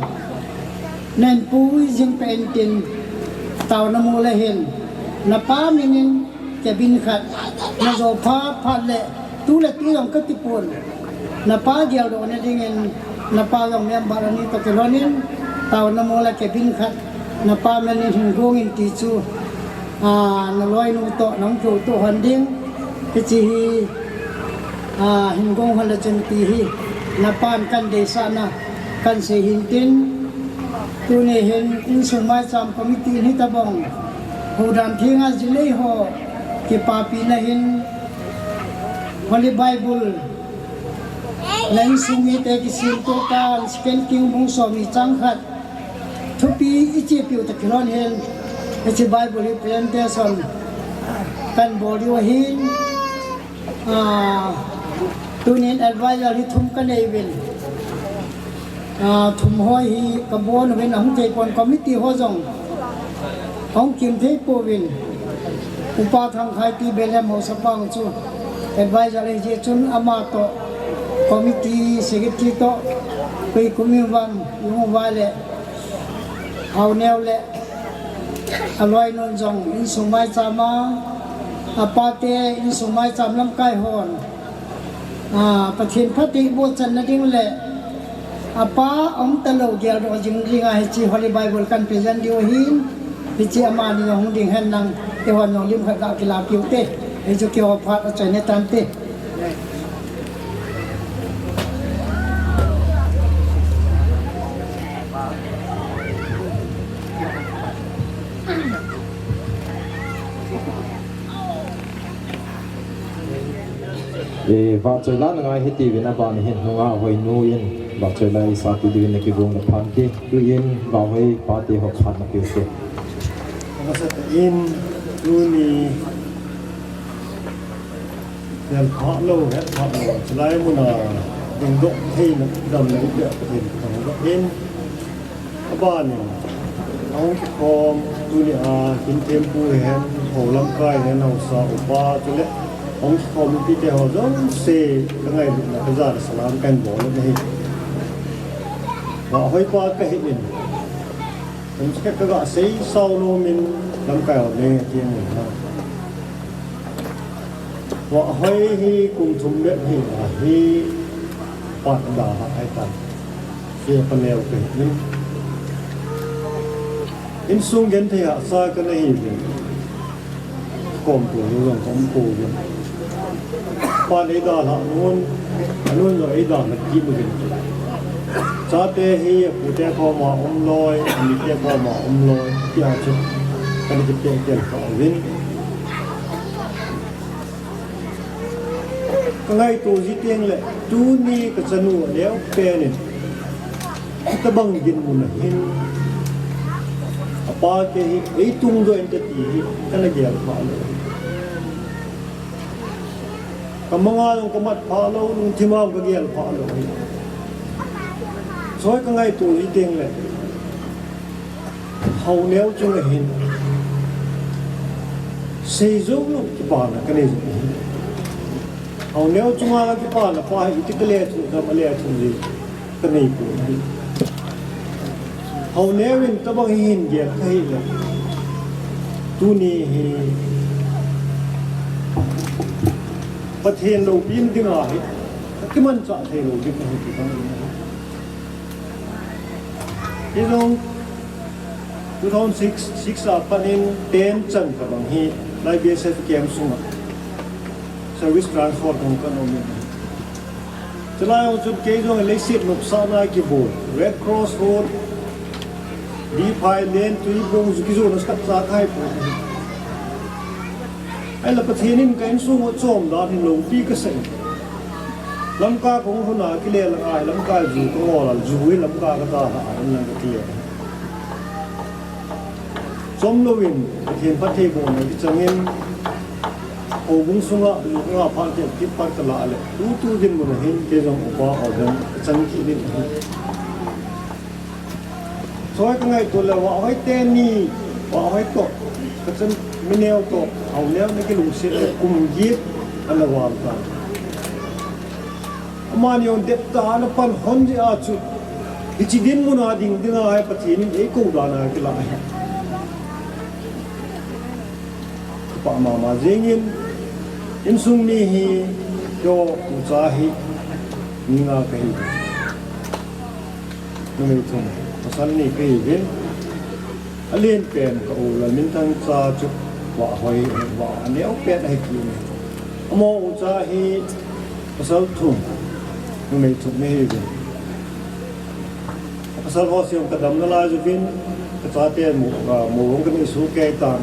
Speaker 16: nen pui jing pentin taw na mula hin na pa minin cabin khat na zo pha le tu yong ka tipon na pa gel do na dingin na pa jong member ani to kilhonin taw na mula cabin khat na pa manin hingong in ti chu na loi nu to nang chu to handing Keci hingong halajan tihi napan kan desa na kan sehintin tunihin insumai sam komiti ni tabong hudam thinga jilei ho ki papi nahin Holy Bible Nang sumi te kisinto kan sken king bung so mi changkhat thupi ichi piu ta kilon hen ichi Bible presentation kan body wa hin tunin advisor hi thum kan ei bin thum hoi hi kabon wen hong te kon committee ho jong hong kim the po win upa thang khai ti belem ho sapang chu advisor hi chun ama to committee secretary to pe kumiwang yung wale hau neo le aloi non jong in sumai chama apate in sumai cham lam kai hon pathin phati bo chan na ding le apa om talo gel ro jing ringa hi chi Holy Bible kan present dio hin hi chi ama ni hong ding hen nang te hon nong lim kha ki la piu te hi chu ki ho phat a chai ne tam te
Speaker 10: và chơi lá ngay hết tiền na bạn hiện nông ao hồi nuôi yên và chơi lại sa tu đi này cái vùng là pan đi tu yên vào hơi party học khăn là kiểu thế.
Speaker 14: Masa in tuni dan khó lâu hết khó lâu selain mana dengan dok thay nak dalam nak dia pergi kalau dok in apa ni ông kom tuni in tempo hen holam kai hen hausa upa tu le ông kom pi te ho jong se ngai na bazar salam kan bo le hi wa hoi pa ka hi in ông sẽ cái gọi xây sau lô mình làm cào lên kia mình ha họ hơi hi cùng thùng miệng hi là hi hoạt đà hay tận kia phần leo kể nhưng in sung gen thì hạ sai cái này hi còn tuổi rồi còn cổ rồi quan ấy đó là luôn rồi ấy đó là kim rồi cha te hi pu te ko ma loi mi te ko ma loi tia chu kan ji te te ko win ngai tu ji teng le tu ni ka chanu leo pe ni ta bang gin mun hin apa ke hi ei tung do en te ti kan la gel pha lo kamanga long kamat pha lo lung thimam ka gel pha lo所以講係做呢啲咧，後鳥仲係現，四種咯，幾班啊？嗰啲後鳥仲係幾班啊？班一啲個咧做，咁啊咧做啲，嗰啲個。後鳥人都幫佢現嘅，佢咧，ตัวนี้ประเทศเราบินที่ไหนก็มันจะเทเราบินที่ไหนที่เรา2006ปันนี้เต็มจังกับบางทีไลฟ์เบสเกมสุ่มเซอร์วิสทรานสปอร์ตของกันเอาเงินจะไล่เอาจุดเกี่ยวกับเลสิตนุบสานากิบูเรดครอสโรดดีพายเลนตุยบงจุกิโซนัสกัดซาไทยปุ๊บไอ้ละประเทศนี้มันกันสุ่มว่าโจมดาที่ลงปีกเซ็งลำกาของคนหนากิเลสละอายลำกาจูก็งอละจูให้ลำกากระตาหายนั่นก็เที่ยสมโลวินเทียนพัทเทโกนที่จะเงินโอบุงสุงะลูกงาพันเทียนทิพย์ปัตตละเลยตู้ดินมันเห็นเกี่ยวกับอุปาเอาเดินจังกิเลสสวยก็ไงตัวเลยว่าให้เต้นนี่ว่าให้ตกก็จะไม่แนวตกเอาแล้วนี่ก็ลุงเสียกุมยิบอันละวันกันมาเนี่ยเด็กตาหน้าปันหันจะอาจุดดิจิดินมุนาดิ่งดิ่งอะไรปะทีนี้เอกอุดานากิลาปะมาเจงินอินซุงนี่ฮีโยอุจาฮีนิงาเกย์นั่นเองทุ่งภาษานี่เกย์เป็นอเลียนเป็นก็อุลามินทังซาจุว่าหอยว่าอันนี้เอาเป็ดให้กิน
Speaker 17: mo ucha hi pasal thum me thum me hi pasal ho siom kadam na la ju vin ka cha te mu rong kan isu ke tan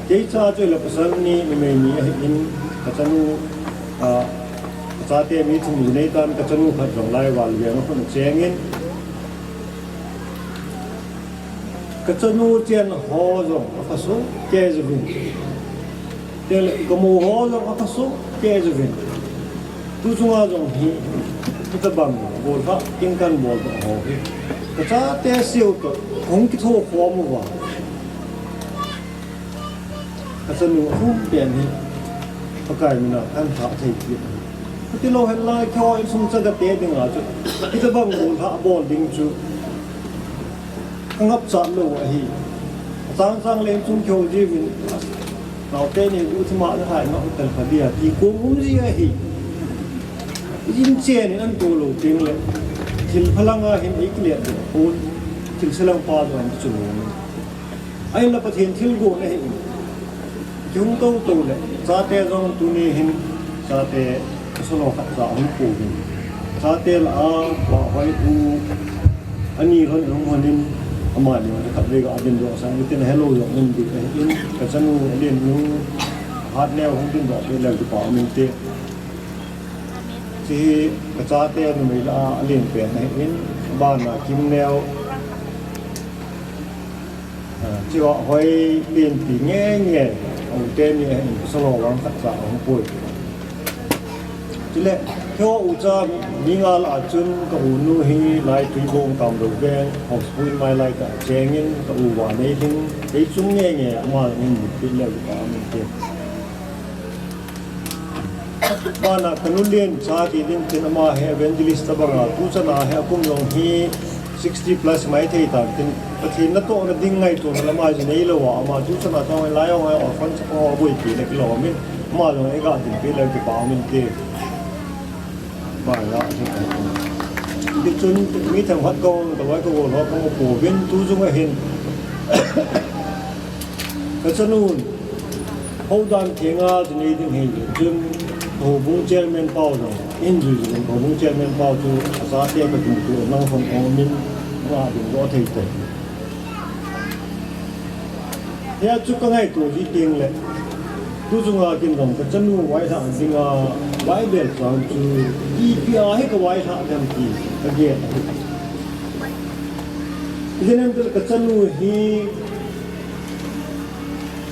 Speaker 17: ke cha chu la pasal ni me ni in ka chanu cha te mi thum nei tan ka chanu khat rong lai wal ye ma khon chengin ka chanu chen ho zong ka su ke ju vin tel ko mo ho zong ka su ke ju vin tu chunga zong hi ta bang bol ha king kan bol ho hi ka cha te siu to kong ki tho kho mu wa ka chanu hu pian hi ka kai mi na an tha thei ki ti lo hen lai kho in sum cha ga te ding a chu ti ta bang bol ha bol ding chu ngap cha lo a hi sang sang len chung kho ji vin nào tên này u thima nó hai nó cần phải đi thì cũng gì ấy in chen in an tu lo ting le thil phalanga hin ik le u thil selang pa do an chu ai la pathin thil go ne hi jung to to le sa te jong tu ni hin sa te solo khat za an pu ni sa te la wa hoi u ani ron ong honin ama ni wa khat le ga adin do sa ni ten hello yo nin di in ka chanu len nu hat le hong tin do te le ki pa min teที่กระจายเต้นมีลาเลี้ยงเปลี่ยนให้อินบ้านมากิมแนวที่ว่าหอยเลี้ยงปีแง่แง่เอาเต้นเนี่ยสโลวังทักษะของปุ๋ยที่แรกเที่ยวอุจามีงานอาจุนกับหูนูฮีไล่ตุยโบงตามดอกแดงหอบปุ๋ยไม้ไล่กับแจงินกับหูหวานในทิ้งไอ้จุ้งแง่แง่มาเนี่ยมีเป็นแล้วอยู่บ้านนี่เต้บ้านขนุนเลียนชาติดินเป็นมาเฮเวนจิลิสต์บังอาทุจนาเฮกุมลงฮี60 plus ไม่เท่ากันเป็นประเทศนั้นตัวนั้นดิ้งไงตัวนั้นละมาจะนี่ละว่ามาทุจนาต้องไล่เอาไงออกฟันจะพอบุยปีเล็กหล่อมินมาลงไอ้กาดินเป็นเลยที่ป่ามินเกบ้านละดิจนมีทางวัดกองแต่ว่าก็ว่าเราก็ปูวินทุจงเห็นกระชนูนเขาดันเทียงอาจะนี่ดิ้งเห็นจนhồ bung chen men pao rồi in rồi hồ bung chen men pao tu sa tiêm cái tụng tu năng phong ông min và đừng có thấy thế thế chú cái ngày tu đi tiếng lệ tu chung à kinh đồng cái chân nu vay thằng sinh à vay bể sang chú đi kia hết cái vay thằng thằng gì cái gì thế nên cái chân nu hi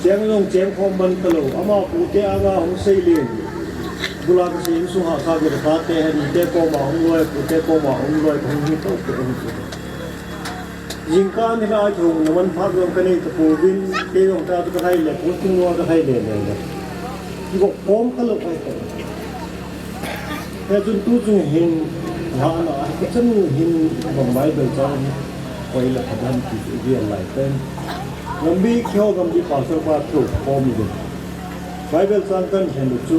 Speaker 17: chém long chém không bắn cái lỗ ama phụ thế ama không xây liền bulan sin suha ka ge ta te ha ni te ko ma ong loi te ko ma ong loi thong ni to te jing ka ni la chung na man pha rom ka nei to po win te ong ta to hai le ko ting no ka hai le le ki ko kom ka lo ai te he chun tu chung hin ha na ka chen hin bang bai bel chang koi la phadan ki ge lai ten lambi khyo gam di pa so pa tu ko mi de Bible sang kan hen chu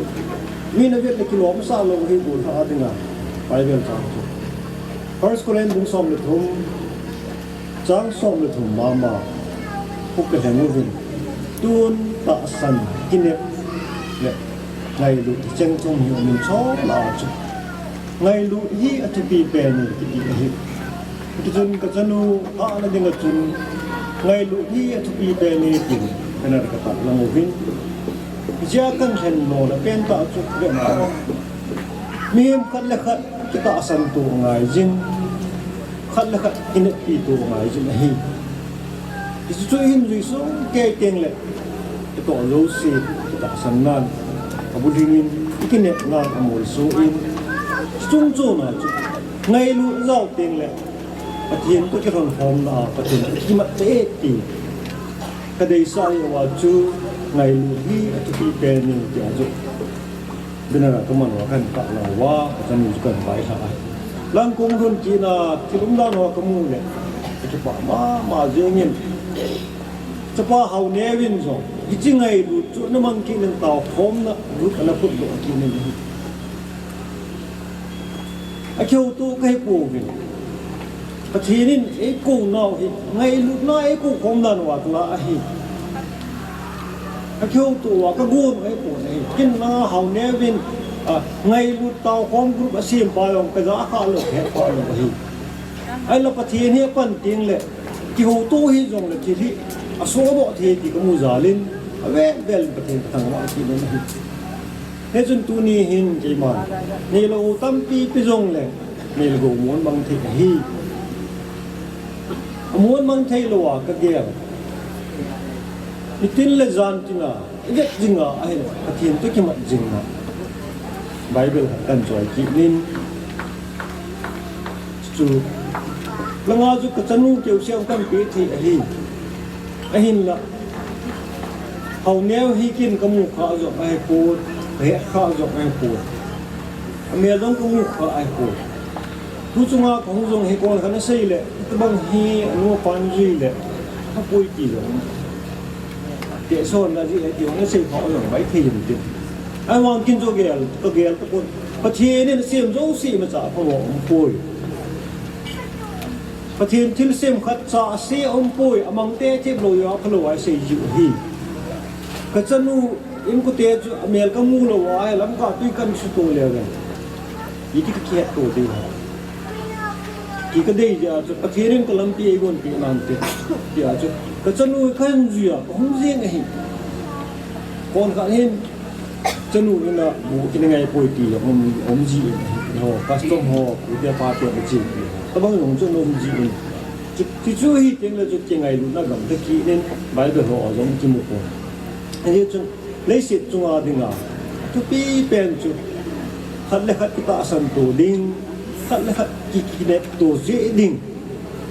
Speaker 17: mi na vet le kilo sa lo hi bul ha dinga Bible sang chu First Corinthians bung som le thum chang som le thum mama puk ka heng vin tun ta san kine le ngai lu cheng chung hi min cho la chu ngai lu hi atupi pe ni ki ti hi ki chun ka chanu a na dinga chun ngai lu hi atupi pe ni ti kana ka ta la mo vin Jia kan hen no la pen ta chu ve na miem khat le khat ki ta san tu ngai jin khat le khat in pi tu ngai jin hi ki chu hin ri so ke keng le to lo si ki ta san nan abu dingin ikine ngan amol so in chung chu na chu ngai lu zau teng le pathian ko ki ron hom na pathian ki ma te ti ka dei sai wa chu ngày lúi ở chỗ bên này thì aju bên này có mà nó cần tạo là quá cho mình cần phải sao lần cũng luôn chỉ là thì đúng là nó có mua này cho bà mà dễ nhìn cho bà hậu nè bên rồi cái chuyện ngày lúi chỗ nó mang kia lên tàu khóm nó lúi cái nó phun độ kia này ai kêu tu cái cổ vậy cái gì nên cái cổ nào thì ngày lúi nó cái cổ khóm nào là ai kêu tụ cái gồm ấy của này kinh nó hầu nè viên ngay lúc tàu con group sim bao cái giá khá là hết bao là gì ai là phát hiện hiện phần tiền lệ cái hồ tu hi dùng là chỉ thị số bộ thì có mua giá lên về về là phát hiện thằng mọi chuyện đó là thế dân tu ni hin cái mà này là tâm pi dùng lệ này là gồm muốn bằng thịt hi muốn bằng thịt là cái gì tin là gian tin à biết gì à ai là phát hiện tôi cái mặt gì à Bible cần rồi kỹ nên chú là ngã chú cái chân nu kiểu xem căn biết thì ahin là hầu neo hi kinh cái mục khá rồi ai cô hệ khá rồi ai cô mẹ giống cái mục khá ai cô tu chúng ta không dùng hi con cái xây lệ cái bằng hi nuo pan gì lệ không quay gì rồi để son là gì là điều nó xây khó rồi mấy thì dùng ai mong kinh cho ghel cái con phát hiện nên xem dấu xị mà trả phong ông bồi phát hiện til xem khát trả xe ông bồi among te tiếp lối áo phơi ai xây dịu hi cái chân nu em có te cho mel cái mu lo ai lắm cả tuy cần sự tôi liền rồi ý cái kiệt tôi đi cái đây giờ phát hiện cái làm ti gon ti làm ti giờ cái chân nu khăn gì à không riêng cái con cả hin chân nu là bộ cái ngày bồi ti ông gì họ custom họ cái part của cái gì các bạn dùng chân ông gì thì chú ý tiếng là chút ngày lúc nào cũng thực hiện nên bài được họ giống như một con anh chứ lấy sự chung à đừng à chú pi pen chú khát lấy khát kita san tổ đinh khát lấy khát kiki net tổ dễ đinh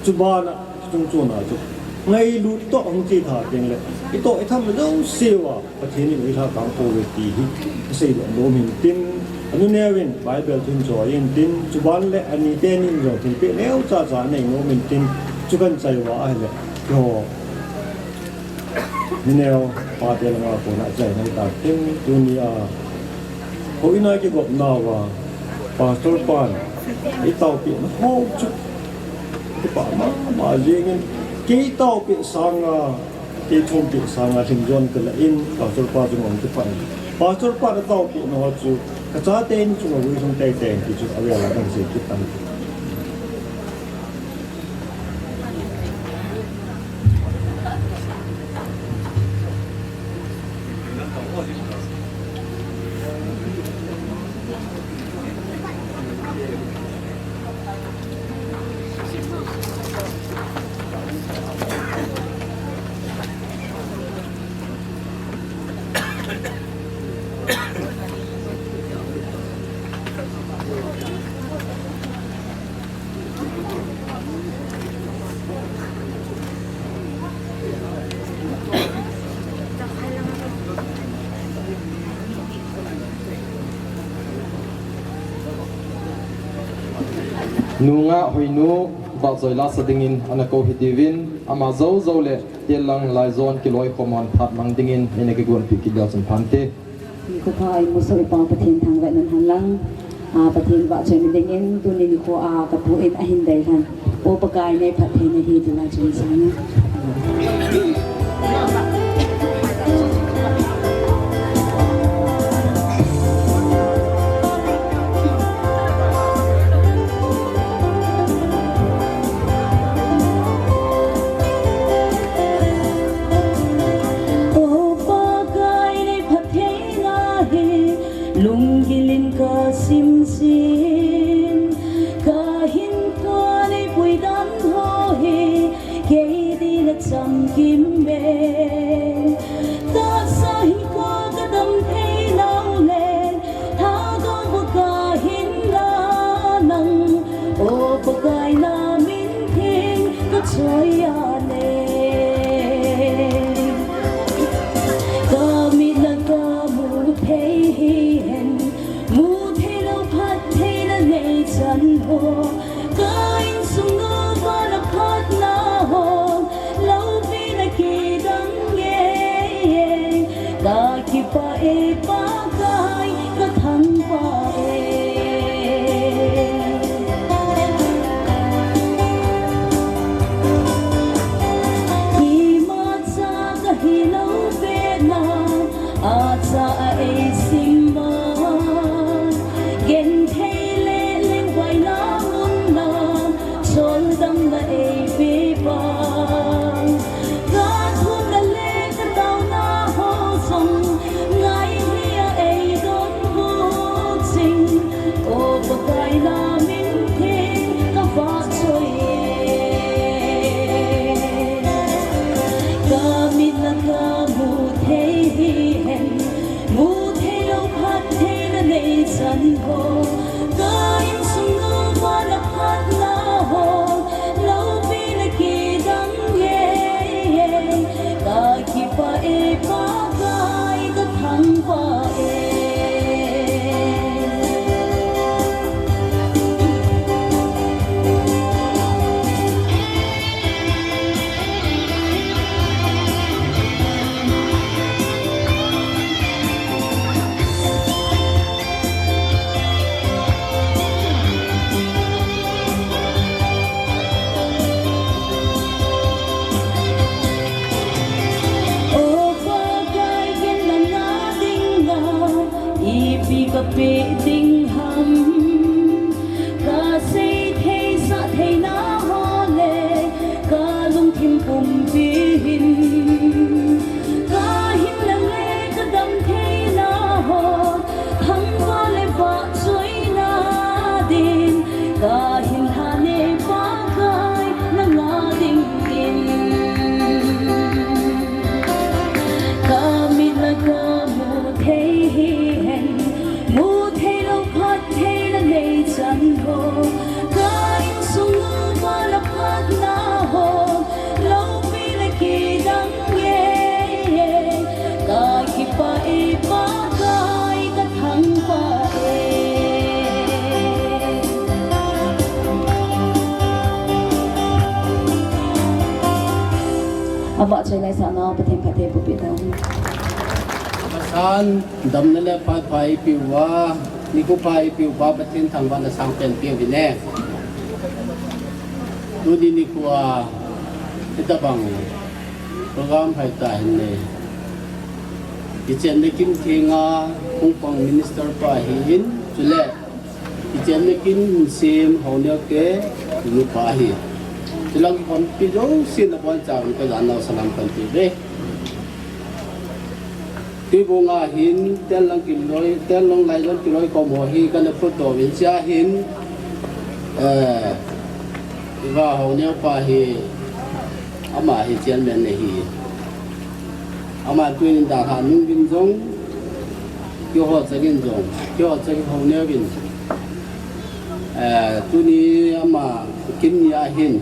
Speaker 17: chú ba na chung chung à chú ngay lúc đó ông chỉ thả tiếng là cái tội tham là đâu siêu à và thế nên người ta càng cố về tí xây dựng đồ mình tin anh nói về bài biểu tin cho yên tin chú bán lệ anh ấy tên in rồi thì biết nếu cha này nó mình tin chú cần chạy vào ai lệ rồi nếu ba tiền mà của lại chạy này ta tin dunia hồi nay cái gộp nào và pastor pan cái tàu biển nó hô chút cái bà gì cái tàu biển sang cái thùng biển sang hình dọn cái là in pastor pan chúng mình cái phải pastor pan tàu biển nó chú cái giá tiền chúng mình dùng tay tiền thì chúng ta là đang sử dụng
Speaker 10: Nunga hoinu ba zoila sadingin anako hitivin ama zo le telang laizon kiloi khomon phat mangdingin eneke gon pikidal san phante
Speaker 15: ko phai muso ipa pathin thang ve nan hanlang pathin ba chen dingin tunin ko ka pu in ahin dai han o pakai nei pathin hi tula chen sana
Speaker 2: lungilin ka simsin kahin ka ni puidan ho he ke di la cham kim be ta sai ko ka dam thei nau le tha go bu ka hin la nang o bu kai na min thing ka choi ya le ka mi la ka mu thei hi ho kain sunga bala phat na ho lau pi na ki dang ye ka ki pa e pa kai ka thang pa e hi ma cha ka hi lau pe na chân hồ ta in sung ngư qua là phát na hồ lâu vì là kỳ đắng ye ta khi pa e pa gai ta thăng pa e bê tinh hầm ca xây thế sa thế na ho lệ ca lung thêm cùng pin ca hin lăng lệ ca đâm thế na ho thăng qua lệ vạ suy na din ca hin hà nê vạ khai na ngã đinh in ca mi la ca mu thế hen mu thế lâu phát thế là ngày chân hồ ca in sung ngư qua là phát na hồ lâu vì là kỳ đắng ye ca khi pa e pa gai ta thăng pa
Speaker 15: Aba chay lai sana patim patim pupitaw.
Speaker 11: San dam nale pai piwa ni ko pai piwa batin thang ba na sang pen piwa bine tu di ni ko ita bang program hai ta ne kichen ne kim thinga kung pang minister pa hin chule kichen ne kim sim honya ke lu pa hi tulang kon pi jo sin na bon chang ka jan na salam kan ti be tuy bộ ngã hin tên lang kim lối tên long lại dân kim lối có mùa hi cái này phốt tổ viên cha hin và hậu nhau pa hi ama hi chiến men này hi ama tuy nhiên đã hành những viên giống kêu họ sẽ viên giống kêu họ sẽ hậu nhau viên tuy nhiên ama kim nhà hin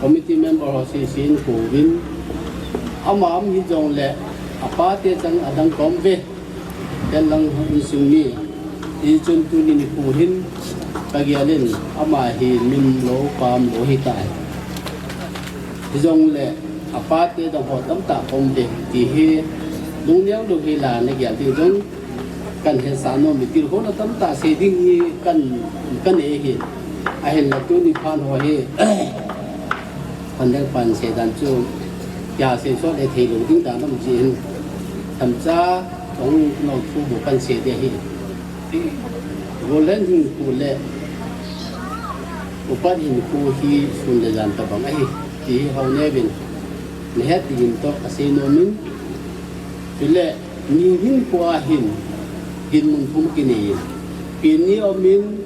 Speaker 11: committee member họ sẽ xin phụ viên ama hi giống lệ apa te chang adang kom ve ten lang sung mi i chun tu ni pu hin pagialin ama hi min lo pam lo hi tai jong le apa te dong ho tam ta kom de ti hi dung neu do hi la ne gyal ti jong kan he sa no mi tir ho na tam ta se ding ni kan e hi a hen la tu ni phan ho hi pan dang pan se dan chu ya se so le thei lo ding da nam ji thậm chí trong nội khu bộ căn sẽ để hiện vô lên hình cụ lệ bộ phát hình cụ khi xuân để dàn tập bằng ấy thì hầu như bên hết thì hình to sẽ nói mình thì lệ nhìn hình qua hình mình không kinh nghiệm pin ni ở mình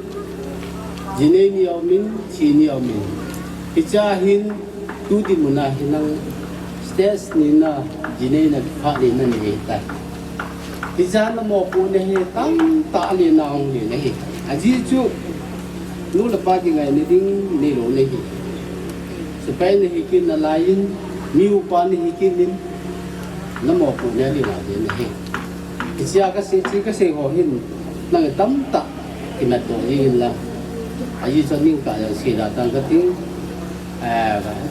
Speaker 11: jine ni ở mình chi ni ở mình cái cha hình tu đi muốn là hình năng stress ni na jine na pha ni na ni ta ti jan na mo pu ne he tam ta li na ong ni ne he aji chu lu la pa ki ngai ni ding ni lo ne he se pai ni hi kin na lai in mi u pa ni hi kin nin na mo pu ne li la ne he ti sia ka se ho hin na tam ta ki na to ni la aji cho ning ka ya si da tang ka ting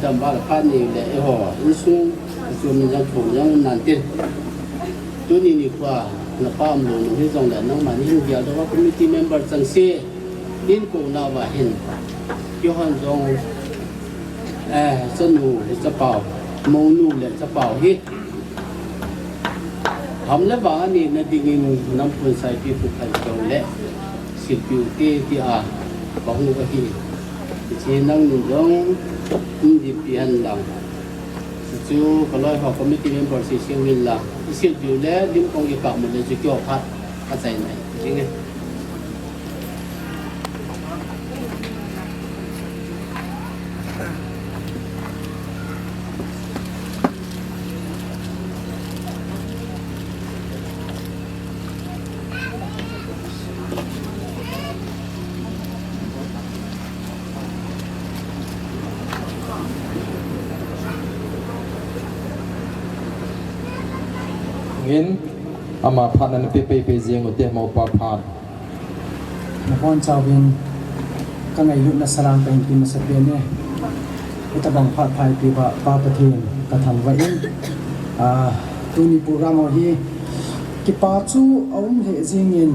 Speaker 11: dam ba la pa ni le ho in su mình đang thủ đang nản tiền, tôi nhìn đi qua là pa mình luôn thấy rằng là nó mà những giờ đó committee member chẳng xe, đến cổ nào và hiện, cho hắn rằng dân ngủ để chấp bảo, mâu nụ để chấp bảo hết, hầm lấy vàng này là đi nghìn năm phần sai bị phục hành cầu lệ, xịt biểu tê tê bảo ngủ cái gì, chỉ năng nhìn rằng cũng đi biển lòng chú kalau họ committee member si siêu viên là siêu biểu lẽ điểm công việc cả một lần chú kêu phát phát giải này chính nghe
Speaker 10: in ama phat nan pe jeng te mau pa phat
Speaker 16: na kon chawin ka ngai lu na sarang pa hin ma sa pe ne ita bang phat phai pi ba pa pathin ka tham wa in tu ni program hi ki pa chu aum le jing in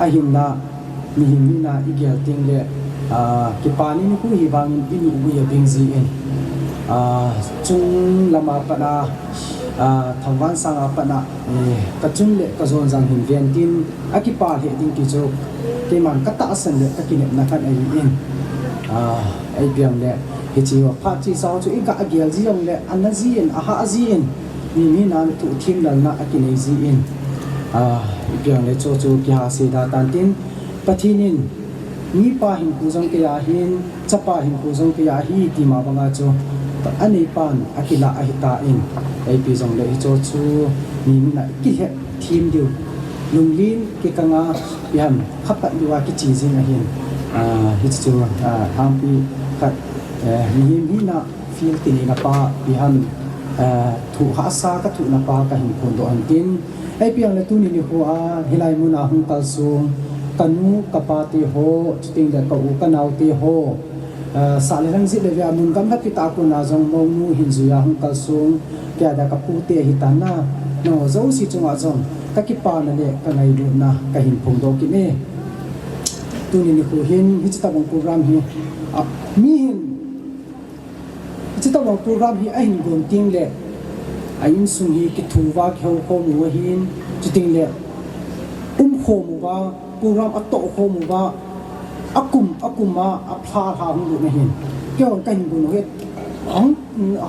Speaker 16: a hin na ni hin ni na igel ting le ki pa ni ku hi bang in u ya ding ji in chung lama pa na thằng văn sang apa na ka chung le ka zon jang hin vian tin akipa he ding ki chu ke man ka ta san le ka kinep na khan ai in ai biang le he chi wa pha chi saw chu ika agel ji yong le an ji in a ha ji in ni na tu thim dal na akinai ji in biang le chu chu ki ha se da tan tin pathinin ni pa hin ku jong ke ya hin chapa hin ku jong ke ya hi ti ma banga chu ani pan akila ahita in ai pi jong le cho chu ni na ki he thim diu lunglin ki kanga pian khapat diwa ki chi jing a hin hi chu ham pi khat ni na feel ti na pa pian thu ha sa ka thu na pa ka hin khon do an tin ai piang le tu ni ho a hilai mu na hung kal sung kanu kapati ho ting da ka u kanau ti ho sa le rang zi le ya mun gam hat ta ku na jong mong nu hin zu ya hung kal sung kya da ka pu te hi ta na no zo si chunga jong ka ki pa na le ka ngai lu na ka hin phung do ki ne tu ni ko hin hi ta bang program hi mi hin hi ta bang program hi a hin gom ting le a in sung hi ki thu wa kheu ko mu hin chi ting le kho mu wa program a to kho mu wa akuma apha ha hung lu na hin kyo kan bu no het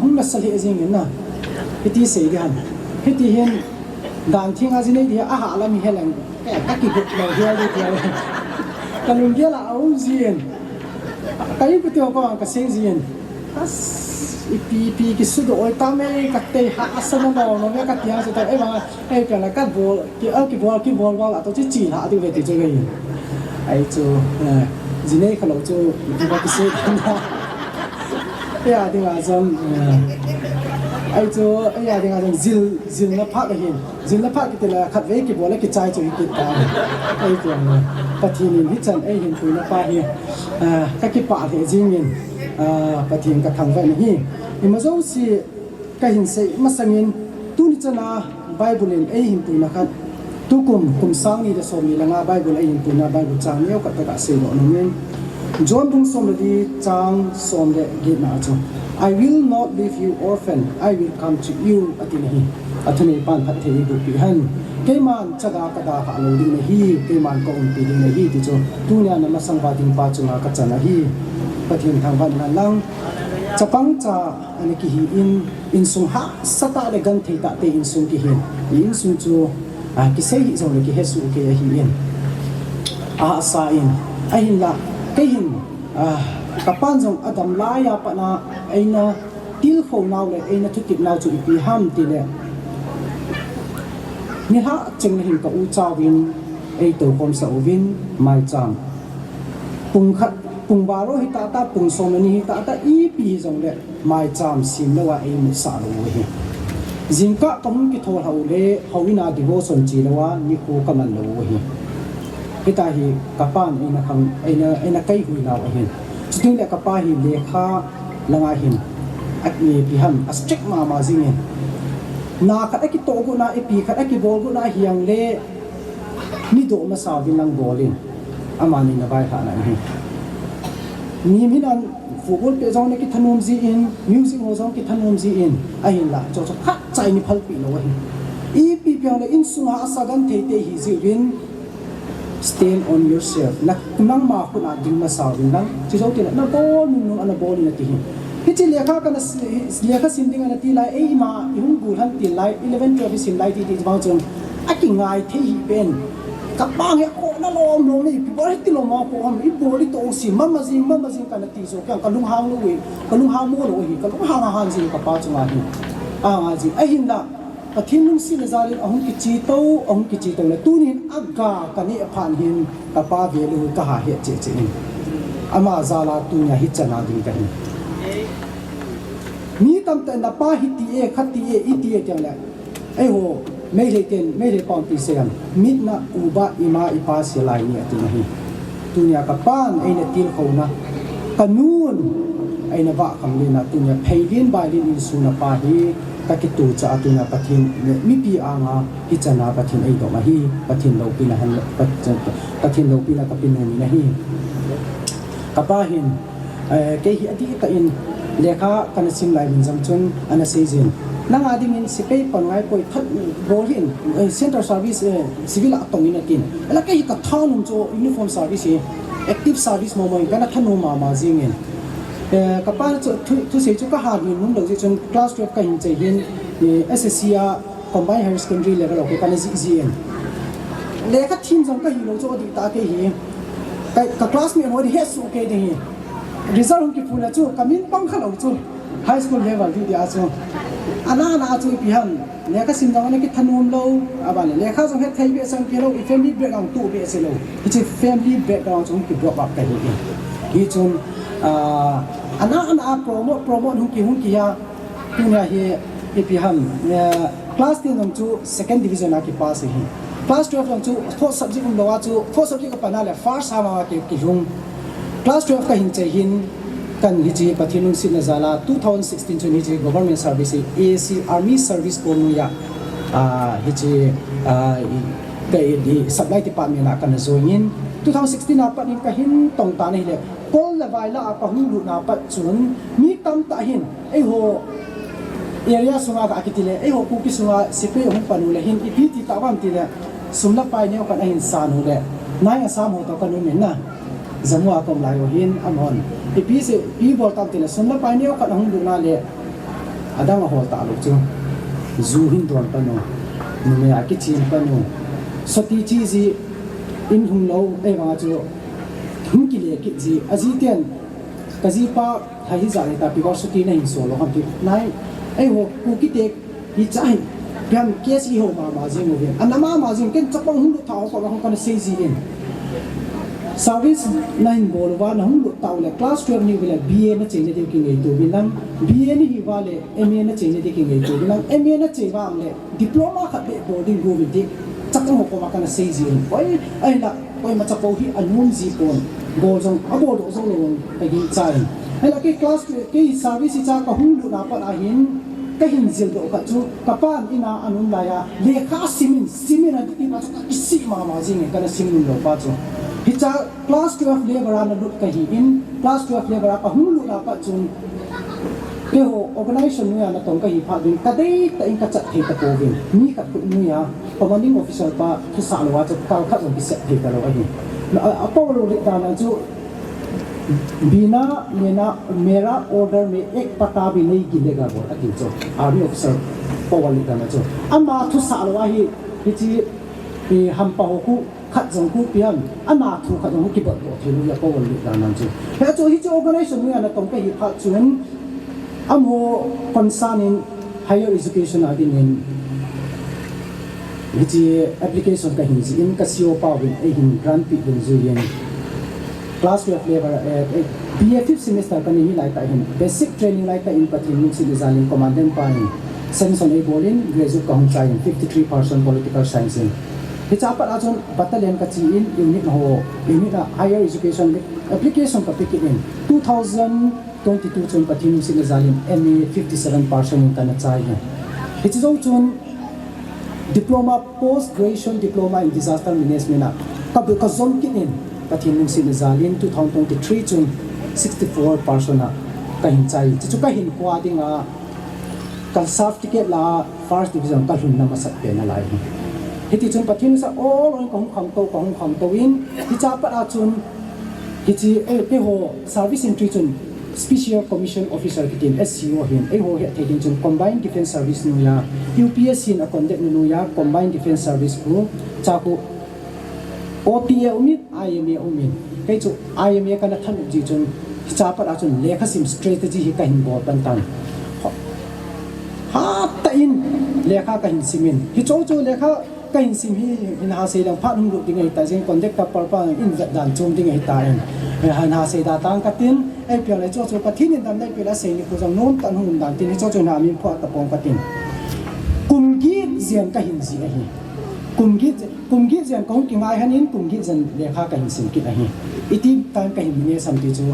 Speaker 16: hung na sali azing na hiti se gan hiti hen dan thing a jine dia a ha la mi helang ka ki bu lo dia lu dia kalung dia la au zien kai bu tio ko ka se zien as ipi ki su do oi ta me ka te ha asana no me ka tia se ta e ma e ka la ka bol ki bol wa la to chi ha ti ve ti che ge ai chu jine ka lo chu ti ba ki se na ya ti ga jong ai chu ya ti ga jong zil na pha ga hin zil na pha ki te la khat ve ki bol ki chai chu ki ta ai chu pathin ni hi chan ai hin tu na pa hi ka ki pa he jing in pathin ka thang vai na hi ima zo si ka hin se ma sangin tu ni chana bible in ai hin tu na khat tu kum sang ni da som ni langa bible ai hin tu na bible chang neu ka ta se no ngen John bung som di chang som de gi na chu I will not leave you orphan I will come to you atinahi athani pan phat thei bu pi han keman chaga kada ka lo ding na hi keman ko um pi ding na hi ti chu tu nya na ma sang ba ding pa chu nga ka chana hi pathin thang ban na lang chapang cha ani ki hi in sung ha sata le gan thei ta te in sung ki hin in sung chu ki sei hi zo le ki hesu ke hi in sa in a hin la ke hin kapan jong adam la ya pa na aina til kho naw le aina thu tip naw chu pi ham ti le ni ha cheng hin ka u chawin ei to kom sa ovin mai chang pung khat pung baro hi ta pung som ni hi ta i pi jong le mai cham sim le wa ei mu sa lo hi jingka pam ki thol hau le hawina devotion chi lawa ni ko kaman lo hi hita hi kapan ina khang ina kai hui na wa hin chuting le kapa hi lekha langa hin akni pi ham astrek ma jingin na khat aki to gu na ipi khat aki bol gu na hiang le ni do ma sa bin lang bolin amani na bai ha na hi ni minan football pe jong ne ki thanum ji in music ho jong ki thanum ji in a hin la cho khat chai ni phal pi lo wa hi ipi pyang le in suma asagan the te hi ji win stand on yourself na nang ma khu na ding ma sa bin lang chi zo ti na bol nu ana bol na ti hi hichi lekha kana lekha sinding ana ti lai ei ma ihung gu han ti lai 11 12 sim lai ti ti bang chung aki ngai the hi ben ka bang he ko na lom lo ni pi bor ti lo ma ko am i bol to si mama jing kana ti so kyang kalung hang lo we kalung hang mo lo hi kalung hang han ji ka pa chung a hi nga ji a hin da pathin nung si na zalin ahung ki chi to na tunin aga kani aphan hin ka pa ve lu ka ha he che in ama zala tu nya hi chana ding ka hin mi tam ta na pa hi ti e khati e i ti e kyang la ai ho mai le ten mai le pon pi sem mit na uba ima ipa silai ni ati hi tunya ka pan ai na til kho na kanun ai na ba kam le na tunya phaidin ba din in su na pa hi ka ki tu cha tunya pathin mi pi anga hi chana pathin ai do ma hi pathin lo pi na han pathin lo pi na ka pin ni na hi ka pa hin ke hi ati ta in lekha kan sim lai bin jam chun ana season nang ading in sipe pangai poi that bol hin center service civil atong in akin ala ke ka thanum cho uniform service active service mo mo kana thanu ma jing in ka pa tu se chu ka ha ni num lo ji chun class 12 ka hin che hin SSC combined higher secondary level okay kana GN lekha thin jong ka hi lo cho di ta ke hi ka class me mo di hes okay de hi result ki phula chu kamin pang khalo chu high school level di dia chu ana chu pihan lekha sim jong ne ki thanum lo abale lekha jong he thai be sang ki lo family background tu be se lo ki family background jong ki drop up ka hi chun ana promote hung ki ya tunya hi pihan class 10 jong chu second division a ki pass hi class 12 jong chu fourth subject lo wa chu fourth subject ka pana le first sama ki hung class 12 ka hin che hin kan hi chi pathinung sin na zala 2016 chuni chi government service AAC army service ko nu ya hi chi di supply department na kan join in 2016 na pat in ka hin tong ta nei le kol la vai la pa hu lu na pat chun mi tam ta hin ei ho area sunga ka akitile ei ho ku ki sunga sipe hum panu le hin ipi ti ta wam ti le sumla pai ne kan hin sanu le nai asam ho to kan nu men na zamua kom lai hin amon ipi se pi bol tam ti le sumla pai ne kan hum du na le adang ho ta lu chu zu hin don panu nu me akichin panu soti chi ji in hum lo e ma chu hum ki le ki ji azitian kazi pa thai za le ta pi ko soti na hin so lo ham ti nai ai ho ku ki te hi chai pian ke si ho ma ji mo gen anama ma ji ken chapang hum tha ko lo kan se ji in service nine bol wa na hum taw le class 12 ni bile BA na chene de ki ngai to binang BA ni hi wa le MA na chene de ki ngai to binang MA na che wa le diploma kha be boarding go bi chakang ko ma kana sei ji oi ai la oi ma chapo hi anun ji pon go jong abo do so lo ta gi chai ai la ke class ke service cha ka hum lu na pa a hin ka hin zil do ka chu ka pan ina anun la ya le kha simin na ti ma ka si ma ji ne kana simin lo pa chu hi cha class 12 level na lut ka hi in class 12 level pa hum lu na pa chun ke ho organization nu ya na tong ka hi pha din ka dei ta in ka chat thei ta ko bin ni ka ku nu ya commanding officer pa ki sa lo wa cha ka kha jong ki set thei ka lo a hi apa lo ri ta na chu bina mena mera order में एक पता भी नहीं गिलेगा वो अति जो army officer पवली का ना जो अम्मा थु सालवा ही कि हम पाहो खत जंग को पियन अना थु खत जंग की बत थु या पवली का ना जो है जो ही जो ऑर्गेनाइजेशन में ना तंग ही फा चुन am ho concern in higher education adin in which application ka hin in ka sio pa win a hin grant pi dun zu yen class 12 level BA 5th semester ka ni lai ta hin basic training lai ta in pathin ni si design commandant pa in Samson A Bolin graduate ka hung chai 53% political science in hichapa ajon battalion ka chi in unit ho unit higher education application ka pick in 2022 chun pathin si design MA 57% in kana chai hin hicho chun diploma post graduation diploma in disaster management ka zom kin in pathin si design 2023 chun 64% na ka hin chai chu ka hin kwa dinga ka certificate la first division ka hun na masat pe na lai hiti chun pathin sa all on kong kham to in hi cha pa chun hi chi pe ho service entry chun special commission officer kitin SCO hin ho he thedin chun combined defense service nu ya UPSC na conduct nu ya combined defense service ku cha ku OTA umit IMA umit kai chu IMA kana than ji chun cha pa chun lekha sim strategy hi ka hin bo tan tan ha ta in lekha ka hin simin hi chu lekha ka hin sim hi hin ha se lang pha nung lu ding ai ta jeng contact par pa in dan chum ding ai ta en han ha se da tang ka tin ai pya le chu pathin in dam dai pya la se ni ko jang non tan hun dan tin chu na min pha ta pong ka tin ku kumgi zian ka hin zi ahi kumgi zian kong ki ngai hanin kumgi zan lekha ka hin sim ki ahi iti time ka hin ne sam ti chu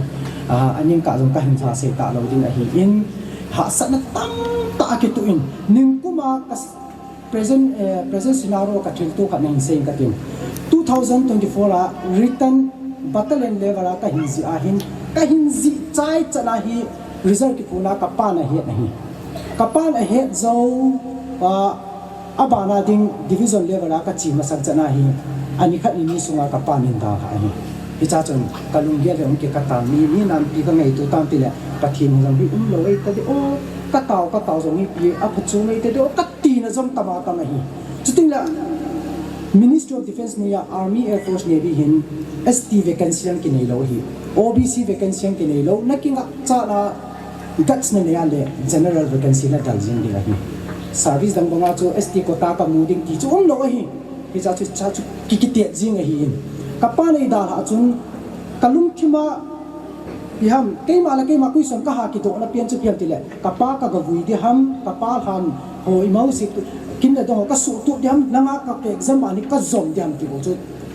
Speaker 16: aning ka jong ka hin tha se ta lo ding ahi in ha sana tam ta ki tu in ning kuma present scenario ka thil tu ka nang seng ka tin 2024 la written battalion level ka hin zi ahin ka hin zi chai chana hi result ki puna ka pa na he nahi ka pa na he zo abana ding division level ka chi ma sak chana hi ani khat ni sunga ka pa nin da ha hi hi cha chon kalung ge le ke ka ta mi nan pi ka ngai tu tam ti le pathin jong bi lo ei ta de o ka taw jong ni pi a phu chu nei te do ka ti na jom ta ma ta na hi chuting la Ministry of Defense niya Army Air Force Navy hin ST vacancy ang kinailaw hi OBC vacancy ang kinailaw nakinga cha na guts na niya le general vacancy na daljin nila hi service dang mga chu ST ko ta ka muding ti chu on lo hi hi cha chu kikite jing hi hin kapana ida ha chun kalum thima iham keima kui son ka ha ki do na pian chu pian ti le kapa ka gavui di ham kapa han ho imau si kin da dong ka su tu diam langa ka ke exam ani ka zom diam ti bo chu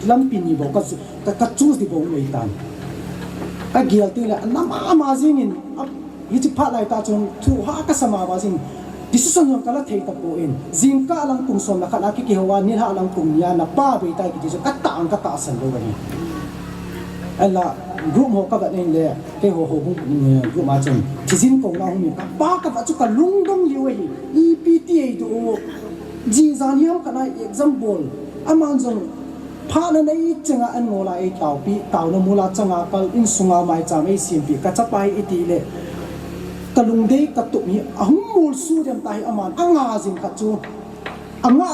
Speaker 16: lam pin ni bo ka choose di bo loi tan a gial ti la nama ma jing in hi chi pha lai ta chung thu ha ka sama ba jing decision yong kala thei ta po in jing ka lang tung som na kala ki hawa ni ha lang tung ya na pa be ta ki chu ka ta san lo ba ni ala group ho ka ba nei le ke ho group ma chung thizin ko na hu ni ka pa ka ba chu ka lung dong liu hi EPTA do ji zaniam kana example aman jong pha na nei chenga an ngola e taw na mula changa kal in sunga mai cha mai simpi ka chapai iti le kalung dei ka tu mi ahum mul su jam tai aman anga jin ka chu anga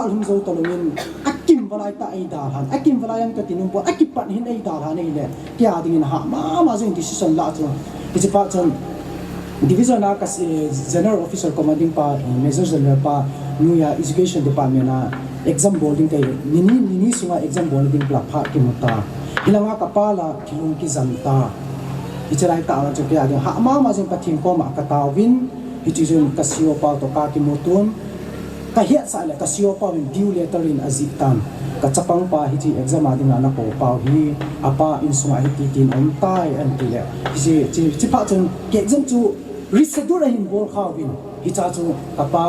Speaker 16: hum zo to min akim balai ta ai da han akim balai ang ka tinum po akipat hin ai da han nei le kya dingin ha ma jong decision la chu iti pa chon division na kasi general officer commanding pa major general pa nuya education department na exam boarding kay nini sunga exam boarding pla pha ki muta hilanga kapala thilung ki zamta icharai ta ala chokya de ha ma jing pathim ko ma ka tawin hitijun kasio pa to ka ki mutun ka hiat sa la kasio pa min due letter in azitan ka chapang pa hiji exam ading na ko pa hi apa in sunga hititin on tai an tile ji pa chun ke exam chu reschedule hin bol khawin hi cha chu kapa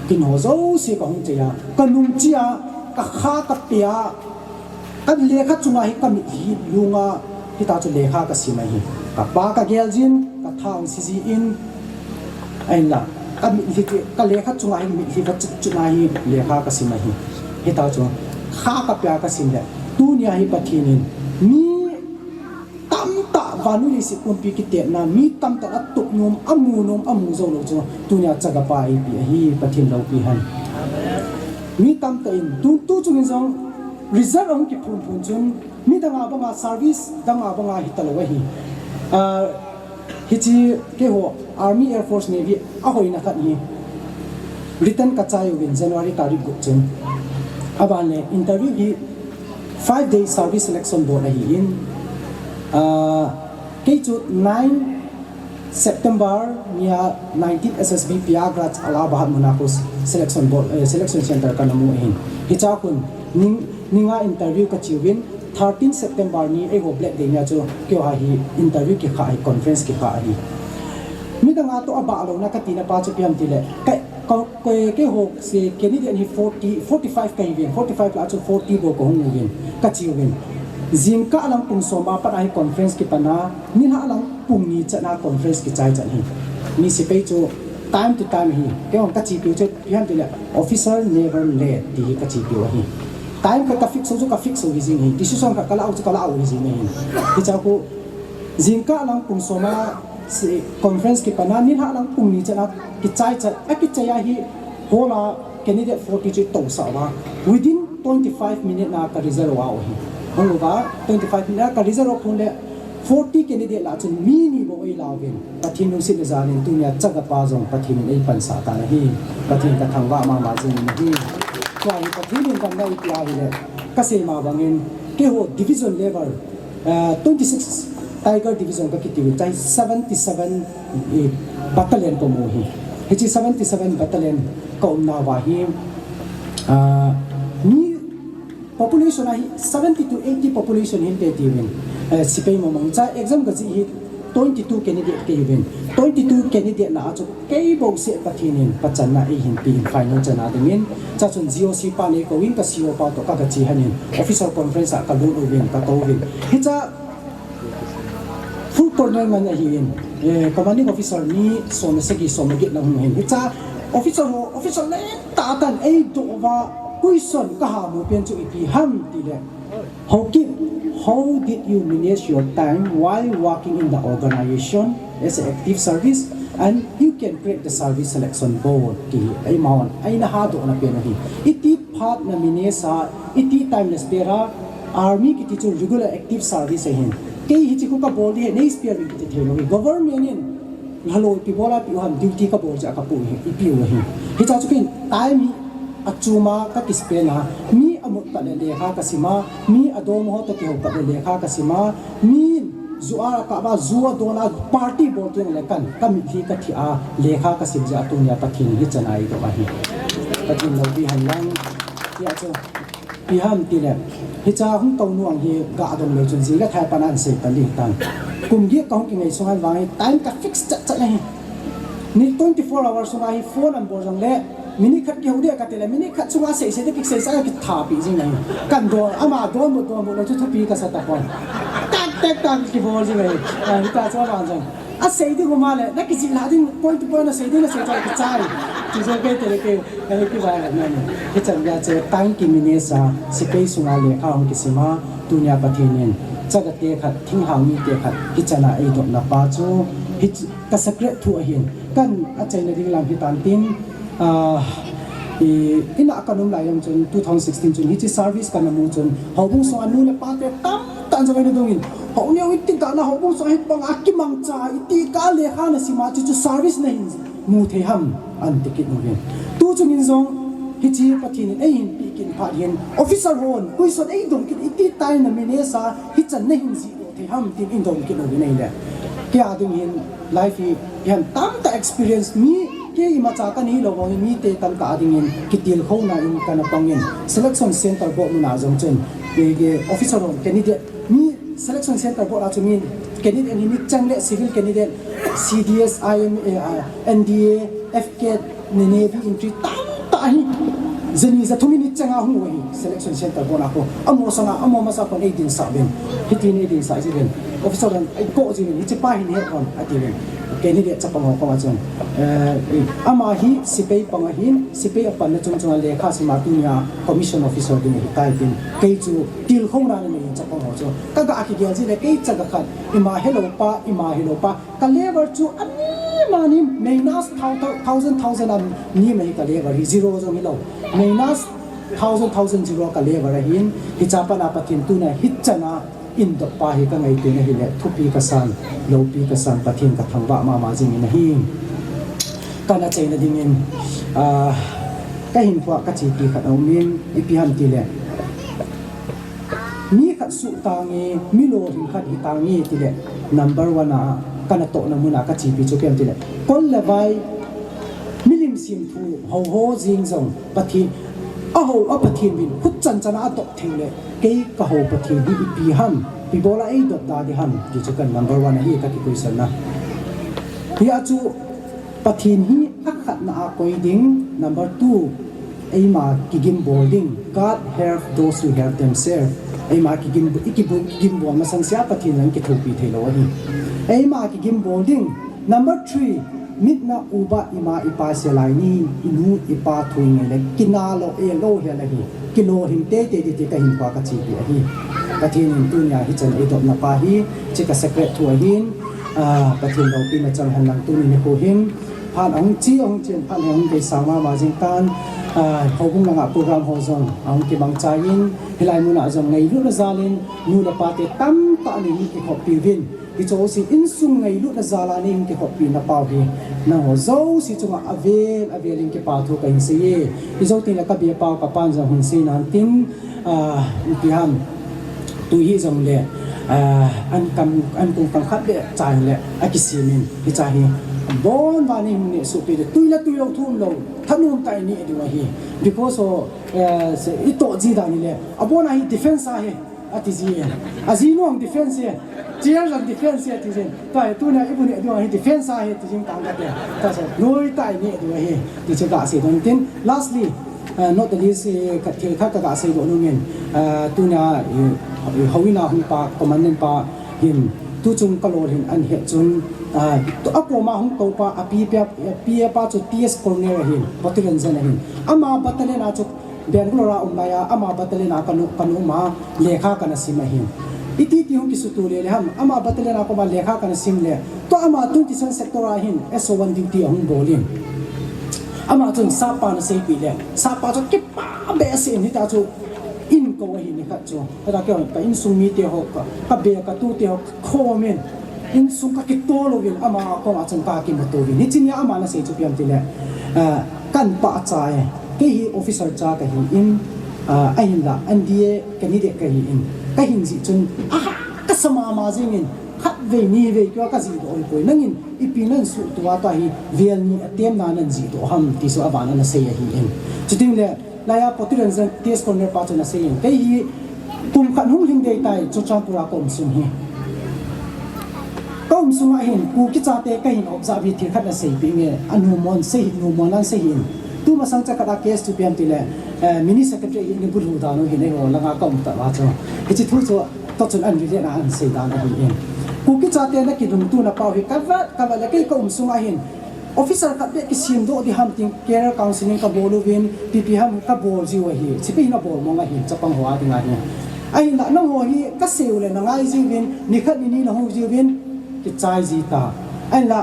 Speaker 16: kin ho zo si ka hung cheya kanung chia ka kha ka pia kan lekha chunga hi kam hi lunga hi ta chu lekha ka sima hi kapa ka geljin ka thang sisi in aina ka mi hi ka lekha chunga hi mi hi ka chuna hi lekha ka sima hi hi ta chu kha ka pia ka sim le dunia hi pathinin mi tamta vanuli si kumpi kite na mi tamta atuk nom amu zo lo chu tunya chaga pa ai pi hi pathin lo pi han mi tamta in tu chung in zong result ong ki phun chun mi danga banga service danga banga hitalo hi hichi ke ho army air force navy a hoina khat ni written ka chai win January tarikh gu chun aban le interview hi 5 day service selection board hi in K2 9 September nia 19 SSB Piagrat Allahabad Monaco selection board selection center kanamu hin hicha kun ninga interview ka chiwin 13 September ni ego black day nya cho kyo ha hi interview ki kha hi conference ki kha hi mi danga to aba lo na katina pa chu piam tile ke ho se candidate ni 45 kai win 45 la chu 40 go ko hung win ka chiwin Zingka alang pung soma pa ai conference ki pana ni ha alang pung ni chana conference ki chai chan hi ni si pe chu time to time hi ke on ka chi pi che pian de officer never late ti ka chi pi hi time ka fix so ka fix so hi jing hi decision ka kala au hi jing hi ti cha ko zingka alang pung soma si conference ki pana ni ha alang pung ni chana ki chai cha ki chaya hi hola candidate 40 to sa wa within 25 minutes na ka result wa hi Hongga 25 minutes ka result phun le 40 candidate la chun mini bo ai lawin pathin nu sin zanin tunya chaga pa jong pathin ei pan sa ta na hi pathin ka thangwa ma jing ni hi kwai pathin kan dai pia le ka se ma bangin ke ho division level 26 tiger division ka kiti chai 77 battalion ko mo hi Hichi 77 battalion kaumna wahi ni population ahi 70 to 80 population hinte tiwin sipei momang cha exam gaji hi 22 candidate ke event 22 candidate na achu kei bo se pathinin pachanna e hin pi final chana dingin cha chun GOC pa ne ko win ka CEO pa to ka ga chi hanin official conference ka lu win ka to win hicha full tournament na hin commanding officer ni so na segi so ma get na hin hicha official le ta tan e do wa question ka ha mu pen chu ipi ham ti le how did you manage your time while working in the organization as an active service and you can create the service selection board ki ai maon ai na ha do na pen hi iti phat na minesa iti time na spera army ki ti chu regular active service hin ke hi chi ko ka bol hi nei spare ki ti thelo government in halo pi bola pi ham duty ka bol ja ka pu hi pi wa hi hi cha chu kin time achuma ka kispena mi amut ta le lekha kasima mi adom ho to ki ho ka le lekha kasima mi zuara ka ba zuwa dona party voting le kan committee ka thi a lekha kasim ja tu nya pathin hi chanai do ba hi pathin lo bi han lang ya cho pi ham ti le hi cha hung tong nuang hi ga adom le chun ji ga thai panan se tan li tan kum gi kaung ki ngai songai wang time ka fix cha le ni 24 hours so hi phone number jang le mini khat ki hode ka tele mini khat chuwa se de ki se sa ki tha pi jing nai kan do ama do mo la chu thapi ka sa ta pon tak tak ki bol jing nai ni ta chawa ban jang a se de ko ma le na ki ji la din point to point na se de na se ta ki chai ti se ke tele ke ki ba na ni ki chang ya che time ki mini sa se pe su nga le kha hong ki sima dunya pathinin chaga te khat thing hang mi te khat ki chana ai do na pa chu hi ka secret thu a hin kan a chai na ding lam hi tan tin ina kanum lai yang chun 2016 chun hi chi service kan mu chun hobung so anu le pa te tam tan jawai na dongin ho ne itti ka na hobung so hi pang akimang cha itti ka le kha na sima chu service na hin mu the ham an ticket no hin tu chung in zong hi chi pathin ei hin pi kin pha hin officer hon kui so ei dong kin itti tai na mine sa hi chan na hin ji the ham tin in dong kin no nei le kya ding hin life hi yan tam ta experience mi ke ima cha ka ni lo wong mi te tam ka dingin kitil kho na in kana pangin selection center bo na jong chen ge officer on candidate mi selection center bo la chu mi candidate ni changle civil candidate CDS IMA NDA FCAT ni navy entry tam ta hi zeni za thumi ni changa hu hi selection center bo na ko amo sanga amo masa ko nei din sa ben hitini din sa ji ben officer on ai ko ji ni chi pa hi ne on ati ben candidate cha pang ko ma chon ama hi sipei pang hin sipei apan na chung chung le kha sima tunya commission officer din hi tai tin ke chu til khong na ni cha pang ho cho ka ga ki gel ji le ke cha ga khat ima hello pa ka lever chu ani mani mainas 1000 am ni mai ka lever hi zero zo mi lo mainas 1000 zero ka lever hin hi cha pa na pathin tu na hit chana in the pa hi ka ngai te na hi le thupi ka san lo pi ka san pathin ka thangwa ma jing in hi kana chei na ding in ka hin phwa ka chi ti khat au min ipi ham ti le mi khat su ta nge mi lo ring khat hi ta nge ti le number 1 a kana to na muna ka chi pi chu kem ti le kon le vai milim sim thu ho jing zong pathin aho apathin bin khut chan chana to thing le ke ka ho pathin bi pi ham pi bola ei dot da di ham ti chu kan number 1 hi ka ki question na ya chu pathin hi akhat na a koi ding number 2 ei ma kigim boarding God help those who help themselves ei ma kigim kigim bo ma sang sia pathin lang ki thu pi thelo hi ei ma kigim boarding number 3 mitna uba ima ipa selai ni inu ipa thuing le kinalo e lo he la hi kilo him te ka hin pa ka chi pi hi pathin in tu nya hi chan e dot na pa hi chi ka secret thu hin pathin lo pi na chang han lang tu ni ko hin phan ong chi ong chen phan ong ke sama ma jing tan hobung nga program ho zong ong ki bang cha in hilai mu na zong ngai lu na zalin nu la pa te tam ta ni ki khop pi vin ki cho si in sum ngai lu na zala ni ki khop pi na pa hi na ho zo si chunga avel in ki pa thu ka in se ye ki zo tin la ka bi pa ka pan za hun se nan tin pi ham tu hi zong le an kum kam khat le chai le a ki si min ki cha hi bon vani ni su pe tuila tuilo thum lo thanum tai ni du hi because o ito ji da ni le abona hi defense a he ati ji azino defense he chia ra defense ati ji ta tu na ibu ni du hi defense a he ti jing tang ka te ta so noi tai ni du hi ti che ka se don tin lastly not the least ka thil kha ka se do no men tu na hawina hu pa commandant pa hin tu chung kalor hin an he chun to apo ma hung to pa api pa chu ts corner hin potiran zan hin ama batale na chu benglora umaya ama batale na kanu ma lekha kana sim hin iti ti hung kisu le ham ama batale na ko ma lekha kana sim le to ama 27 sector hin so1 duty hung bolin ama chun sapa na sei pi le sapa chu ki pa be se ni ta chu in ko hi ni kha chu ta ke ka in sumi te ho ka be ka tu te ho kho men in sum ka ki to lo vil ama ko ma chang ka ki ma to vi ni chin ya ama na sei chu piam ti le kan pa cha e ke hi officer cha ka hi in ain la an die ka ni de ka hi in ka hin ji chun ka sama ma jing in khat ve ni ve ko ka ji do ko nangin ipinan su to ta hi vel ni atem na nan ji do ham ti so abana na sei hi in chuting le laya potiran zan tes corner pa chuna sei in ke hi tum khan hung hing dei tai chu chang pura kom sum hi kom sum a hin ku ki cha te ka hin observe thi khat na sei pi nge anu mon sei nu mon an sei hin tu ma sang cha ka case tu piam ti le mini secretary in bu hu da no hi ne ho la nga kom ta wa cho hi chi thu cho to chun an ri le na an sei da na hi in ku ki cha te na ki dum tu na pa hi ka va la ke kom sum a hin officer ka be ki sim do di ham ting care counseling ka bolu win pp ham ka bol ji wa hi chipi na bol mo nga hi chapang hoa tinga hi ai na no ho hi ka seule na ngai ji win ni khat ni na ho ji win ki chai ji ta ai la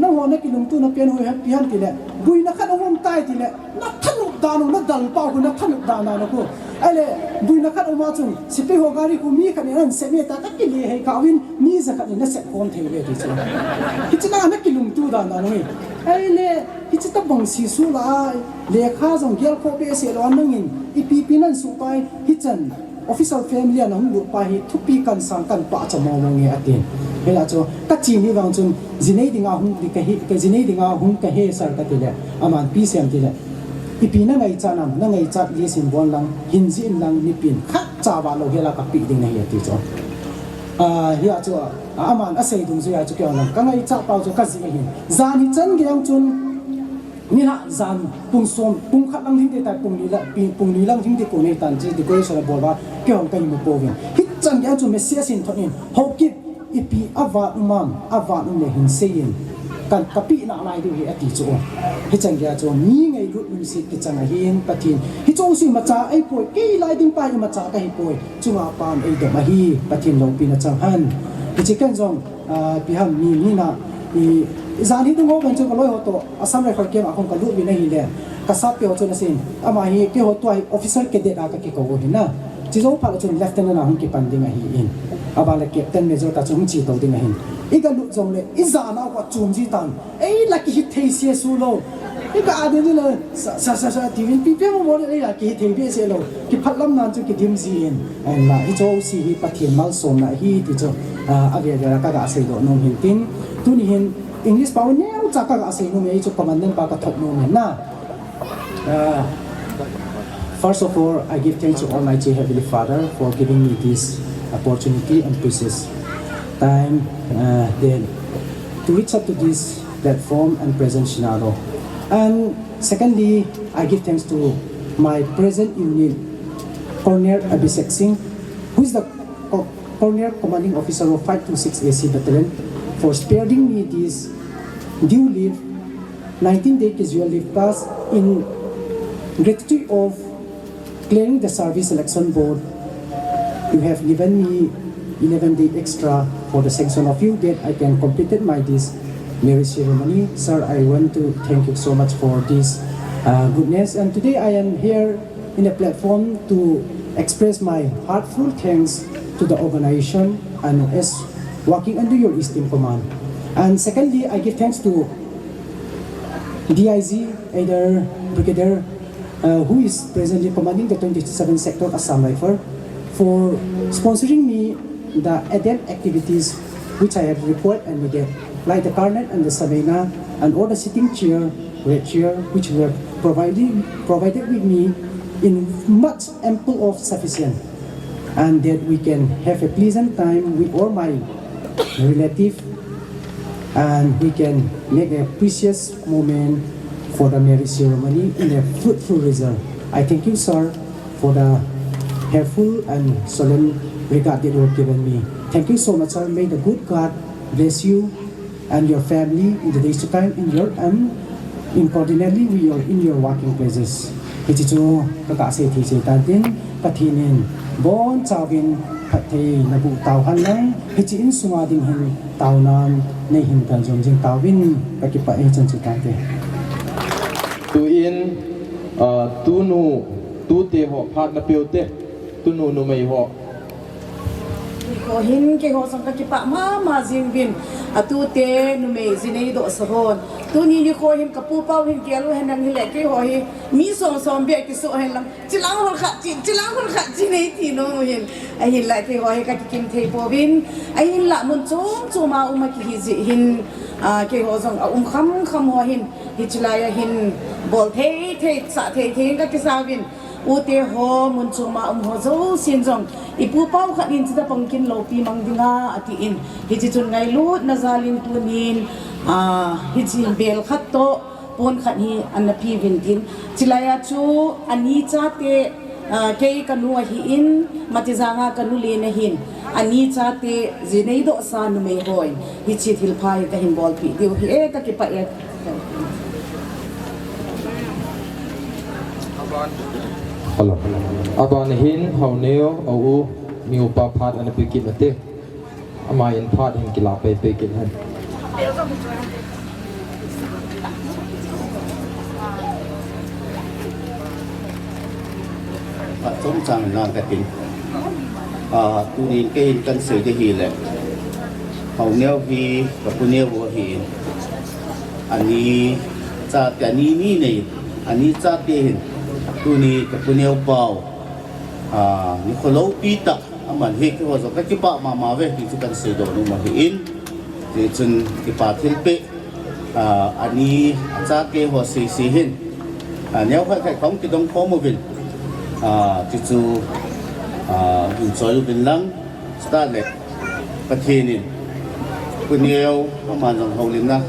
Speaker 16: no ho na ki lung tu na pen ho ha pi han ti le bui na khat hom tai ti le na thanu da no na dal pa ko na thanu da na no ko ai le bui na khat ma chun chipi ho gari ku mi khat ni ran se me ta ka ki le he ka win ni za khat ni na se kon the le ti chu hi china na ki lung tu da na no ai le hi chita bang si su la le kha jong gel ko be se lo nangin ipp nan su pai hi chan official family an hung lu pa hi thupi kan sang kan pa cha mo nge atin hela cho ka chi ni wang chun jinei dinga hung di ka hi ka jinei dinga hung ka he sar ka ti le aman pi sem ti le ipp na ngai cha nam na ngai cha li sim bon lang hin ji in lang ni pin khat cha wa lo hela ka pi ding na hi ti cho hi a cho aman a sei dung zu ya chu kyo lang ka ngai cha pau cho ka ji hin zan hi chan ge yang chun ni na zan pung som pung khat lang thing te ta pung ni lang thing te ko nei tan chi ti ko so la bol ba kyo ang kai mo po vin hit chan ge chu me sia sin thonin ho kip ipi ava umam ava um le hin sein kan kapi na lai du hi ati chu hi chan ge chu mi ngai ru mi si ti chang hin pathin hi chong si ma cha ai poi ke lai ding pa ma cha ka hi poi chunga pam ei do ma hi pathin lo pi na chang han hi chi kan jong pi ham ni na i zan hi tungo ban chu ko loi ho to asam record kem akong ka lu bi na hi le ka sa pe ho chu na sin ama hi ke ho to ai officer ke de ka ki ko ho na chi zo pa chu lieutenant na hung ki pan ding a hi in aba le captain major ka chung chi to ding a hin i ga lu jong le i za na ko chum ji tan ei la ki hi thei se su lo i ka ade ni le sa divin pi pe mo le la ki thei be se lo ki phat lam nan chu ki dim ji in an la i zo si hi pathian mal som na hi ti cho a ge ka ga se do no hin tin tu ni hin English power neo chaka ga se no me chu commandant pa ka thok no me na first of all I give thanks to Almighty Heavenly Father for giving me this opportunity and precious time then to reach up to this platform and present Shinado. And secondly, I give thanks to my present unit Colonel Abhishek Singh, who is the Colonel Commanding Officer of 526 AC Battalion, for sparing me this due leave, 19-day casual leave plus in gratitude of clearing the service selection board. You have given me 11 days extra for the sanction of you that I can complete my this marriage ceremony. Sir, I want to thank you so much for this goodness. And today I am here in the platform to express my heartfelt thanks to the organization and as working under your esteemed command. And secondly, I give thanks to DIG, either Brigadier, who is presently commanding the 27th Sector Assam Rifle, for sponsoring me the ADEM activities which I have reported and needed. like the garnet and the sabina, and all the sitting chair, red chair, which were provided with me in much ample of sufficient, and that we can have a pleasant time with all my relatives, and we can make a precious moment for the marriage ceremony in a fruitful result. I thank you, sir, for the careful and solemn regard that you have given me. Thank you so much, sir. May the good God bless you and your family in the days to come in your importantly we are in your working places. Hichichu kakase thi se tantin pathinin bon chawin phathei nabu tawhan lang hichin sunga ding hin tawnan nei hin kan jom jing tawin kakipa e chan chitante
Speaker 10: tu in tu nu tu te ho phat na peute tu nu nu mai ho
Speaker 18: ko hin ke ho sang ki pa ma jing bin atu te nu me zinei do sahon tu ni ni ko hin ka pu pau hin ke lu hen nan le ke ho hi mi som som be ki so hen lang chilang hol kha chi nei ti no hin ai hin la ke ho hi ka ki kim thei po bin ai hin la mun chu ma uma ki hi ji hin ke ho sang kham ho hin hi chilaya hin bol thei sa thei ka ki sa bin ute ho mun chu ma ho zo sin jong ipu pau khat in chita pangkin lo pi mang dinga ati in hi chi chun ngai lut na zalin tunin hi chi bel khat to pon khat hi an na pi vin tin chilaya chu ani cha te ke kanu hi in mati zanga kanu le na hin ani cha te zinei do sa nu me hoi hi chi thil phai ka hin bol pi deu hi e ka ki pa e
Speaker 10: Hello. Aban hin hau neo au mi upa phat an pikit ate. Amai in phat hin kila pe pikit han.
Speaker 8: Trong chẳng là cái tính tu đi cái căn sự để hiểu là hầu neo vì và tu neo vô hiểu anh đi cha cái ni này anh đi cha tiền tu ni cái tu neo bao ni khổ lâu pita mà hết cái hồi cái bạ mà về thì căn sự đó nó mà hiểu thì chân cái bạ thiên pe anh đi cha cái hồi xì hin nếu phải không thì đông khó một việc tisu enjoy bin lang start le pathinin kuneo ma jong holin na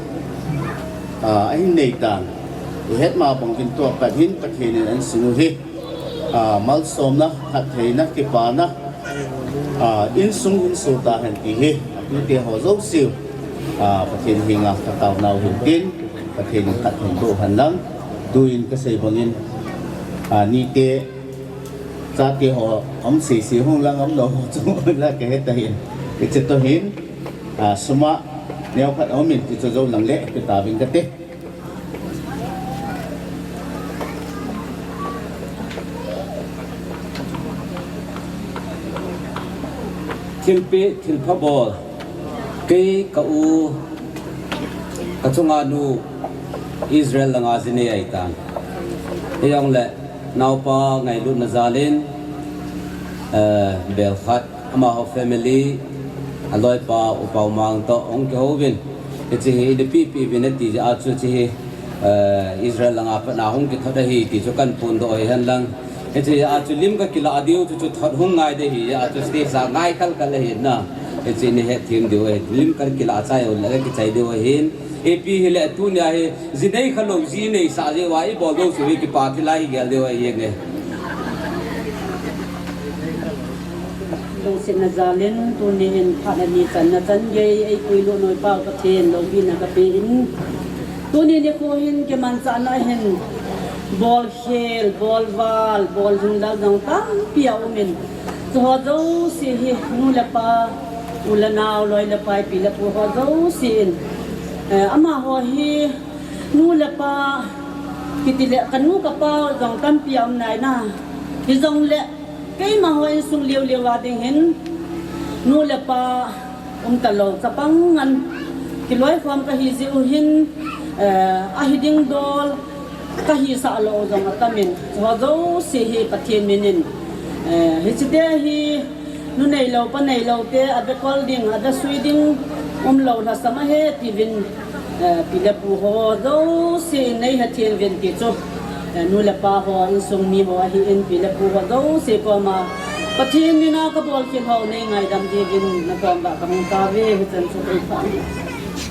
Speaker 8: ai nei tan het ma bang kin to pathinin an sinu hi mal som na hat thei na ki pa na in sung so ta han ti hi tu te ho zo siu pathin hinga ta taw naw hin tin pathin khat hin to han lang tuin ka sei bangin ni te cha ti ho xì hong lang lo chung la ke he ta hin ke che to hin suma neo khat min ti cho zo lang le ke ta bin ka te
Speaker 9: thil pe thil pha bol ke ka u ka chunga nu Israel langa zine ai tan eyong le now pa ngai lut na zalin bel khat ama ho family aloi pa upau mang to ong ke hovin chi de pi bin ti a chu chi Israel langa pa na hong ke thoda hi ti chu kan pun do han lang chi a chu lim ka kila adiu chu thod hung ngai de hi a chu ste sa ngai kal kal hi na chi ni he thim dio lim kar kila chai ol la ki chai dio hin AP hele tu nya he zinei khalo ji nei sa je wai bo do su ki pa khilai gel de ye ne
Speaker 18: lo sin na zalen tu ni in phana ni san na san ye ai koi lo noi pa ka then lo bi na ka pe in tu ni ne ko hin ke man sa na hin bol khel bol wal bol jung da gang tam pia o min to ho do si hi nu la pa ulanaw loi la pai pi la pu ho do sin ama ho hi nu la pa kitile kanu ka pa jong tam piam nai na hi jong le kai ma ho sung liu liu wa ding hin nu la pa ta lo ka pang an ki loi khom ka hi ji u hin a hi ding dol ka hi sa lo jong ta min ho zo si hi pathian minin hi chi de hi nu nei lo pa nei lo te a be kol ding a da sui ding
Speaker 14: lâu là sama he ti vin pila pu ho do se nei ha thien vin ti cho nu la pa ho in sung mi ho hi in pila pu ho do se pa ma pathin ni na ka bol khin ho nei ngai dam di vin na kom ba ka hong ka ve hi chan chu kai pha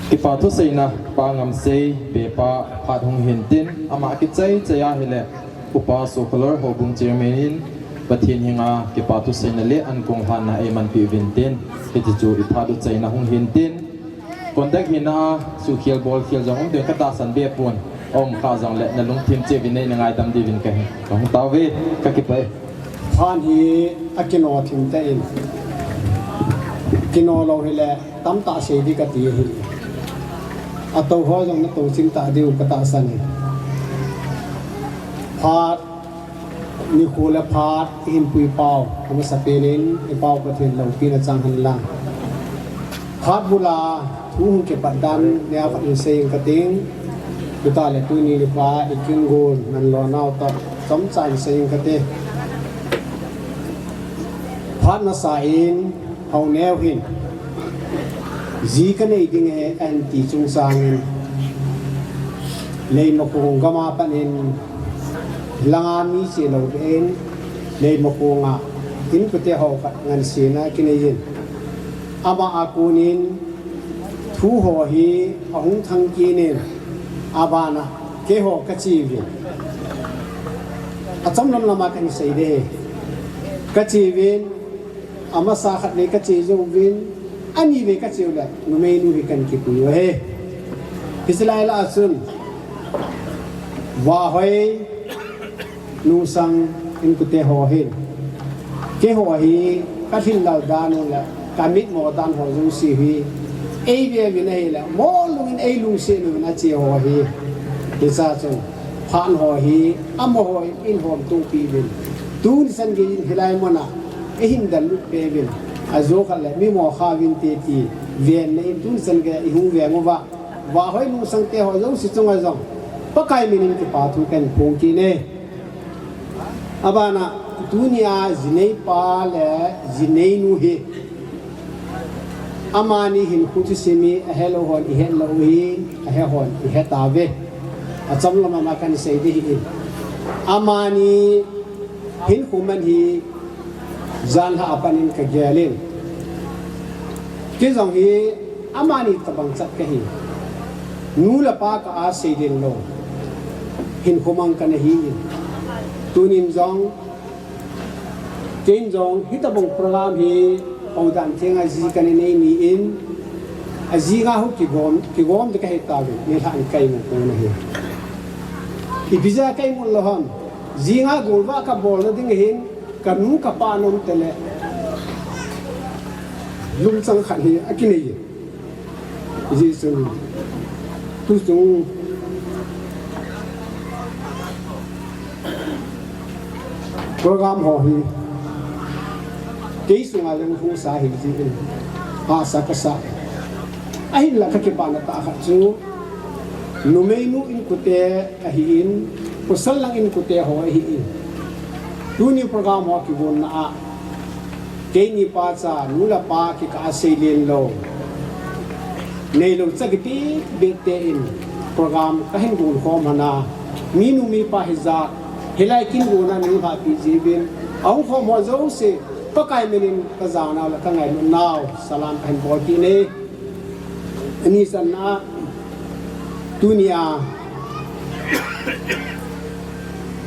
Speaker 10: ki pa tu sei na pa ngam sei be pa phat hong hin tin ama ki chai chaya hele upa so color ho bung chairmanin pathin hinga ki pa tu sei na le an kong han na e man pi vin tin ki chu i pha tu chai na hong hin tin kontak hina su khial bol khial jong de ka ta san be pon om kha jong le na lung thim che vin nei na ngai dam di vin ka hi kong ta ve ka ki pai
Speaker 17: phan hi akino thim te in kino lo hele tam ta se di ka ti hi ato ho jong na to sing ta diu ka ta san ni phat ni khula phat in pui pau ko sa pelin e pau ka thin lo pi na chang han lang phat bula thu ke padan ne a in sei ka ting ta le tu ni pa iking gon nan lo nau ta som chan sei ka te phat na sa in hau neo hin ji ka nei ding he an ti chung sang lei ma kong gama panin langa mi se lo en lei ma konga tin ko te ho ka ngan se na kinai ama akunin thu ho hi ahung thang ki ne abana ke ho ka chi vi acham lam lama kan sei de ka chi vin ama sa khat ne ka chi zo vin ani ve ka chi la nu me nu hi kan ki pu he islai la sun wa hoi nu sang in ku te ho hin ke ho hi ka thin dal dan la ka mit mo dan ho zo si hi ei ve vi nei la mo lung in ei lung se nu na chi ho hi ti sa chen phan ho hi am ho in hom tu pi vin tu ni san ge in hilai mo na e hin dal lu pe vin azo kha le mi mo kha vin te ti ven nei tu san ge i hu ve mo wa hoi lung sang te ho zo si chung a zong pa kai min ki pa thu kan pong ki ne abana dunia zinei pa le zinei nu he amani hin khutu semi a hello hon I hello hin a he hon I he ta ve a cham lama ma kan sei de hi amani hin khuman hi zan ha apanin ka gelin ke jong hi amani tabang chat ka hi nu la pa ka a sei den lo hin khumang kan hi tunin jong chen jong hitabong program hi odan thenga ji kan nei ni in aji ga hu ki gom de ka heta ve ne han kai mo ko na he ki biza kai mo lo ham ji nga golwa ka bol ding hin kanu ka pa nom tele lung sang khan hi akine ye ji sun tu sung program ho hi ke sunga jang hu sa hi ji in a sa ka sa ai la ka ke pa na ta kha chu nu mei nu in ku te a hi in ko sal lang in ku te ho hi in tu ni program ho ki gon na a ke ni pa cha nu la pa ki ka se len lo nei lo cha ki ti be te in program ka hin gon khom hana mi nu mi pa hi za hilai kin gona ni ha pi jibin au kho mo zo se to kai menin ka zana la ka ngai naw salam kan bo ti ne ani san na dunia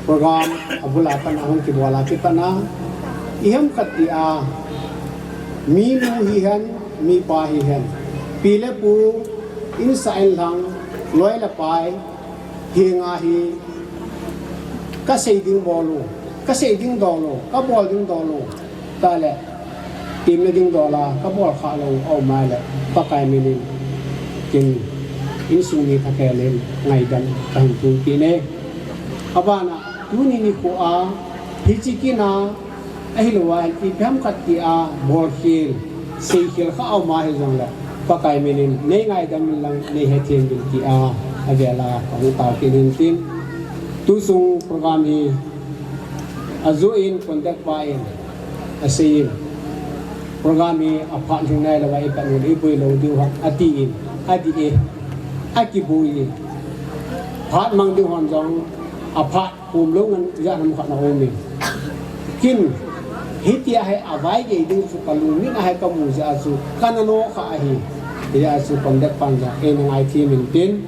Speaker 17: program abula pan ahong ki wala ki pana iham khat ti a mi nu hi han mi pa hi han pi le pu in sain lang loi la pai hi nga hi ka sei ding bolu ka sei ding dolo ka bol ding dolo ta le tim le ding dola ka bol kha lo au mai le pa kai mi ni kin in su ni ka ke le ngai dan tang tu ti ne abana tu ni ko a hi chi ki na ai lo wa ti pham khat ti a bol khil sei khil kha au mai jong la pa kai mi ni nei ngai dan lang nei he thien din ti a avela ka u ta ki din tin tu sung program ni azu in contact pa in asin
Speaker 14: program ni apa yang naik lawai ikan ni ibu lo tu ati bui pat mang tu hon jong apa lo ngan ya nam khat na om kin hitia hai awai ge ding su kalu min hai ka mu ja su kanano kha hi ya su kondak panja ngai thi min tin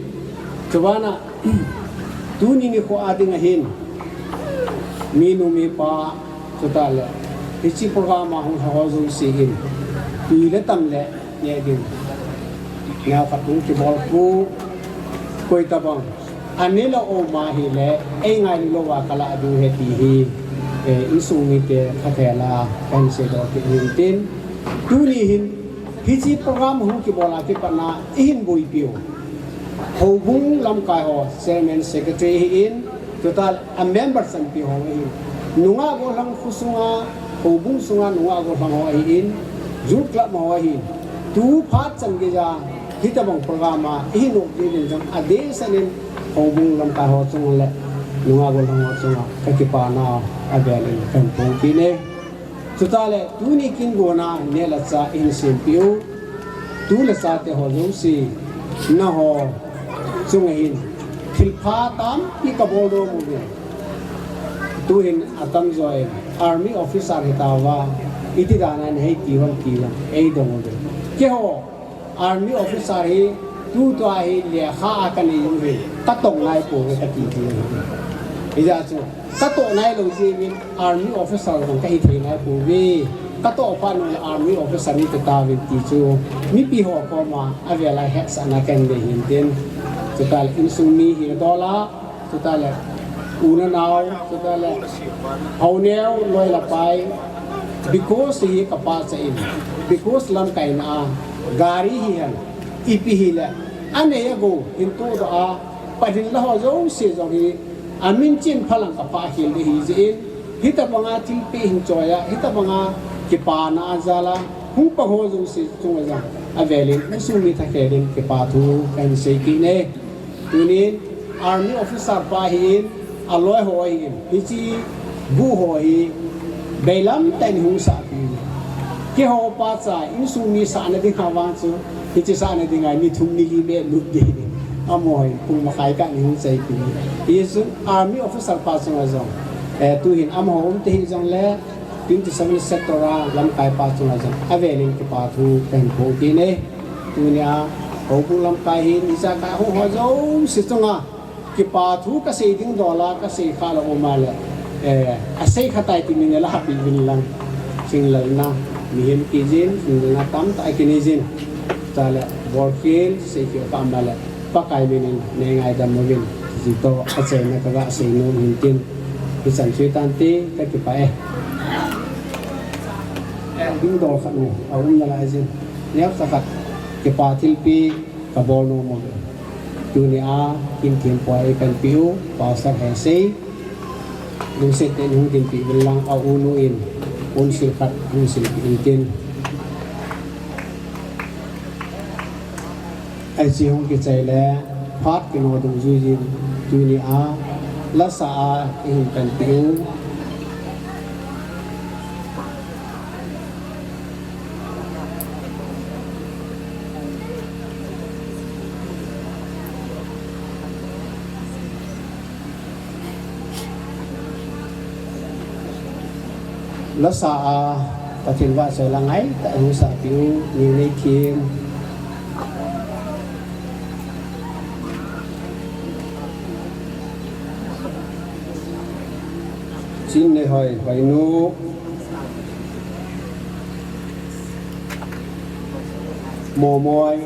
Speaker 14: chuana tu ni ko ading hin minu mi pa chutale hichi program ma hong ho zo si hin pi le tam le ye din ya khat tu ki bol ku koi ta bang anila o ma hi le ngai lo wa kala du he ti hi isung ni ke khathela kan se do ki hin tin tu ni hin hichi program hong ki bola ki pana hin boi pio ho bung lam kai ho chairman secretary in total a member san pi ho hi nunga go lang khusunga ho bung sunga nunga go lang ho in jut club ma ho hi tu phat chan ge ja hita bang program ma hi no ge din jam ade sanin ho bung lam kai ho chung le nunga go lang ho sunga ka ki pa na abel kan po ki ne total tu ni kin go na ne la cha in sim piu tu la sa te ho zo si na ho chung hin thil pha tam ki ka bol do mu tu hin atam joy army officer hitawa iti dana nei kiwan ei do mo ke ho army officer hi tu to hi le kha ka ni yu hi ka tong nai po ka ti ti ija chu ka to nai lo ji min army officer dong ka hi thei nai po vi ka to pa no army officer ni ta vin ti chu mi pi ho ko ma avela hex ana ken de hin den total insumi hi dola total una naw total hauneu loi la pai because hi kapa sa in because lam kai na gari hi han ipi hi la ane go into do a padin la ho zo se zo hi amin chin phalang kapa hi le hi zin hita banga til pe hin choya hita banga ki pa na azala hung pa ho zo se chung za avelin usumi thakerin ki pa thu kan se ki ne tunin army officer pa hin aloi hoi hin hichi bu hoi bailam ten hu sa pi ke ho pa cha insumi sa na ding hawan chu hichi sa na ding ai mi thum ni li me lu de amoi pung ma khai ka ni hu sai pi is army officer pa chu zo tu hin am hom te hi jong le 27 sector lam kai pa chu zo avelin ki pa thu kan ho ki ne tunia ho bu lam kai hin isa ka ho ho zo si chunga ki pa thu ka sei ding dola ka sei kha la o ma le a sei khatai ti min la bi bin lang sing la na mi hem ki jin sing na tam ta ki ni jin ta le bor kin sei ki ka ma le pa kai bin ne ngai dam mo bin ji to a che na ka ga sei no hin tin ki san chui tan ti ka ki pa ding do kha no a um na la jin nyak sa khat ki pa thil pi ka bol no mo tu ni a kim kim poi kan piu pa sa he sei lu se te nu din pi bilang au unu in un sil khat un sil pi tin ai chi hong ki chai le phat ki no du ju jin tu ni a la sa a in kan piu la sa patin wa so langai ta hu sa piu ni nei thiem chin ne hoi hoi nu mo moi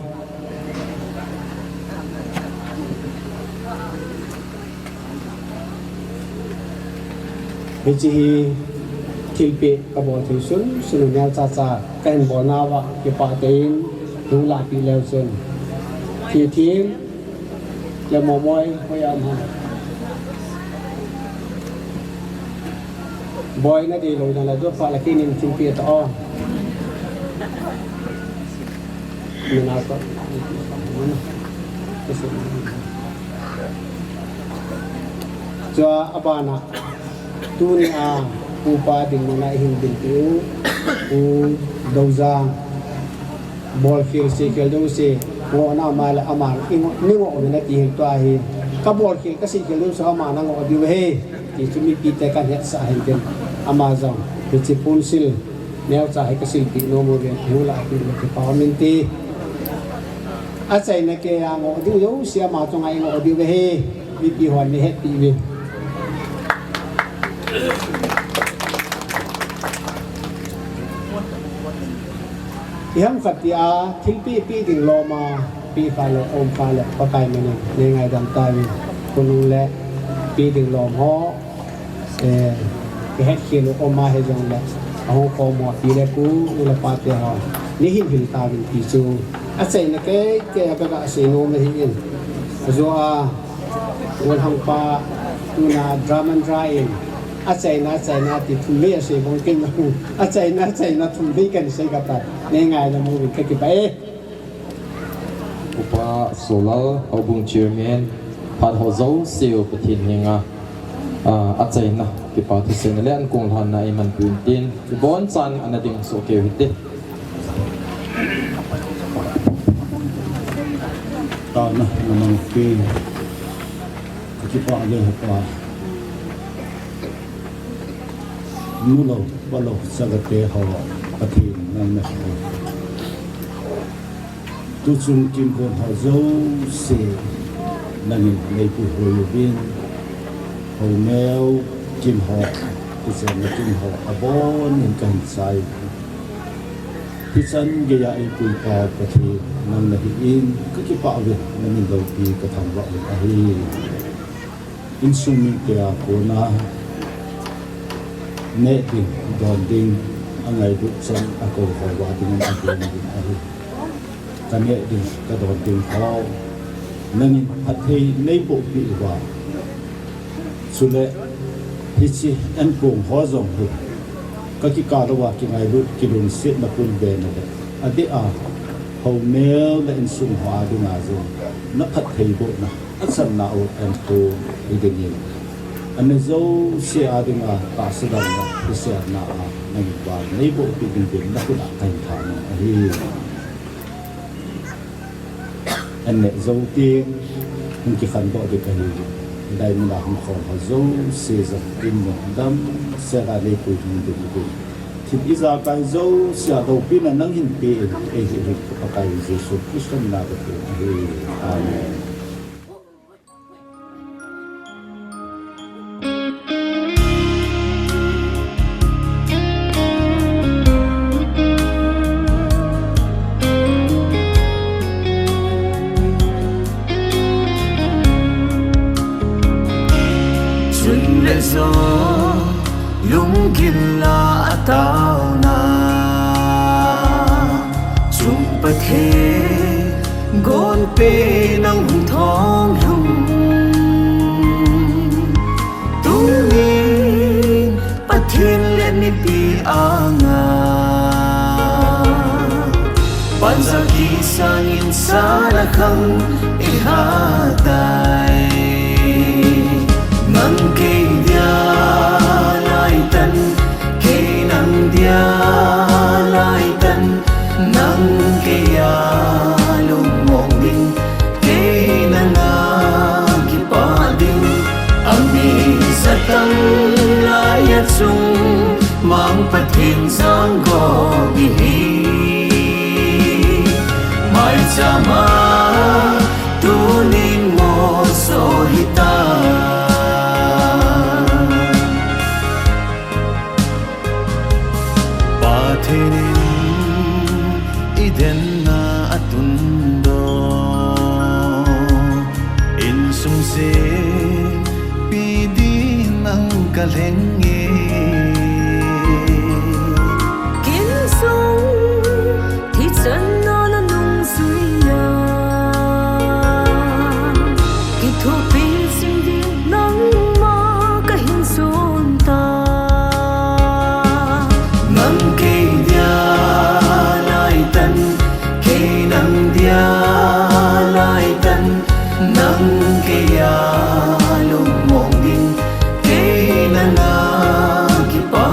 Speaker 14: bi chi thil pe ka bo thil sun sunu nya cha cha kan bo na wa ki pa tein du la pi lew sun thi thiem le mo moi ho ya ma boy na di lo na la do fa la ki nin thil pe ta on ni na ko cho abana tu ni a
Speaker 12: pupa ding mana hin ding tu u doza ball field se kel do se ngo na ma la amar ni ngo na ti hin to hi ka ball field ka se kel do sa ma na ngo di we ti chumi pi te kan het sa hin ken amazon ti chi pun sil neo cha hai ka sil pi no mo gen hu la ti le pa min ti a chai na ke a ngo di yo sia ma chong ai ngo di we mi pi hon ni het pi we yang fatia thilpi pi ding loma pi fa le om fa le pa kai me ne ngai dam tai kun le pi ding lom ho ke het kilo om ma he jong le ho ko mo pi le ku le pa te ho ni hin hin ta bin pi chu a sei ne ke ga se no me hin zo a won hang pa tu na drama drying a chai na ti thum le se bong ken a chai na thum le kan se ka ta ne ngai na mu ke ki pai
Speaker 10: upa solar obung chairman phat ho zo seo pathin hinga a chai na ki pa thi sen le an kong than na I man pin tin bon chan an ding so ke hite
Speaker 8: ta na mang ke ki pa le pa nulo walo sagate hawa pati nan na tu chung kim ko ha zo se nan nei pu ho bin ho mel kim ho tu se na kim ho abon in kan sai ti chan ge ya ai pu pa pati nan na in ka ki pa ve nan lo pi ka tham wa a hi in sum mi ke a ko na ne ding don ding angai du chen a ko ho wa ding a ko ni a hi ta ne ding ka don ding ho nang hat thei nei bo pi wa su le hi chi an kong ho zong hu ka ki ka lo wa ki ngai du ki dun sit na pun be na de a de a ho mel la in sum hwa du na zo na khat thei bo na a san na o an ko i de ni anh dâu xe đi mà ta sẽ làm cái xe na anh và lấy bộ cái kinh nghiệm nó cũng đã thành thạo thì anh này dâu tiên những cái khăn bộ được cái gì đây mình làm không có dâu xe giật tin một đâm xe ra đây cũng được được thì bây giờ cái dâu xe đầu tiên là năng hình bề cái gì cái gì số Christian là được thì amen.
Speaker 1: gió lung kim la tao na chung pa the gon pe nang thong hum tung ni pathin le ni pi anga panza ki sangin sana khang ihatai nang ke dia lai tan ke nang dia lai tan nang ke ya lung mong ding ke nang ki pa ding ang ni satang lai at sung mang pathin sang go bi mai chama tunin mo so hita iden na atundo insum se pidi nang kalhengi
Speaker 2: kin sung thi chân no la nung suya ki thu pi sin di nang ma ka hin sun ta
Speaker 1: nang ke dia lai tan ke nang dia lai tan nang ke ya lung mong ding ke nang ki pa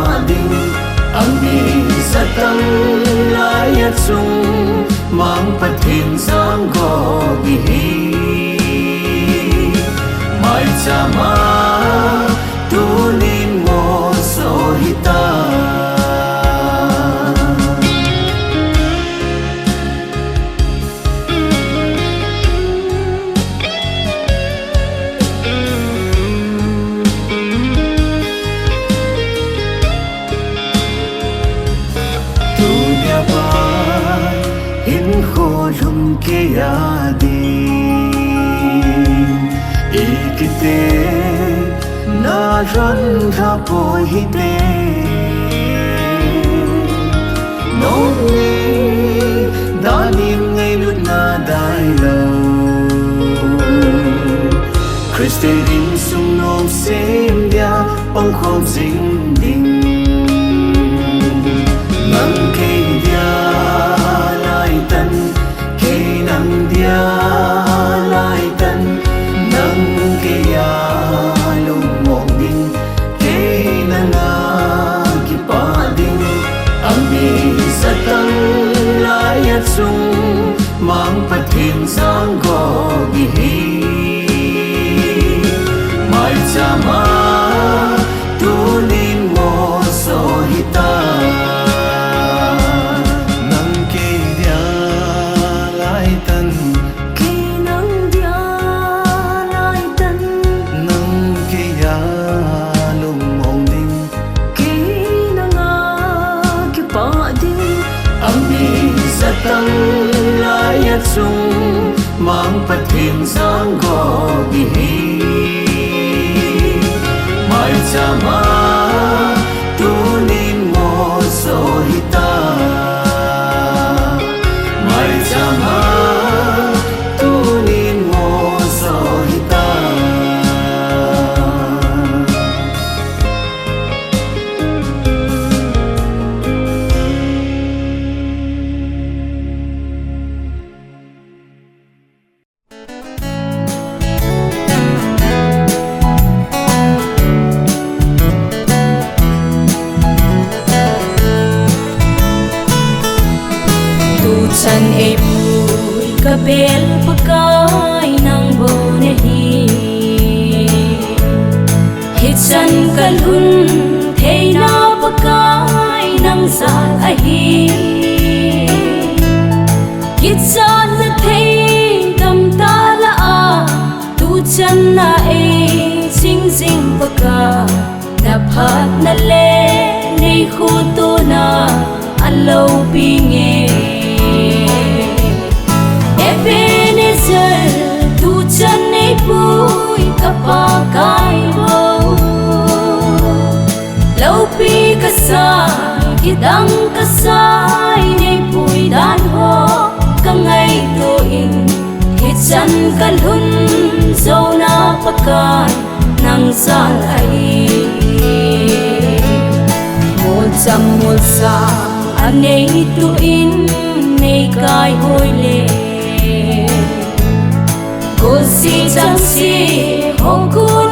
Speaker 1: chama tunin mo sohita Lum ke yadin ikite na ran tha poi hite no ni danim ngai lut na dai lo Christe din sum nom sim dia bang khom sing ding mang ke dia lai tan nang dia lai tan nang ke ya lung mong ding ke nanga ki pa ding ang mi satang lai at sung mang pathin sang go gi hi mai chama tunin mo sohita tang lai at sung mang pathin sang go gi hi mai chama tunin mo sohita mai chama tunin mo sohita
Speaker 2: San e pui kabel pakai nang bone hi hit san kalhun thei na pakai nang sal a hi hit san na thei tam ta la a tu chan na e sing sing paka na phat na le nei khu tu na alo pinge Ebenezer tu chan nei pui kapakai bo lau pi kasai kidang kasai nei pui dan ho kangai to in hit chan kalhun zona pakai nang sal ai mol cham mol sa anei tu in nei kai hoi le Cô si chẳng si hồng cô